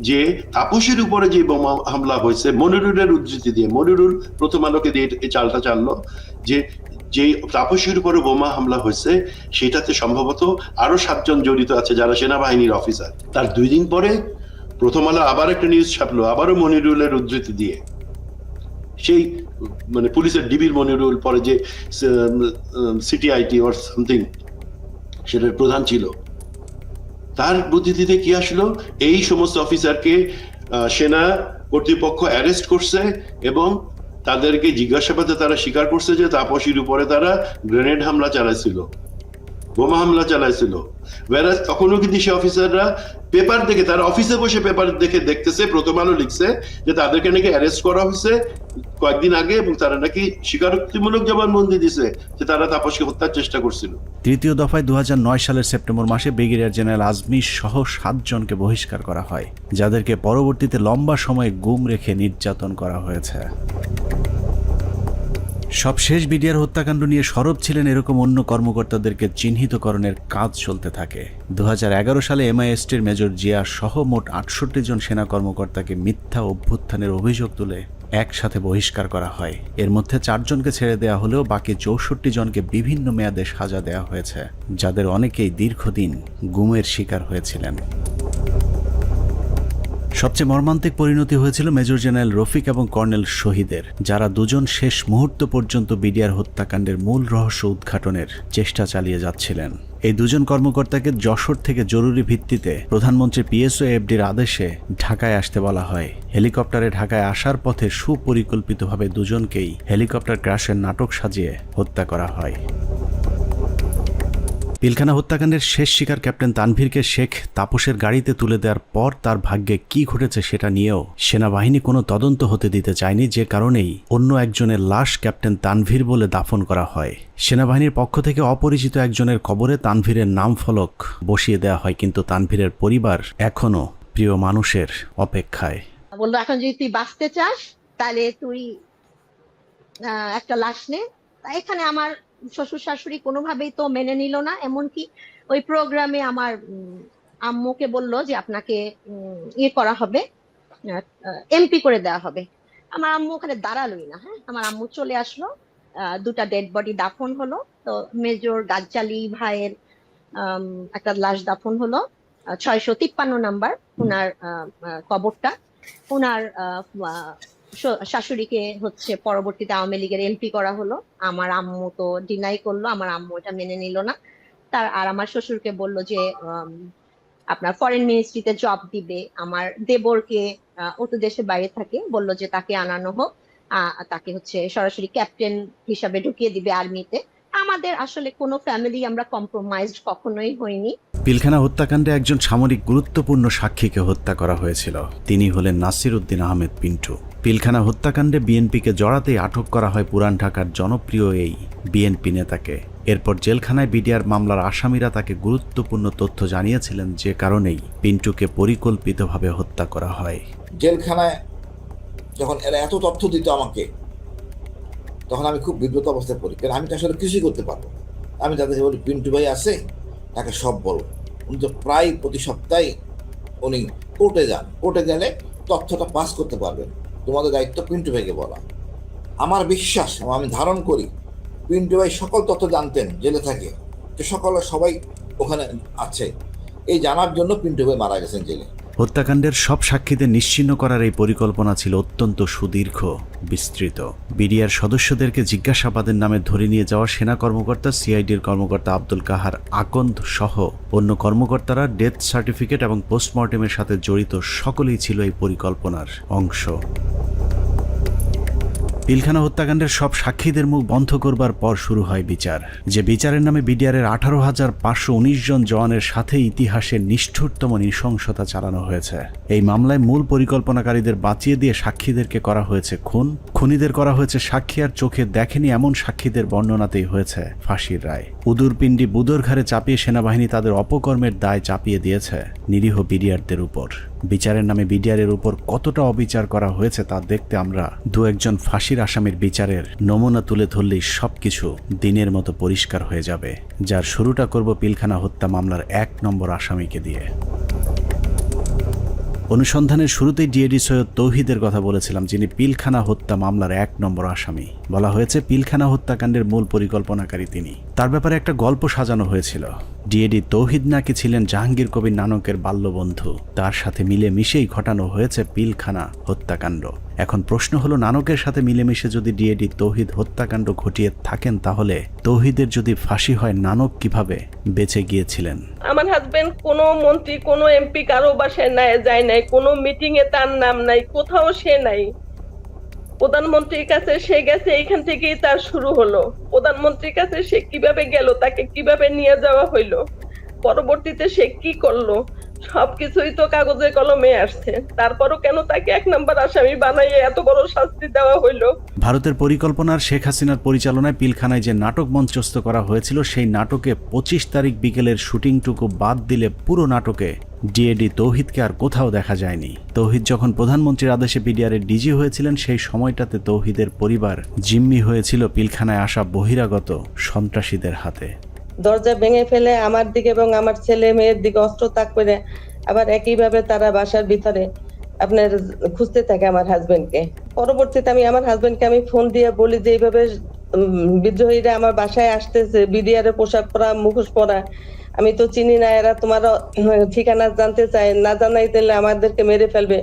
যে তাপসের উপরে যে বোমা হামলা হয়েছে, মনিরুলের উদ্ধৃতি দিয়ে, মনিরুল প্রথম আলোকে দিয়ে এই চালটা চাললো যে যে তাপসের উপরে বোমা হামলা হয়েছে সেটাতে সম্ভবত আরো 7 জন জড়িত আছে যারা সেনাবাহিনীর অফিসার। তার 2 দিন পরে প্রথম আলো আবার একটা নিউজ ছাপলো, আবারও মনিরুলের উদ্ধৃতি দিয়ে, সেই মানে পুলিশের ডিবির মনিরুল, পরে যে সিটিআইটি অর সামথিং সেটার প্রধান ছিল, তার উদ্ধৃতিতে কি আসলো, এই সমস্ত অফিসারকে সেনা কর্তৃপক্ষ অ্যারেস্ট করছে এবং তাদেরকে জিজ্ঞাসাবাদে তারা স্বীকার করছে যে তাপসীর উপরে তারা গ্রেনেড হামলা চালাইছিল। বোমা হামলা চালাইছিল। whereas তখনও কিন্তু সে অফিসাররা পেপার দেখে, তারা অফিসে বসে পেপার দেখে দেখতেছে, প্রথম আলো লিখছে যে তাদেরকে নাকি অ্যারেস্ট করা হয়েছে কয়েকদিন আগে, এবং তারা নাকি স্বীকারোক্তিমূলক জবানবন্দি দিছে যে তারা তাপসকে হত্যার চেষ্টা করছিল। তৃতীয় দফায় 2009 সালের সেপ্টেম্বর মাসে ব্রিগেডিয়ার জেনারেল আজমি সহ 7 জনকে বহিষ্কার করা হয়, যাদেরকে পরবর্তীতে লম্বা সময় গুম রেখে নির্যাতন করা হয়েছে। সবশেষ বিডিআর হত্যাকাণ্ড নিয়ে সরব ছিলেন এরকম অন্য কর্মকর্তাদেরকে চিহ্নিতকরণের কাজ চলতে থাকে। 2011 সালে MI-STর মেজর জিয়া সহ মোট 68 জন সেনা কর্মকর্তাকে মিথ্যা অভ্যুত্থানের অভিযোগ তুলে একসাথে বহিষ্কার করা হয়। এর মধ্যে 4 জনকে ছেড়ে দেওয়া হলেও বাকি 64 জনকে বিভিন্ন মেয়াদে সাজা দেওয়া হয়েছে, যাদের অনেকেই দীর্ঘদিন গুমের শিকার হয়েছিলেন। সবচেয়ে মর্মান্তিক পরিণতি হয়েছিল মেজর জেনারেল রফিক এবং কর্নেল শহীদের, যারা দুজন শেষ মুহূর্ত পর্যন্ত বিডিআর হত্যাকাণ্ডের মূল রহস্য উদ্ঘাটনের চেষ্টা চালিয়ে যাচ্ছিলেন। এই দুজন কর্মকর্তাকে যশোর থেকে জরুরি ভিত্তিতে প্রধানমন্ত্রী PSO-FDর আদেশে ঢাকায় আসতে বলা হয়। হেলিকপ্টারে ঢাকায় আসার পথে সুপরিকল্পিতভাবে দুজনকেই হেলিকপ্টার ক্র্যাশের নাটক সাজিয়ে হত্যা করা হয়। পিলখানা হত্যাকাণ্ডের শেষ শিকার ক্যাপ্টেন তানভীরকে শেখ তাপসের গাড়িতে তুলে দেওয়ার পর তার ভাগ্যে কি ঘটেছে সেটা নিয়েও সেনাবাহিনী কোনো তদন্ত হতে দিতে চায়নি, যে কারণেই অন্য একজনের লাশ ক্যাপ্টেন তানভীর বলে দাফন করা হয়। সেনাবাহিনীর পক্ষ থেকে অপরিচিত একজনের কবরে তানভীরের নাম ফলক বসিয়ে দেওয়া হয়, কিন্তু তানভীরের পরিবার এখনো প্রিয় মানুষের অপেক্ষায়। বললো এখন যদি তুই বাঁচতে চাস তাহলে তুই একটা লাশ নে। এখানে আমার শ্বশুর শাশুড়ি কোনোভাবেই তো মেনে নিল না, এমনকি ওই প্রোগ্রামে আমার আম্মুকে বলল যে আপনাকে ইয়ে করা হবে, MP করে দেওয়া হবে। আমার আম্মু ওখানে দাঁড়ালোই না। হ্যাঁ, আমার আম্মু চলে আসলো, 2টা ডেড বডি দাফন হলো। তো মেজর গাজ্জালি ভাইয়ের একটা লাশ দাফন হলো, 653 নাম্বার ওনার কবরটা। ওনার শাশুড়িকে হচ্ছে পরবর্তীতে আওয়ামী লীগের MP করা হলো। আমার আম্মু তো ডিনাই করলো, আমার আম্মু এটা মেনে নিল না। আর আমার শ্বশুরকে বললো যে আপনার ফরেন মিনিস্ট্রিতে জব দিবে। আমার দেবরকে ও তো দেশের বাইরে থাকে, বললো যে তাকে আনানো হোক, তাকে হচ্ছে সরাসরি ক্যাপ্টেন হিসাবে ঢুকিয়ে দিবে আর্মিতে। আমাদের আসলে কোনো ফ্যামিলি আমরা কম্প্রোমাইজড কখনোই হইনি। পিলখানা হত্যাকাণ্ডে একজন সামরিক গুরুত্বপূর্ণ সাক্ষীকে হত্যা করা হয়েছিল। তিনি হলেন নাসির উদ্দিন আহমেদ পিন্টু। পিলখানা হত্যাকাণ্ডে বিএনপিকে জড়াতেই আটক করা হয় পুরান ঢাকার জনপ্রিয় এই বিএনপি নেতাকে। এরপর জেলখানায় বিডিআর মামলার আসামিরা তাকে গুরুত্বপূর্ণ তথ্য জানিয়েছিলেন, যে কারণেই পিন্টুকে পরিকল্পিতভাবে হত্যা করা হয়। জেলখানায় যখন এরা এত তথ্য দিত আমাকে, তখন আমি খুব বিব্রত অবস্থায় পড়ি, কারণ আমি তো আসলে কিছুই করতে পারবো। আমি তাদেরকে বলি, পিন্টু ভাই আছে, তাকে সব বলো। উনি তো প্রায় প্রতি সপ্তাহে উনি কোর্টে যান, কোর্টে গেলে তথ্যটা পাস করতে পারবেন। তোমাদের দায়িত্ব পিন্টু ভাইকে বলা। আমার বিশ্বাস, আমি ধারণ করি পিন্টু ভাই সকল তথ্য জানতেন জেলে থাকে, তো সবাই ওখানে আছে, এই জানার জন্য পিন্টু ভাই মারা গেছেন জেলে। হত্যাকাণ্ডের সব সাক্ষীদের নিশ্চিহ্ন করার এই পরিকল্পনা ছিল অত্যন্ত সুদীর্ঘ, বিস্তৃত। বিডিআর সদস্যদেরকে জিজ্ঞাসাবাদের নামে ধরে নিয়ে যাওয়া সেনা কর্মকর্তা, CIDর কর্মকর্তা আব্দুল কাহার আকন্দ সহ অন্য কর্মকর্তারা ডেথ সার্টিফিকেট এবং পোস্টমর্টেমের সাথে জড়িত সকলেই ছিল এই পরিকল্পনার অংশ। পিলখানা হত্যাকাণ্ডের সব সাক্ষীদের মুখ বন্ধ করবার পর শুরু হয় বিচার, যে বিচারের নামে বিডিআরের 18,519 জন জওয়ানের সাথে ইতিহাসের নিষ্ঠুরতম নৃশংসতা চালানো হয়েছে। এই মামলায় মূল পরিকল্পনাকারীদের বাঁচিয়ে দিয়ে সাক্ষীদেরকে করা হয়েছে খুন, খুনিদের করা হয়েছে সাক্ষী আর চোখে দেখেনি এমন সাক্ষীদের বর্ণনাতেই হয়েছে ফাঁসির রায়। উদুরপিণ্ডি বুদোর ঘাড়ে চাপিয়ে সেনাবাহিনী তাদের অপকর্মের দায় চাপিয়ে দিয়েছে নিরীহ বিডিআরদের উপর। বিচারের নামে বিডিআরের উপর কতটা অবিচার করা হয়েছে তা দেখতে আমরা 2-1 ফাঁসির আসামির বিচারের নমুনা তুলে ধরলেই সবকিছু দিনের মতো পরিষ্কার হয়ে যাবে, যার শুরুটা করব পিলখানা হত্যা মামলার 1 নম্বর আসামিকে দিয়ে। অনুসন্ধানের শুরুতেই ডিএডি সৈয়দ তৌহিদের কথা বলেছিলাম, যিনি পিলখানা হত্যা মামলার 1 নম্বর আসামি। বলা হয়েছে পিলখানা হত্যাকাণ্ডের মূল পরিকল্পনাকারী তিনি। তার ব্যাপারে একটা গল্প সাজানো হয়েছিল। ডিএডি তৌহিদ নাকি ছিলেন জাহাঙ্গীর কবির নানকের বাল্যবন্ধু, তার সাথে মিলে মিশেই ঘটানো হয়েছে পিলখানা হত্যাকাণ্ড। এখন প্রশ্ন হলো, নানকের সাথে মিলেমিশে যদি ডিএডি তৌহিদ হত্যাকাণ্ড ঘটিয়ে থাকেন, তাহলে তৌহিদের যদি ফাঁসি হয়, নানক কিভাবে বেঁচে গিয়েছিলেন? আমার হাজবেন্ড কোনো মন্ত্রী, কোনো MP কারো বাসায় যায় নাই, কোনো মিটিং এ তার নাম নাই, কোথাও সে নাই। প্রধানমন্ত্রীর কাছে সে গেছে, এইখান থেকেই তার শুরু হলো। প্রধানমন্ত্রীর কাছে সে কিভাবে গেল, তাকে কিভাবে নিয়ে যাওয়া হইলো, পরবর্তীতে সে কি করলো, সবকিছুই তো কাগজে কলমে আসছে। তারপরও কেন তাকে 1 নম্বর আসামি বানাইয়ে এত বড় শাস্তি দেওয়া হইলো? ভারতের পরিকল্পনার শেখ হাসিনার পরিচালনায় পিলখানায় যে নাটক মঞ্চস্থ করা হয়েছিল, সেই নাটকে 25 তারিখ বিকেলের শুটিংটুকু বাদ দিলে পুরো নাটকে ডিএডি তৌহিদকে আর কোথাও দেখা যায়নি। তৌহিদ যখন প্রধানমন্ত্রীর আদেশে বিডিআরের ডিজি হয়েছিলেন, সেই সময়টাতে তৌহিদের পরিবার জিম্মি হয়েছিল পিলখানায় আসা বহিরাগত সন্ত্রাসীদের হাতে। দরজা ভেঙে ফেলে আমার দিকে এবং আমার ছেলে মেয়ের দিকে অস্ত্র তাক করে আবার একইভাবে তারা বাসার ভিতরে আপনার খুঁজতে থাকে আমার হাজবেন্ডকে। পরবর্তীতে আমি আমার হাজবেন্ডকে আমি ফোন দিয়ে বলি যে এইভাবে বিদ্রোহীরা আমার বাসায় আসতেছে, বিডিআর এর পোশাক পরা, মুখোশ পরা, আমি তো চিনি না, এরা তোমার ঠিকানা জানতে চায়, না জানাই দিলে আমাদেরকে মেরে ফেলবে,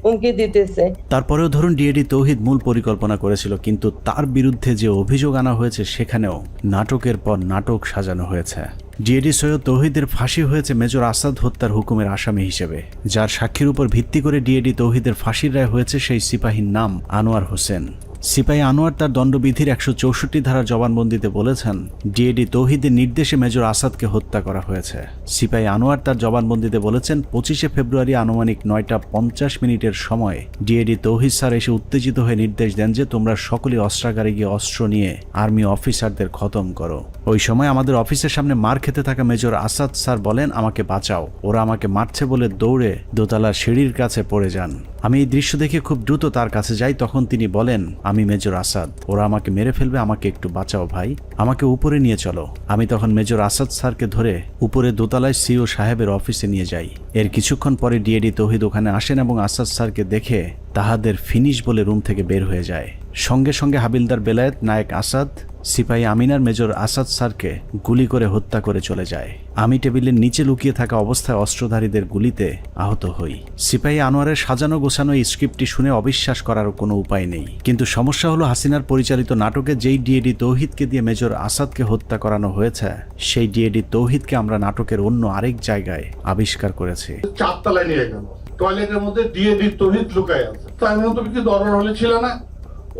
হুমকি দিতেছে। তারপরেও ধরুন ডিএডি তৌহিদ মূল পরিকল্পনা করেছিল, কিন্তু তার বিরুদ্ধে যে অভিযোগ আনা হয়েছে সেখানেও নাটকের পর নাটক সাজানো হয়েছে। ডিএডি সৈয়দ তৌহিদের ফাঁসি হয়েছে মেজর আসাদ হত্যার হুকুমের আসামি হিসেবে, যার সাক্ষীর উপর ভিত্তি করে ডিএডি তৌহিদের ফাঁসির রায় হয়েছে সেই সিপাহীর নাম আনোয়ার হোসেন। সিপাহী আনোয়ার তার দণ্ডবিধির 164 ধারার জবানবন্দিতে বলেছেন, ডিএডি তৌহিদের নির্দেশে মেজর আসাদকে হত্যা করা হয়েছে। সিপাহী আনোয়ার তার জবানবন্দিতে বলেছেন, 25শে ফেব্রুয়ারি আনুমানিক 9:50 সময় ডিএডি তৌহিদ স্যার এসে উত্তেজিত হয়ে নির্দেশ দেন যে তোমরা সকলে অস্ত্রাগারে গিয়ে অস্ত্র নিয়ে আর্মি অফিসারদের খতম করো। ওই সময় আমাদের অফিসের সামনে মার খেতে থাকা মেজর আসাদ স্যার বলেন, আমাকে বাঁচাও, ওরা আমাকে মারছে বলে দৌড়ে দোতলার সিঁড়ির কাছে পড়ে যান। আমি এই দৃশ্য দেখে খুব দ্রুত তার কাছে যাই। তখন তিনি বলেন, আমি মেজর আসাদ, ওরা আমাকে মেরে ফেলবে, আমাকে একটু বাঁচাও ভাই, আমাকে উপরে নিয়ে চলো। আমি তখন মেজর আসাদ স্যারকে ধরে উপরে দোতলায় সিও সাহেবের অফিসে নিয়ে যাই। এর কিছুক্ষণ পরে ডিএডি তৌহিদ ওখানে আসেন এবং আসাদ স্যারকে দেখে তাহাদের ফিনিশ বলে রুম থেকে বের হয়ে যায়। সঙ্গে সঙ্গে হাবিলদার বেলায়েত, নায়েক আসাদ, সিপাহী আমিনার মেজর আসাদ স্যারকে গুলি করে হত্যা করে চলে যায়। আমি টেবিলের নিচে লুকিয়ে থাকা অবস্থায় অস্ত্রধারীদের গুলিতে আহত হই। সিপাহী আনোয়ারের সাজানো গোছানো এই স্ক্রিপ্টটি শুনে অবিশ্বাস করার কোনো উপায় নেই, কিন্তু সমস্যা হলো হাসিনার পরিচালিত নাটকে যেই ডিএডি তৌহিদকে দিয়ে মেজর আসাদকে হত্যা করানো হয়েছে, সেই ডিএডি তৌহিদকে আমরা নাটকের অন্য আরেক জায়গায় আবিষ্কার করেছি। 4 তলায় নিয়ে গেল, টয়লেটের মধ্যে ডিএডি তৌহিদ লুকায় আছে। তো আমি তুমি কি দরবার হলে ছিল না?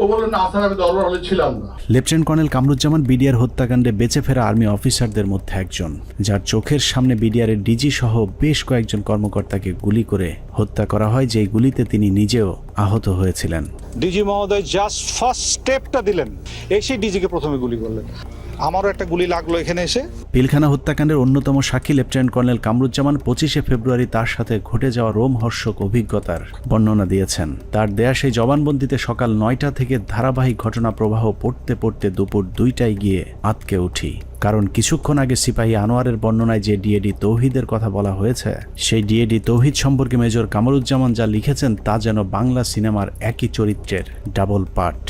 ও বলল, না স্যার আমি দরবার হলে ছিলাম না। লেফটেন্যান্ট কর্নেল কামরুজ্জামান বিডিআর হত্যাকাণ্ডে বেঁচে ফেরা আর্মি অফিসারদের মধ্যে একজন, যার চোখের সামনে বিডিআরের ডিজি সহ বেশ কয়েকজন কর্মকর্তাকে গুলি করে হত্যা করা হয়, যেই গুলিতে তিনি নিজেও আহত হয়েছিলেন। ডিজি মহোদয় জাস্ট ফার্স্ট স্টেপটা দিলেন, এসে ডিজিকে প্রথমে গুলি করলেন। আমারও একটা গুলি লাগলো এখানে এসে। পিলখানা হত্যাকাণ্ডের অন্যতম সাক্ষী লেফটেন্যান্ট কর্নেল কামরুজ্জামান 25শে ফেব্রুয়ারি তার সাথে ঘটে যাওয়া রোমহর্ষক অভিজ্ঞতার বর্ণনা দিয়েছেন। তার দেয়া সেই জবানবন্দিতে সকাল 9টা থেকে ধারাবাহিক ঘটনা প্রবাহ পড়তে পড়তে দুপুর 2টায় গিয়ে আটকে উঠি, কারণ কিছুক্ষণ আগে সিপাহী আনোয়ারের বর্ণনায় যে ডিএডি তৌহিদের কথা বলা হয়েছে, সেই ডিএডি তৌহিদ সম্পর্কে মেজর কামরুজ্জামান যা লিখেছেন তা যেন বাংলা সিনেমার একই চরিত্রের double part.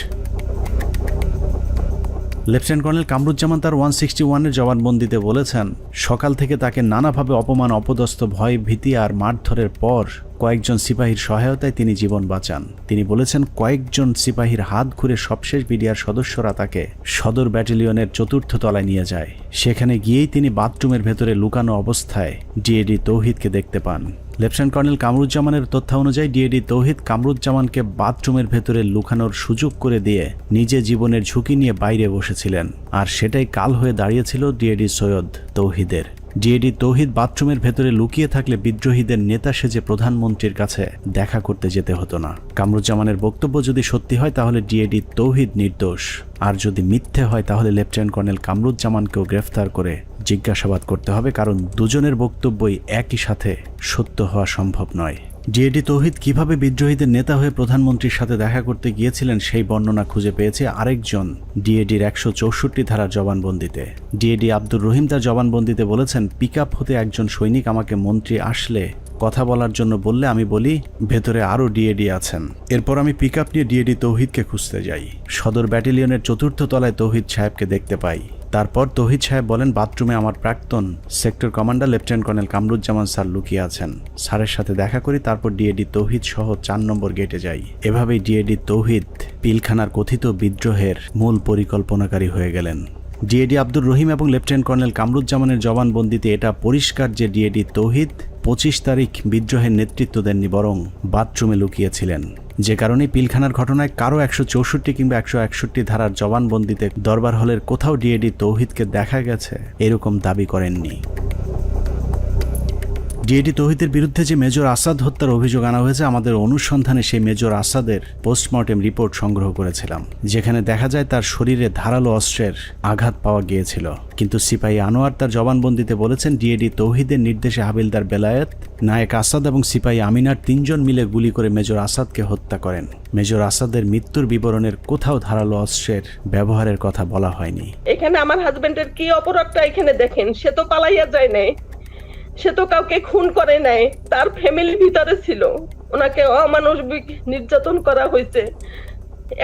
Lieutenant colonel Kamruzzaman তার 161-এর জবানবন্দিতে বলেছেন, সকাল থেকে তাকে নানাভাবে অপমান, অপদস্থ, ভয়, ভীতি আর মারধরের পর কয়েকজন সিপাহীর সহায়তায় তিনি জীবন বাঁচান। তিনি বলেছেন, কয়েকজন সিপাহীর হাত ঘুরে সবশেষ বিডিআর সদস্যরা তাকে সদর ব্যাটালিয়নের 4র্থ তলায় নিয়ে যায়। সেখানে গিয়েই তিনি বাথরুমের ভেতরে লুকানো অবস্থায় ডিএডি তৌহিদকে দেখতে পান। লেফটেন্যান্ট কর্নেল কামরুজ্জামানের তথ্য অনুযায়ী ডিএডি তৌহিদ কামরুজ্জামানকে বাথরুমের ভেতরে লুকানোর সুযোগ করে দিয়ে নিজে জীবনের ঝুঁকি নিয়ে বাইরে বসেছিলেন, আর সেটাই কাল হয়ে দাঁড়িয়েছিল ডিএডি সৈয়দ তৌহিদের। ডিএডি তৌহিদ বাথরুমের ভেতরে লুকিয়ে থাকলে বিদ্রোহীদের নেতা সেজে প্রধানমন্ত্রীর কাছে দেখা করতে যেতে হতো না। কামরুজ্জামানের বক্তব্য যদি সত্যি হয় তাহলে ডিএডি তৌহিদ নির্দোষ, আর যদি মিথ্যে হয় তাহলে লেফটেন্যান্ট কর্নেল কামরুজ্জামানকেও গ্রেফতার করে জিজ্ঞাসাবাদ করতে হবে, কারণ দুজনের বক্তব্যই একই সাথে সত্য হওয়া সম্ভব নয়। ডিএডি তৌহিদ কিভাবে বিদ্রোহীদের নেতা হয়ে প্রধানমন্ত্রীর সাথে দেখা করতে গিয়েছিলেন সেই বর্ণনা খুঁজে পেয়েছে আরেকজন ডিএডির 164 ধারার জবানবন্দিতে। ডিএডি আব্দুর রহিম তার জবানবন্দিতে বলেছেন, পিকআপ হতে একজন সৈনিক আমাকে মন্ত্রী আসলে কথা বলার জন্য বললে আমি বলি ভেতরে আরও ডিএডি আছেন। এরপর আমি পিকআপ নিয়ে ডিএডি তৌহিদকে খুঁজতে যাই। সদর ব্যাটালিয়নের 4র্থ তলায় তৌহিদ সাহেবকে দেখতে পাই। তারপর তৌহিদ সাহেব বলেন, বাথরুমে আমার প্রাক্তন sector commander lieutenant colonel Kamruzzaman sir লুকিয়ে আছেন। স্যারের সাথে দেখা করি, তারপর ডিএডি তৌহিদ সহ 4 নম্বর গেটে যাই। এভাবেই ডিএডি তৌহিদ পিলখানার কথিত বিদ্রোহের মূল পরিকল্পনাকারী হয়ে গেলেন। ডিএডি আব্দুর রহিম এবং লেফটেন্যান্ট কর্নেল কামরুজ্জামানের জবানবন্দিতে এটা পরিষ্কার যে ডিএডি তৌহিদ 25 তারিখ বিদ্রোহের নেতৃত্ব দেননি, বরং বাথরুমে লুকিয়েছিলেন। যে কারণে পিলখানার ঘটনায় কারো 164 কিংবা 161 ধারার জবানবন্দিতে দরবার হলের কোথাও ডিএডি তৌহিদকে দেখা গেছে এরকম দাবি করেননি। ডিএডি তৌহিদের বিরুদ্ধে যে মেজর আসাদ হত্যার অভিযোগ আনা হয়েছে, আমাদের অনুসন্ধানে সেই মেজর আসাদের পোস্টমর্টেম রিপোর্ট সংগ্রহ করেছিলাম, যেখানে দেখা যায় তার শরীরে ধারালো অস্ত্রের আঘাত পাওয়া গিয়েছিল। কিন্তু সিপাহী আনোয়ার তার জবানবন্দিতে বলেছেন ডিএডি তৌহিদের নির্দেশে হাবিলদার বেলায়েত, নায়েক আসাদ এবং সিপাহী আমিনার 3 জন মিলে গুলি করে মেজর আসাদকে হত্যা করেন। মেজর আসাদের মৃত্যুর বিবরণের কোথাও ধারালো অস্ত্রের ব্যবহারের কথা বলা হয়নি। এখানে আমার হাজবেন্ডের কি অপরাধটা এখানে দেখেন, সে তো পালাইয়া যায় নাই, সে তো কাউকে খুন করে নাই, তার ফ্যামিলির ভিতরে ছিল, ওনাকে অমানবিক নির্যাতন করা হয়েছে।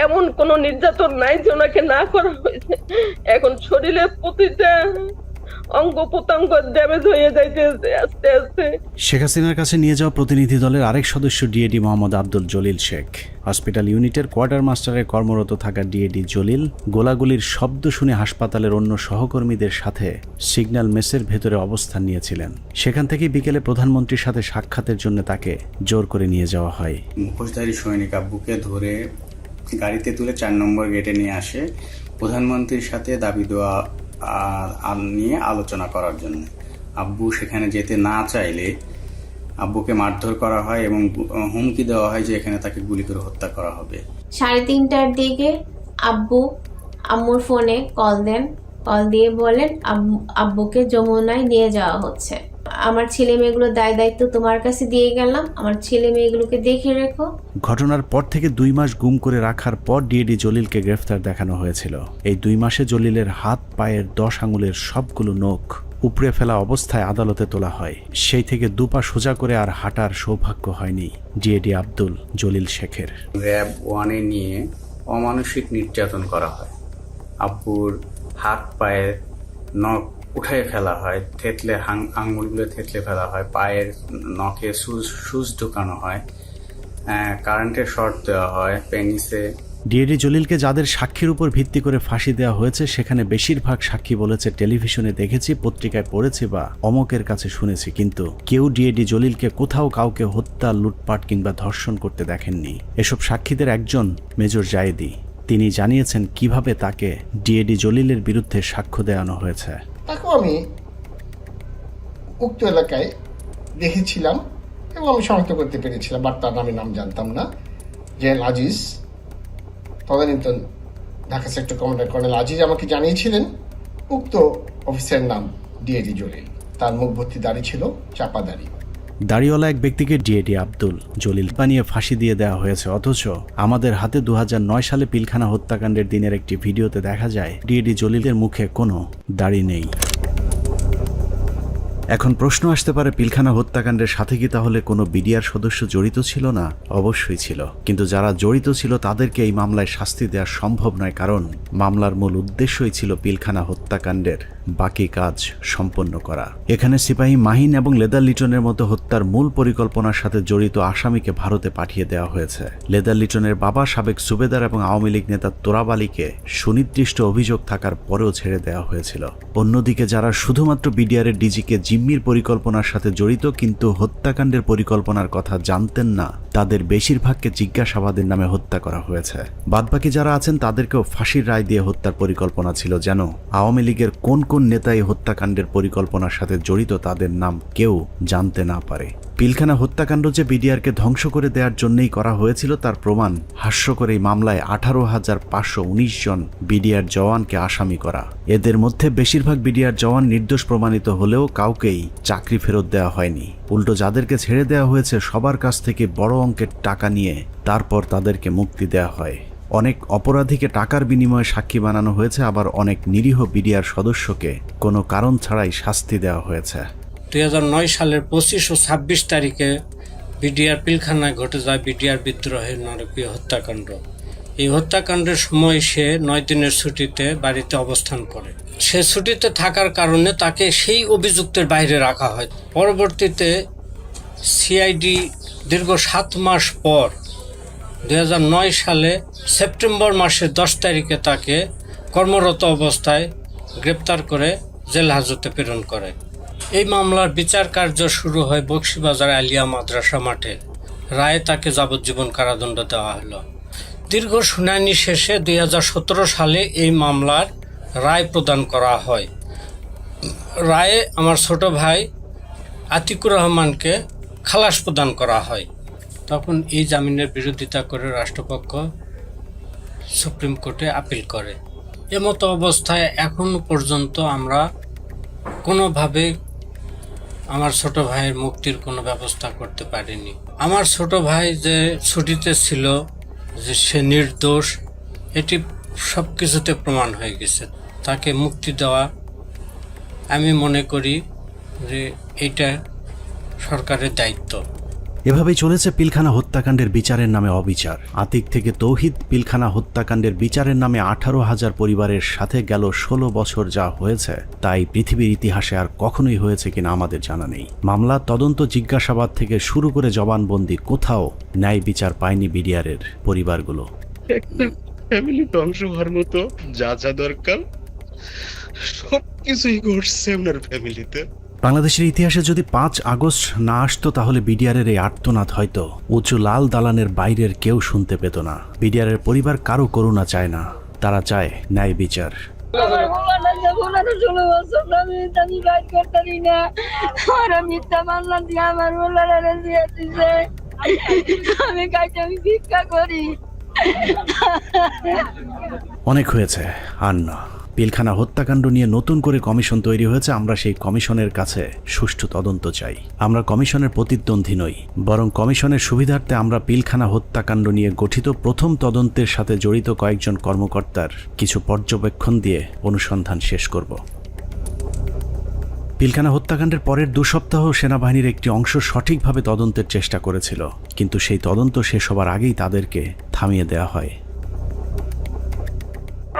এমন কোন নির্যাতন নাই যে ওনাকে না করা হয়েছে। এখন শরীরের প্রতিটা অঙ্গ প্রত্যঙ্গ ড্যামেজ হয়ে যাইতেছে আস্তে আস্তে। শেখ হাসিনার কাছে নিয়ে যাওয়া প্রতিনিধি দলের আরেক সদস্য ডিএডি মোহাম্মদ আব্দুল জলিল শেখ। হসপিটাল ইউনিটের কোয়ার্টার মাস্টারে কর্মরত থাকা ডিএডি জলিল গোলাগুলির শব্দ শুনে হাসপাতালের অন্য সহকর্মীদের সাথে সিগন্যাল মেসের ভেতরে অবস্থান নিয়েছিলেন। সেখান থেকে বিকেলে প্রধানমন্ত্রীর সাথে সাক্ষাতের জন্য তাকে জোর করে নিয়ে যাওয়া হয়। মুখোশধারী সৈনিক আব্বুকে ধরে গাড়িতে তুলে 4 নম্বর গেটে নিয়ে আসে প্রধানমন্ত্রীর সাথে দাবি দেওয়া নিয়ে আলোচনা করার জন্য। আব্বু সেখানে যেতে না চাইলে আব্বুকে মারধর করা হয় এবং হুমকি দেওয়া হয় যে এখানে তাকে গুলি করে হত্যা করা হবে। 3:30টার দিকে আব্বু আম্মুর ফোনে কল দেন, কল দিয়ে বলেন আব্বুকে যমুনায় নিয়ে যাওয়া হচ্ছে। আমার ছেলে মেয়েগুলোর দায়িত্ব তোমার কাছে দিয়ে গেলাম, আমার ছেলে মেয়েগুলোকে দেখে রেখো। ঘটনার পর থেকে 2 মাস গুম করে রাখার পর ডিএডি জলিলকে গ্রেফতার দেখানো হয়েছিল। এই 2 মাসে জলিলের হাত পায়ের 10 আঙুলের সবগুলো নখ উপড়ে ফেলা অবস্থায় আদালতে তোলা হয়। সেই থেকে 2 পা সোজা করে আর হাঁটার সৌভাগ্য হয়নি ডিএডি আব্দুল জলিল শেখের। র্যাব 1-এ নিয়ে অমানসিক নির্যাতন করা হয়। আব্বুর হাত পায়ের নখ উঠে ফেলা হয়, থেতলে আঙুলগুলো থেতলে ফেলা হয়, পায়ের নখে সুচ ঢোকানো হয়, কারেন্টের শর্ট দেওয়া হয় পেনিসে। ডিএডি জলিলকে যাদের সাক্ষীর উপর ভিত্তি করে ফাঁসি দেওয়া হয়েছে, সেখানে বেশিরভাগ সাক্ষী বলেছে টেলিভিশনে দেখেছি, পত্রিকায় পড়েছি বা অমকের কাছে শুনেছি, কিন্তু কেউ ডিএডি জলিলকে কোথাও কাউকে হত্যা, লুটপাট কিংবা ধর্ষণ করতে দেখেননি। এসব সাক্ষীদের একজন মেজর জায়েদি। তিনি জানিয়েছেন কিভাবে তাকে ডিএডি জলিলের বিরুদ্ধে সাক্ষ্য দেওয়ানো হয়েছে। তাকেও আমি উক্ত এলাকায় দেখেছিলাম এবং আমি শনাক্ত করতে পেরেছিলাম, বাট তার নাম জানতাম না। জেনারেল আজিজ, তদানীন্তন Dhaka sector commander colonel Aziz আমাকে জানিয়েছিলেন উক্ত অফিসারের নাম ডিএডি জলিল। তার মুখ ভর্তি দাড়ি ছিল, চাপা দাড়ি। দাড়িওয়ালা এক ব্যক্তিকে ডিএডি আব্দুল জলিল বানিয়ে ফাঁসি দিয়ে দেওয়া হয়েছে, অথচ আমাদের হাতে 2009 সালে পিলখানা হত্যাকাণ্ডের দিনের একটি ভিডিওতে দেখা যায় ডিএডি জলিলের মুখে কোনো দাড়ি নেই। এখন প্রশ্ন আসতে পারে, পিলখানা হত্যাকাণ্ডের সাথে কি তাহলে কোনো বিডিআর সদস্য জড়িত ছিল না? অবশ্যই ছিল, কিন্তু যারা জড়িত ছিল তাদেরকে এই মামলায় শাস্তি দেওয়া সম্ভব নয়, কারণ মামলার মূল উদ্দেশ্যই ছিল পিলখানা হত্যাকাণ্ডের বাকি কাজ সম্পন্ন করা। এখানে সিপাহী মাহিন এবং লেদার লিটনের মতো হত্যার মূল পরিকল্পনার সাথে জড়িত আসামিকে ভারতে পাঠিয়ে দেওয়া হয়েছে। লেদার লিটনের বাবা সাবেক সুবেদার এবং আওয়ামী লীগ নেতা তোরাব আলীকে সুনির্দিষ্ট অভিযোগ থাকার পরেও ছেড়ে দেওয়া হয়েছিল। অন্যদিকে যারা শুধুমাত্র বিডিআরের ডিজিকে জিম্মির পরিকল্পনার সাথে জড়িত কিন্তু হত্যাকাণ্ডের পরিকল্পনার কথা জানতেন না, তাদের বেশিরভাগকে জিজ্ঞাসাবাদের নামে হত্যা করা হয়েছে। বাদবাকি যারা আছেন তাদেরকেও ফাঁসির রায় দিয়ে হত্যার পরিকল্পনা ছিল, যেন আওয়ামী লীগের কোন কোন নেতা এই হত্যাকাণ্ডের পরিকল্পনার সাথে জড়িত তাদের নাম কেউ জানতে না পারে। পিলখানা হত্যাকাণ্ড যে বিডিআরকে ধ্বংস করে দেওয়ার জন্যই করা হয়েছিল তার প্রমাণ হাস্যকর এই মামলায় 18,519 জন বিডিআর জওয়ানকে আসামি করা। এদের মধ্যে বেশিরভাগ বিডিআর জওয়ান নির্দোষ প্রমাণিত হলেও কাউকেই চাকরি ফেরত দেওয়া হয়নি। উল্টো যাদেরকে ছেড়ে দেওয়া হয়েছে সবার কাছ থেকে বড় অঙ্কের টাকা নিয়ে তারপর তাদেরকে মুক্তি দেওয়া হয়। অনেক অপরাধীকে টাকার বিনিময়ে সাক্ষী বানানো হয়েছে, আবার অনেক নিরীহ বিডিআর সদস্যকে কোনো কারণ ছাড়াই শাস্তি দেওয়া হয়েছে। 2009 সালের 25 ও 26 তারিখে বিডিআর পিলখানায় ঘটে যায় বিডিআর বিদ্রোহের নারকীয় হত্যাকাণ্ড। এই হত্যাকাণ্ডের সময় সে 9 দিনের ছুটিতে বাড়িতে অবস্থান করে। সে ছুটিতে থাকার কারণে তাকে সেই অভিযুক্তের বাইরে রাখা হয়। পরবর্তীতে সিআইডি দীর্ঘ 7 মাস পর 2009 সালে সেপ্টেম্বর মাসের 10 তারিখে তাকে কর্মরত অবস্থায় গ্রেপ্তার করে জেল হাজতে প্রেরণ করে। এই মামলার বিচার কার্য শুরু হয় বকশীবাজার আলিয়া মাদ্রাসা মাঠে। রায়ে তাকে যাবজ্জীবন কারাদণ্ড দেওয়া হলো। দীর্ঘ শুনানি শেষে 2017 সালে এই মামলার রায় প্রদান করা হয়। রায়ে আমার ছোট ভাই আতিকুর রহমানকে খালাস প্রদান করা হয়। তখন এই জামিনের বিরোধিতা করে রাষ্ট্রপক্ষ সুপ্রিম কোর্টে আপিল করে। এমতো অবস্থায় এখনো পর্যন্ত আমরা কোনোভাবে আমার ছোট ভাইয়ের মুক্তির কোনো ব্যবস্থা করতে পারিনি। আমার ছোট ভাই যে ছুটিতে ছিল, যে সে নির্দোষ, এটি সব কিছুতে প্রমাণ হয়ে গেছে। তাকে মুক্তি দেওয়া আমি মনে করি যে এটা সরকারের দায়িত্ব। এভাবেই চলেছে পিলখানা হত্যাকাণ্ডের বিচারের নামে অবিচার। আতিক থেকে তৌহিদ পিলখানা হত্যাকাণ্ডের বিচারের নামে 18,000 পরিবারের সাথে গেল 16 বছর যা হয়েছে তাই পৃথিবীর ইতিহাসে আর কখনোই হয়েছে কিনা আমাদের জানা নেই। মামলা, তদন্ত, জিজ্ঞাসাবাদ থেকে শুরু করে জবানবন্দি, কোথাও ন্যায় বিচার পায়নি বিডিআরের পরিবারগুলো। একটা ফ্যামিলি ধ্বংস হওয়ার মতো যা যা দরকার সবকিছুই ঘটছে আপনার ফ্যামিলিতে। বাংলাদেশের ইতিহাসে যদি 5 আগস্ট না আসতো তাহলে বিডিআরের এই আর্তনাদ হয়তো উঁচু লাল দালানের বাইরের কেউ শুনতে পেত না। বিডিআরের পরিবার কারো করুণা চায় না, তারা চায় ন্যায় বিচার। অনেক হয়েছে, আর না। পিলখানা হত্যাকাণ্ড নিয়ে নতুন করে কমিশন তৈরি হয়েছে। আমরা সেই কমিশনের কাছে সুষ্ঠু তদন্ত চাই। আমরা কমিশনের প্রতিদ্বন্দ্বী নই, বরং কমিশনের সুবিধার্থে আমরা পিলখানা হত্যাকাণ্ড নিয়ে গঠিত প্রথম তদন্তের সাথে জড়িত কয়েকজন কর্মকর্তার কিছু পর্যবেক্ষণ দিয়ে অনুসন্ধান শেষ করব। পিলখানা হত্যাকাণ্ডের পরের 2 সপ্তাহ সেনাবাহিনীর একটি অংশ সঠিকভাবে তদন্তের চেষ্টা করেছিল, কিন্তু সেই তদন্ত শেষ হবার আগেই তাদেরকে থামিয়ে দেওয়া হয়।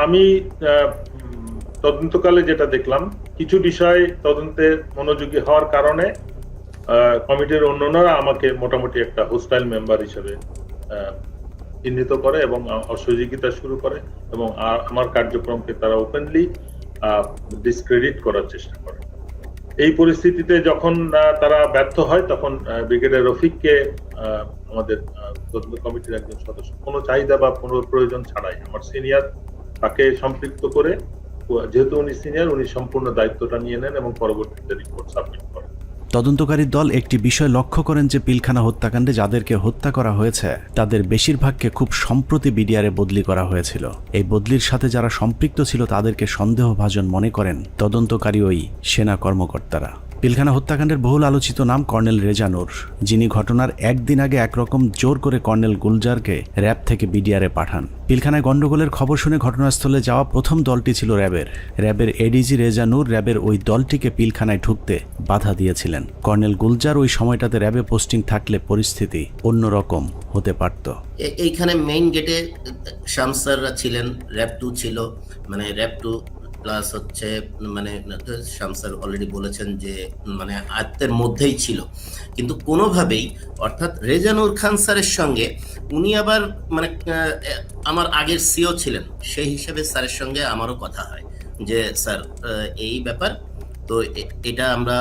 আমি তদন্তকালে যেটা দেখলাম, কিছু বিষয় তদন্তে মনোযোগী হওয়ার কারণে কমিটির অন্যান্যরা আমাকে মোটামুটি একটা হোস্টাইল মেম্বার হিসেবে চিহ্নিত করে এবং অসহযোগিতা শুরু করে এবং আমার কার্যক্রমকে তারা ওপেনলি ডিসক্রেডিট করার চেষ্টা করে। এই পরিস্থিতিতে যখন তারা ব্যর্থ হয় তখন ব্রিগেডিয়ার রফিককে আমাদের তদন্ত কমিটির একজন সদস্য কোনো চাহিদা বা কোনো প্রয়োজন ছাড়াই আমার সিনিয়র তাকে সম্পৃক্ত করে, যেহেতু উনি সিনিয়র, উনি সম্পূর্ণ দায়িত্বটা নিয়ে নেন এবং পরবর্তীতে রিপোর্ট সাবমিট করেন। তদন্তকারী দল একটি বিষয় লক্ষ্য করেন যে পিলখানা হত্যাকাণ্ডে যাদেরকে হত্যা করা হয়েছে তাদের বেশিরভাগকে খুব সম্প্রতি বিডিআরে বদলি করা হয়েছিল। এই বদলির সাথে যারা সম্পৃক্ত ছিল তাদেরকে সন্দেহভাজন মনে করেন তদন্তকারী ওই সেনা কর্মকর্তারা। পিলখানা হত্যাকাণ্ডের বহুল আলোচিত নাম কর্নেল রেজা নূর, যিনি ঘটনার একদিন আগে একরকম জোর করে কর্নেল গুলজারকে র্যাব থেকে বিডিআরে পাঠান। পিলখানায় গন্ডগোলের খবর শুনে ঘটনাস্থলে যাওয়া প্রথম দলটি ছিল র্যাবের এডিজি রেজা নূর র্যাবের ওই দলটিকে পিলখানায় ঢুকতে বাধা দিয়েছিলেন। কর্নেল গুলজার ওই সময়টাতে র্যাবে পোস্টিং থাকলে পরিস্থিতি অন্যরকম হতে পারত। এইখানে মেইন গেটে শামসাররা ছিলেন, র্যাব 2 ছিল, মানে র্যাব 2 প্লাস হচ্ছে মানে শামসার অলরেডি বলেছেন যে মানে আয়ত্তের মধ্যেই ছিল, কিন্তু কোনোভাবেই অর্থাৎ রেজানুর খান স্যারের সঙ্গে উনি আবার মানে আমার আগের সিও ছিলেন, সেই হিসেবে স্যারের সঙ্গে আমারও কথা হয় যে স্যার এই ব্যাপার তো এটা আমরা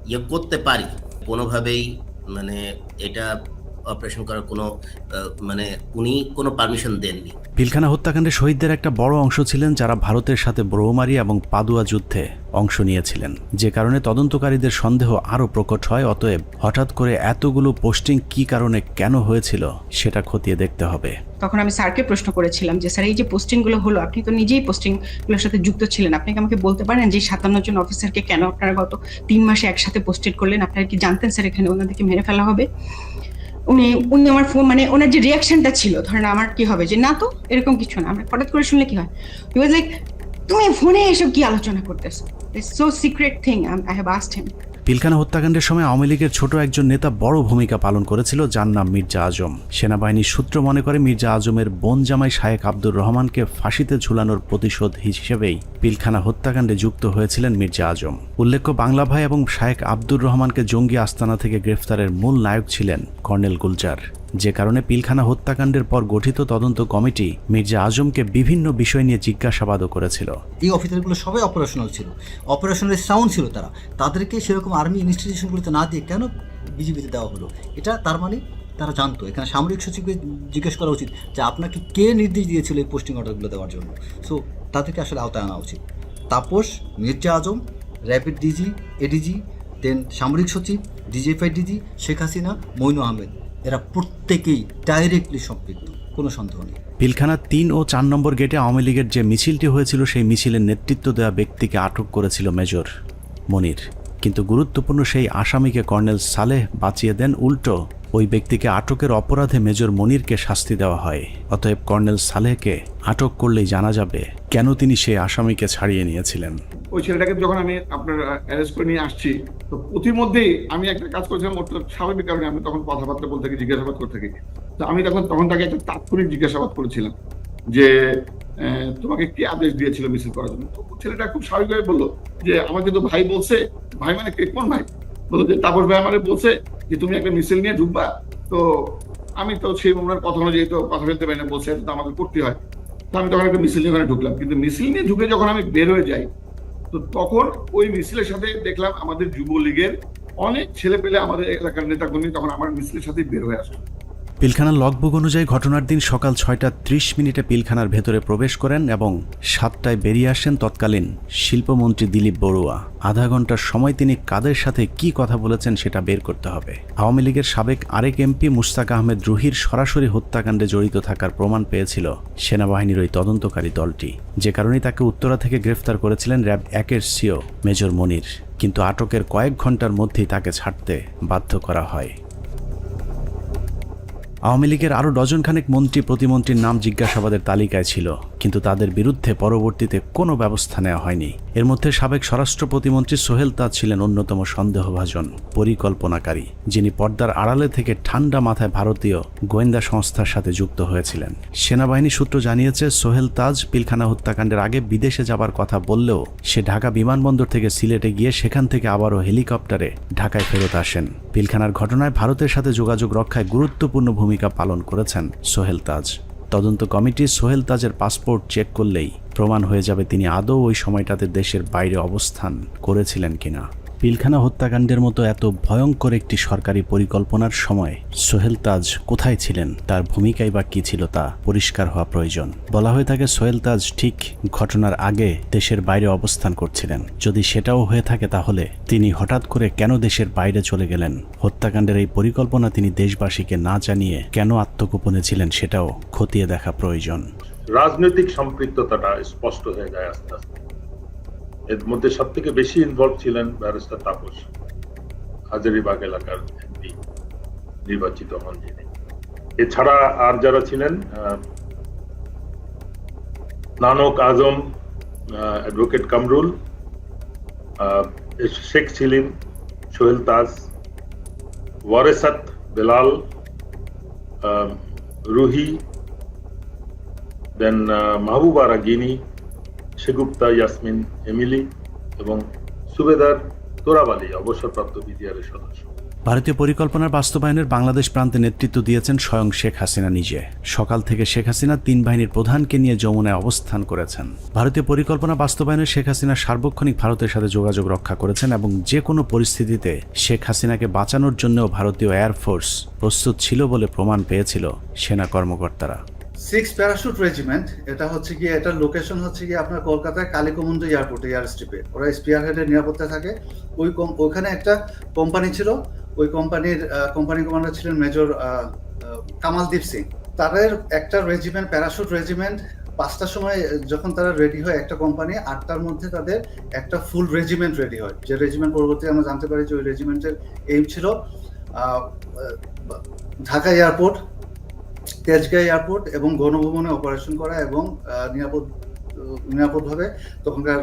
ইয়ে করতে পারি, কোনোভাবেই মানে এটা অপারেশন করার কোনো মানে উনি কোনো পারমিশন দেননি। পিলখানা হত্যাকাণ্ডে শহীদদের একটা বড় অংশ ছিলেন যারা ভারতের সাথে ব্রহ্মমারি এবং পাদুয়া যুদ্ধে অংশ নিয়েছিলেন, যে কারণে তদন্তকারীদের সন্দেহ আরও প্রকট হয়। অতএব হঠাৎ করে এতগুলো পোস্টিং কি কারণে কেন হয়েছিল সেটা খতিয়ে দেখতে হবে। তখন আমি স্যারকে প্রশ্ন করেছিলাম যে স্যার এই যে পোস্টিংগুলো হলো, আপনি তো নিজেই পোস্টিংগুলোর সাথে যুক্ত ছিলেন, আপনি কি আমাকে বলতে পারেন যে 57 জন অফিসারকে কেন আপনারা গত 3 মাসে একসাথে পোস্টেড করলেন? আপনারা কি জানতেন স্যার এখানে ওনাদেরকে মেরে ফেলা হবে? উনি আমার ফোন মানে ওনার যে রিয়াকশনটা ছিল, ধরেন আমার কি হবে যে না তো এরকম কিছু না, আমরা হঠাৎ করে শুনলে কি হয়, হি ওয়াজ লাইক তুমি ফোনে এসব কি আলোচনা করতেছো, it's so secret thing, I have asked হিম। পিলখানা হত্যাকাণ্ডের সময় আওয়ামী লীগের ছোট একজন নেতা বড় ভূমিকা পালন করেছিল, যার নাম মির্জা আজম। সেনাবাহিনীর সূত্র মনে করে মির্জা আজমের বোন জামাই শায়েখ আব্দুর রহমানকে ফাঁসিতে ঝুলানোর প্রতিশোধ হিসেবেই পিলখানা হত্যাকাণ্ডে যুক্ত হয়েছিলেন মির্জা আজম। উল্লেখ্য, বাংলা ভাই এবং শায়েখ আব্দুর রহমানকে জঙ্গি আস্তানা থেকে গ্রেফতারের মূল নায়ক ছিলেন কর্নেল গুলজার। যে কারণে পিলখানা হত্যাকাণ্ডের পর গঠিত তদন্ত কমিটি মির্জা আজমকে বিভিন্ন বিষয় নিয়ে জিজ্ঞাসাবাদও করেছিল। এই অফিসারগুলো সবাই অপারেশনাল ছিল, অপারেশনাল সাউন্ড ছিল, তাদেরকে সেরকম আর্মি ইনস্টিটিউশনগুলোতে না দিয়ে কেন বিজিবিতে দেওয়া হলো? এটা তার মানে তারা জানতো। এখানে সামরিক সচিবকে জিজ্ঞেস করা উচিত যে আপনাকে কে নির্দেশ দিয়েছিল এই পোস্টিং অর্ডারগুলো দেওয়ার জন্য। সো তাদেরকে আসলে আওতায় আনা উচিত। তাপস, মির্জা আজম, র্যাপিড ডিজি, এডিজি, দেন সামরিক সচিব, ডিজিএফআই ডিজি, শেখ হাসিনা, মইনু আহমেদ, এরা প্রত্যেকেই ডাইরেক্টলি সম্পৃক্ত, কোনো সন্দেহ নেই। পিলখানা 3 ও 4 নম্বর গেটে আওয়ামী লীগের যে মিছিলটি হয়েছিল সেই মিছিলের নেতৃত্ব দেওয়া ব্যক্তিকে আটক করেছিল মেজর মনির, কিন্তু গুরুত্বপূর্ণ সেই আসামিকে কর্নেল সালেহ বাঁচিয়ে দেন। উল্টো ওই ব্যক্তিকে আটকের অপরাধে মেজর মনিরকে শাস্তি দেওয়া হয়। অতএব কর্নেল সালেহকে আটক করলেই জানা যাবে কেন তিনি সেই আসামিকে ছাড়িয়ে নিয়েছিলেন। ওই ছেলেটাকে যখন আমি আপনার অ্যারেস্ট করে নিয়ে আসছি, তো প্রতিমধ্যেই আমি একটা কাজ করেছিলাম, স্বাভাবিক কারণে আমি তখন কথাবার্তা বলতে থাকি, জিজ্ঞাসাবাদ করতে থাকি। তো আমি তখন তাকে একটা তাৎক্ষণিক জিজ্ঞাসাবাদ করেছিলাম যে তোমাকে কি আদেশ দিয়েছিল মিছিল করার জন্য। তো ছেলেটা খুব স্বাভাবিকভাবে বললো যে আমাকে তো ভাই বলছে। ভাই মানে কোন ভাই? বললো যে তাপস ভাই আমাকে বলছে যে তুমি একটা মিছিল নিয়ে ঢুকবা। তো আমি তো সেই ওনার কথা অনুযায়ী তো কথা বলতে পারি না, বলছে তো আমাকে করতে হয়। তো আমি তখন একটা মিছিল নিয়ে ওখানে ঢুকলাম, কিন্তু মিছিল নিয়ে ঢুকে যখন আমি বের হয়ে যাই, তো তখন ওই মিছিলের সাথে দেখলাম আমাদের যুবলীগের অনেক ছেলে পেলে, আমাদের এলাকার নেতাকর্মী তখন আমার মিছিলের সাথে বের হয়ে আসলো। পিলখানার লগবুক অনুযায়ী ঘটনার দিন সকাল 6:30 পিলখানার ভেতরে প্রবেশ করেন এবং 7টায় বেরিয়ে আসেন তৎকালীন শিল্পমন্ত্রী দিলীপ বড়ুয়া। আধা ঘন্টার সময় তিনি কাদের সাথে কি কথা বলেছেন সেটা বের করতে হবে। আওয়ামী লীগের সাবেক আরেক এমপি মুশতাক আহমেদ রুহির সরাসরি হত্যাকাণ্ডে জড়িত থাকার প্রমাণ পেয়েছিল সেনাবাহিনীর ওই তদন্তকারী দলটি, যে কারণে তাকে উত্তরা থেকে গ্রেফতার করেছিলেন র্যাব 1-এর সিও মেজর মনির, কিন্তু আটকের কয়েক ঘন্টার মধ্যেই তাকে ছাড়তে বাধ্য করা হয়। আওয়ামী লীগের আরও ডজনখানেক মন্ত্রী প্রতিমন্ত্রীর নাম জিজ্ঞাসাবাদের তালিকায় ছিল, কিন্তু তাদের বিরুদ্ধে পরবর্তীতে কোনো ব্যবস্থা নেওয়া হয়নি। এর মধ্যে সাবেক স্বরাষ্ট্র প্রতিমন্ত্রী সোহেল তাজ ছিলেন অন্যতম সন্দেহভাজন পরিকল্পনাকারী, যিনি পর্দার আড়ালে থেকে ঠান্ডা মাথায় ভারতীয় গোয়েন্দা সংস্থার সাথে যুক্ত হয়েছিলেন। সেনাবাহিনী সূত্র জানিয়েছে সোহেল তাজ পিলখানা হত্যাকাণ্ডের আগে বিদেশে যাবার কথা বললেও সে ঢাকা বিমানবন্দর থেকে সিলেটে গিয়ে সেখান থেকে আবারও হেলিকপ্টারে ঢাকায় ফেরত আসেন। পিলখানার ঘটনায় ভারতের সাথে যোগাযোগ রক্ষায় গুরুত্বপূর্ণ ভূমিকা পালন করেছেন সোহেল তাজ। তদন্ত কমিটি সোহেল তাজের পাসপোর্ট চেক করলেই প্রমাণ হয়ে যাবে তিনি আদৌ ওই সময়টাতে দেশের বাইরে অবস্থান করেছিলেন কিনা। পিলখানা হত্যাকাণ্ডের মতো এত ভয়ঙ্কর একটি সরকারি পরিকল্পনার সময় সোহেল তাজ কোথায় ছিলেন, তার ভূমিকাই বা কী ছিল তা পরিষ্কার হওয়া প্রয়োজন। বলা হয়ে থাকে সোহেল তাজ ঠিক ঘটনার আগে দেশের বাইরে অবস্থান করছিলেন। যদি সেটাও হয়ে থাকে তাহলে তিনি হঠাৎ করে কেন দেশের বাইরে চলে গেলেন? হত্যাকাণ্ডের এই পরিকল্পনা তিনি দেশবাসীকে না জানিয়ে কেন আত্মগোপনে ছিলেন সেটাও খতিয়ে দেখা প্রয়োজন। রাজনৈতিক সম্পৃক্ততাটা স্পষ্ট হয়ে যায় আস্তে আস্তে। এর মধ্যে সব থেকে বেশি ইনভলভ ছিলেন ব্যারিস্টার তাপস, হাজারীবাগ এলাকার এমপি নির্বাচিত হন যিনি। এছাড়া আর যারা ছিলেন, নানক আজম, অ্যাডভোকেট কামরুল, শেখ সেলিম, সোহেল তাজ, ওয়ারেসাত বেলাল, রুহি, দেন মাহবুবা রাগিনী, শেগুপ্তা ইয়াসমিন এমিলি এবং সুবেদার তোরাব আলী অবসরপ্রাপ্ত বিজিআরের সদস্য। ভারতীয় পরিকল্পনার বাস্তবায়নের বাংলাদেশ প্রান্তে নেতৃত্ব দিয়েছেন স্বয়ং শেখ হাসিনা নিজে। সকাল থেকে শেখ হাসিনা 3 বাহিনীর প্রধানকে নিয়ে যমুনায় অবস্থান করেছেন। ভারতীয় পরিকল্পনা বাস্তবায়নে শেখ হাসিনা সার্বক্ষণিক ভারতের সাথে যোগাযোগ রক্ষা করেছেন এবং যে কোনো পরিস্থিতিতে শেখ হাসিনাকে বাঁচানোর জন্যও ভারতীয় এয়ারফোর্স প্রস্তুত ছিল বলে প্রমাণ পেয়েছিল সেনা কর্মকর্তারা। 6 প্যারাশুট রেজিমেন্ট, এটা হচ্ছে গিয়ে, এটার লোকেশন হচ্ছে গিয়ে আপনার কলকাতায় কালিকমন্দ এয়ারপোর্টে, এয়ার স্ট্রিপে। ওরা স্পিয়ার হেডের নিরাপত্তা থাকে। ওইখানে একটা কোম্পানি ছিল, ওই কোম্পানির কমান্ডার ছিলেন মেজর কামালদীপ সিং। তাদের একটা রেজিমেন্ট, প্যারাশুট রেজিমেন্ট, 5টার সময় যখন তারা রেডি হয় একটা কোম্পানি, 8টার মধ্যে তাদের একটা ফুল রেজিমেন্ট রেডি হয়। যে রেজিমেন্ট পরবর্তী আমরা জানতে পারি যে ওই রেজিমেন্টের এইম ছিল ঢাকা এয়ারপোর্ট, তেজগাঁও এয়ারপোর্ট এবং গণভবনে অপারেশন করা এবং নিরাপদভাবে তখনকার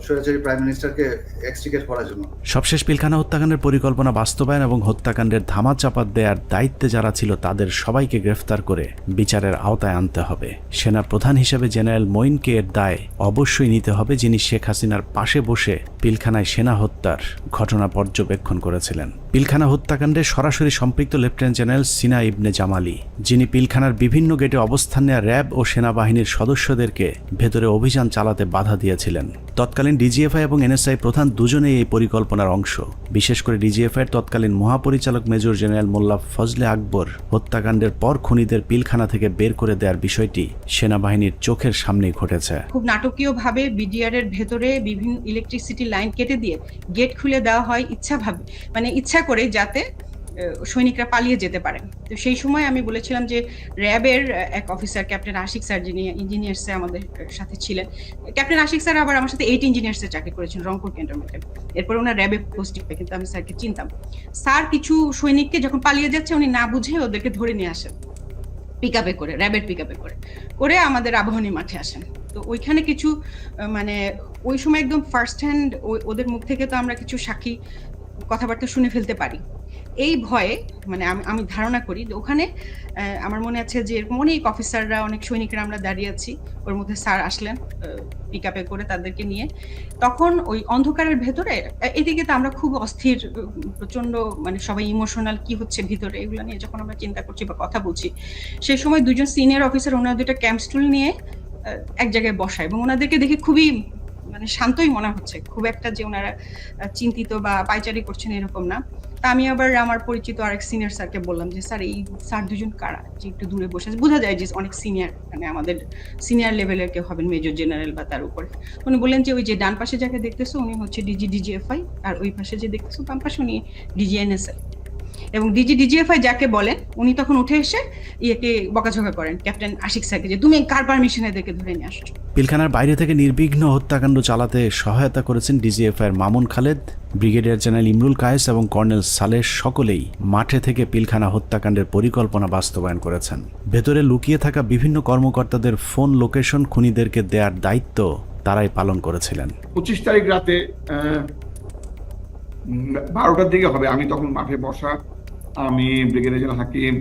স্বৈরাচারী প্রাইম মিনিস্টারকে এক্সট্রিকেট করার জন্য। সবশেষ পিলখানা হত্যাকাণ্ডের পরিকল্পনা বাস্তবায়ন এবং হত্যাকাণ্ডের ধামাচাপা দেওয়ার দায়িত্বে যারা ছিল তাদের সবাইকে গ্রেফতার করে বিচারের আওতায় আনতে হবে। সেনা প্রধান হিসেবে জেনারেল মঈনকে এর দায় অবশ্যই নিতে হবে, যিনি শেখ হাসিনার পাশে বসে পিলখানায় সেনা হত্যার ঘটনা পর্যবেক্ষণ করেছিলেন। পিলখানা হত্যাকাণ্ডে সরাসরি সম্পৃক্ত লেফটেন্যান্ট জেনারেল সিনা ইবনে জামালি, যিনি পিলখানার বিভিন্ন গেটে অবস্থান নেওয়া র্যাব ও সেনাবাহিনীর সদস্যদেরকে ভেতরে অভিযান চালাতে বাধা দিয়েছিলেন। তৎকালীন ডিজিএফআই এবং এনএসআই প্রধান দুজনেই এই পরিকল্পনার অংশ। বিশেষ করে ডিজিএফআইয়ের তৎকালীন মহাপরিচালক মেজর জেনারেল মোল্লা ফজলে আকবর হত্যাকাণ্ডের পর খুনিদের পিলখানা থেকে বের করে দেওয়ার বিষয়টি সেনাবাহিনীর চোখের সামনেই ঘটেছে। খুব নাটকীয়ভাবে বিডিআর এর ভেতরে বিভিন্ন ইলেকট্রিসিটি লাইন কেটে দিয়ে গেট খুলে দেওয়া হয় ইচ্ছাভাবে, মানে ইচ্ছা করে, যাতে সৈনিকরা পালিয়ে যেতে পারে। তো সেই সময় আমি বলেছিলাম যে র্যাবের এক অফিসার ক্যাপ্টেন আশিক স্যার, যিনি ইঞ্জিনিয়ার্সে আমাদের সাথে ছিলেন, ক্যাপ্টেন আশিক স্যার আবার আমার সাথে 8 ইঞ্জিনিয়ার্সে চাকরি করেছেন রংপুর ক্যান্টনমেন্টে। এরপর ওনার র্যাবে পোস্টিং পায়, কিন্তু আমি স্যারকে চিনতাম। স্যার কিছু সৈনিককে যখন পালিয়ে যাচ্ছে উনি না বুঝে ওদেরকে ধরে নিয়ে আসেন পিকআপে করে, র্যাবের পিকআপে করে আমাদের আবাহনী মাঠে আসেন। তো ওইখানে কিছু মানে ওই সময় একদম ফার্স্ট হ্যান্ড ওদের মুখ থেকে তো আমরা কিছু সাক্ষী কথাবার্তা শুনে ফেলতে পারি। এই ভয়ে মানে আমি ধারণা করি যে ওখানে আমার মনে আছে যে এরকম অনেক অফিসাররা, অনেক সৈনিকরা আমরা দাঁড়িয়ে আছি, ওর মধ্যে স্যার আসলেন পিকআপে করে তাদেরকে নিয়ে। তখন ওই অন্ধকারের ভেতরে এদিকে তো আমরা খুব অস্থির, প্রচন্ড মানে সবাই ইমোশনাল, কি হচ্ছে ভিতরে এগুলো নিয়ে যখন আমরা চিন্তা করছি বা কথা বলছি, সেই সময় দুজন সিনিয়র অফিসার ওনারা দুটো ক্যাম্প স্টুল নিয়ে এক জায়গায় বসায় এবং ওনাদেরকে দেখে খুবই মানে শান্তই মনে হচ্ছে, খুব একটা যে ওনারা চিন্তিত বা পাইচারি করছেন এরকম না। তা আমি আবার আমার পরিচিত আরেক সিনিয়র স্যারকে বললাম যে স্যার এই স্যার দুজন কারা, যে একটু দূরে বসে আছে, বোঝা যায় যে অনেক সিনিয়র, মানে আমাদের সিনিয়র লেভেলের কেউ হবেন, মেজর জেনারেল বা তার উপরে। উনি বললেন যে ওই যে ডান পাশে যাকে দেখতেছো উনি হচ্ছে ডিজিএফআই, আর ওই পাশে যে দেখতেছো বাম পাশে উনি ডিজিএনএসএল। এবং ডিজিএফআই যাকে বলেন উনি তখন উঠে এসে ইয়েকে বকাঝকা করেন ক্যাপ্টেন আশিক স্যারকে যে তুমি কার পারমিশনে এদেরকে ধরে নিয়ে আসছো। পিলখানার বাইরে থেকে নির্বিঘ্ন হত্যাকাণ্ড চালাতে সহায়তা করেছেন ডিজিএফআইয়ের মামুন খালেদ, ব্রিগেডিয়ার জেনারেল ইমরুল কায়েস এবং কর্নেল সালেহ, সকলেই মাঠে থেকে পিলখানা হত্যাকাণ্ডের পরিকল্পনা বাস্তবায়ন করেছেন। ভেতরে লুকিয়ে থাকা বিভিন্ন কর্মকর্তাদের ফোন লোকেশন খুনিদেরকে দেওয়ার দায়িত্ব তারাই পালন করেছিলেন। 25 তারিখ রাতে 12টার দিকে হবে, আমি তখন মাঠে বসা, আমি ব্রিগেডিয়ার জেনারেল হাকিম,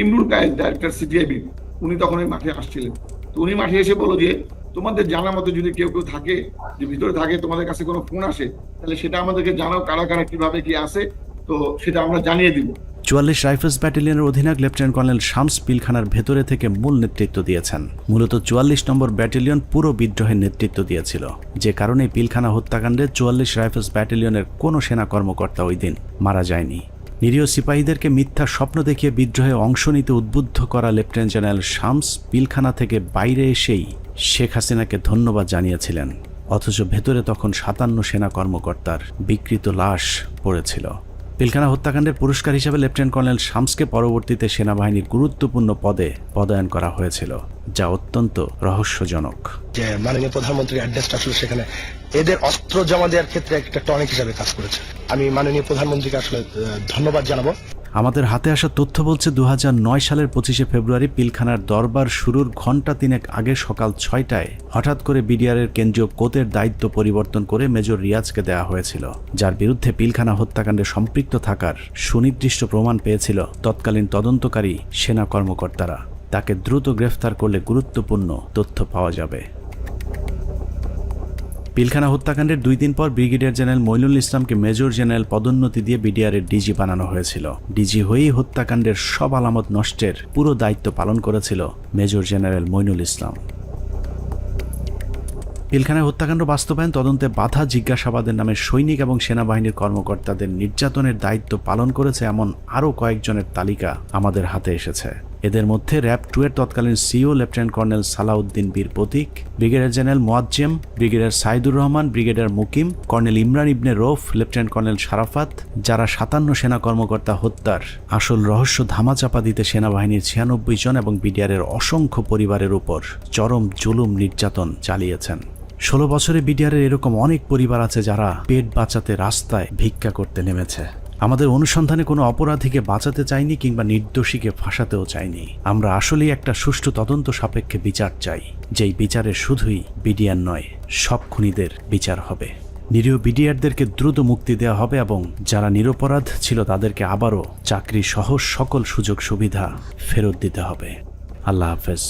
ইমরুল কায়েস ডাইরেক্টর সিটিআইবি, উনি তখন ওই মাঠে আসছিলেন। তো উনি মাঠে এসে বলল যে তোমাদের জানা মতো যদি কেউ থাকে, যে ভিতরে থাকে, তোমাদের কাছে কোনো ফোন আসে, তাহলে সেটা আমাদেরকে জানাও, কারা কারা কিভাবে কি আসে, তো সেটা আমরা জানিয়ে দিব। 44 রাইফেলস ব্যাটালিয়নের অধিনায়ক লেফটেন্যান্ট কর্নেল শামস পিলখানার ভেতরে থেকে মূল নেতৃত্ব দিয়েছেন। মূলত 44 নম্বর ব্যাটালিয়ন পুরো বিদ্রোহের নেতৃত্ব দিয়েছিল, যে কারণে পিলখানা হত্যাকাণ্ডে 44 রাইফেলস ব্যাটালিয়নের কোনো সেনা কর্মকর্তা ওই দিন মারা যায়নি। নিরীহ সিপাহীদেরকে মিথ্যা স্বপ্ন দেখিয়ে বিদ্রোহে অংশ নিতে উদ্বুদ্ধ করা লেফটেন্যান্ট জেনারেল শামস পিলখানা থেকে বাইরে এসেই শেখ হাসিনাকে ধন্যবাদ জানিয়েছিলেন, অথচ ভেতরে তখন 57 সেনা কর্মকর্তার বিকৃত লাশ পড়েছিল। পিলখানা হত্যাকাণ্ডের পুরস্কার হিসেবে লেফটেন্যান্ট কর্নেল শামসকে পরবর্তীতে সেনাবাহিনীর গুরুত্বপূর্ণ পদে পদায়ন করা হয়েছিল, যা অত্যন্ত রহস্যজনক। যে মাননীয় প্রধানমন্ত্রীর অ্যাড্রেসটা আসলে সেখানে এদের অস্ত্র জমা দেওয়ার ক্ষেত্রে একটা টনিক হিসাবে কাজ করেছে। আমি মাননীয় প্রধানমন্ত্রীকে আসলে ধন্যবাদ জানাবো। আমাদের হাতে আসা তথ্য বলছে 2009 সালের 25শে ফেব্রুয়ারি পিলখানার দরবার শুরুর ঘণ্টা তিনেক আগে সকাল 6টায় হঠাৎ করে বিডিআরের কেন্দ্রীয় কোতের দায়িত্ব পরিবর্তন করে মেজর রিয়াজকে দেওয়া হয়েছিল, যার বিরুদ্ধে পিলখানা হত্যাকাণ্ডে সম্পৃক্ত থাকার সুনির্দিষ্ট প্রমাণ পেয়েছিল তৎকালীন তদন্তকারী সেনা কর্মকর্তারা। তাকে দ্রুত গ্রেফতার করলে গুরুত্বপূর্ণ তথ্য পাওয়া যাবে। পিলখানা হত্যাকাণ্ডের 2 দিন পর ব্রিগেডিয়ার জেনারেল মইনুল ইসলামকে মেজর জেনারেল পদোন্নতি দিয়ে বিডিআরের ডিজি বানানো হয়েছিল। ডিজি হয়েই হত্যাকাণ্ডের সব আলামত নষ্টের পুরো দায়িত্ব পালন করেছিল মেজর জেনারেল মইনুল ইসলাম। পিলখানায় হত্যাকাণ্ড বাস্তবায়ন, তদন্তে বাধা, জিজ্ঞাসাবাদের নামে সৈনিক এবং সেনাবাহিনীর কর্মকর্তাদের নির্যাতনের দায়িত্ব পালন করেছে এমন আরও কয়েকজনের তালিকা আমাদের হাতে এসেছে। এদের মধ্যে র্যাব 2 এর তৎকালীন CEO lieutenant colonel Salauddin Bir Protik, brigadier general Moazzem, brigadier Saidur Rahman, brigadier Mukim, colonel Imran Ibne Rouf, lieutenant colonel Sharafat, যারা 57 সেনা কর্মকর্তা হত্যার আসল রহস্য ধামাচাপা দিতে সেনাবাহিনীর 96 জন এবং বিডিআরের অসংখ্য পরিবারের উপর চরম জুলুম নির্যাতন চালিয়েছেন। 16 বছরে বিডিআরের এরকম অনেক পরিবার আছে যারা পেট বাঁচাতে রাস্তায় ভিক্ষা করতে নেমেছে। আমাদের অনুসন্ধানে কোনো অপরাধীকে বাঁচাতে চাইনি কিংবা নির্দোষীকে ফাঁসাতেও চাইনি। আমরা আসলেই একটা সুষ্ঠু তদন্ত সাপেক্ষে বিচার চাই, যেই বিচারে শুধুই বিডিআর নয়, সব খুনিদের বিচার হবে। নিরীহ বিডিআরদেরকে দ্রুত মুক্তি দেওয়া হবে এবং যারা নিরপরাধ ছিল তাদেরকে আবারও চাকরি সহ সকল সুযোগ সুবিধা ফেরত দিতে হবে। আল্লাহ হাফেজ।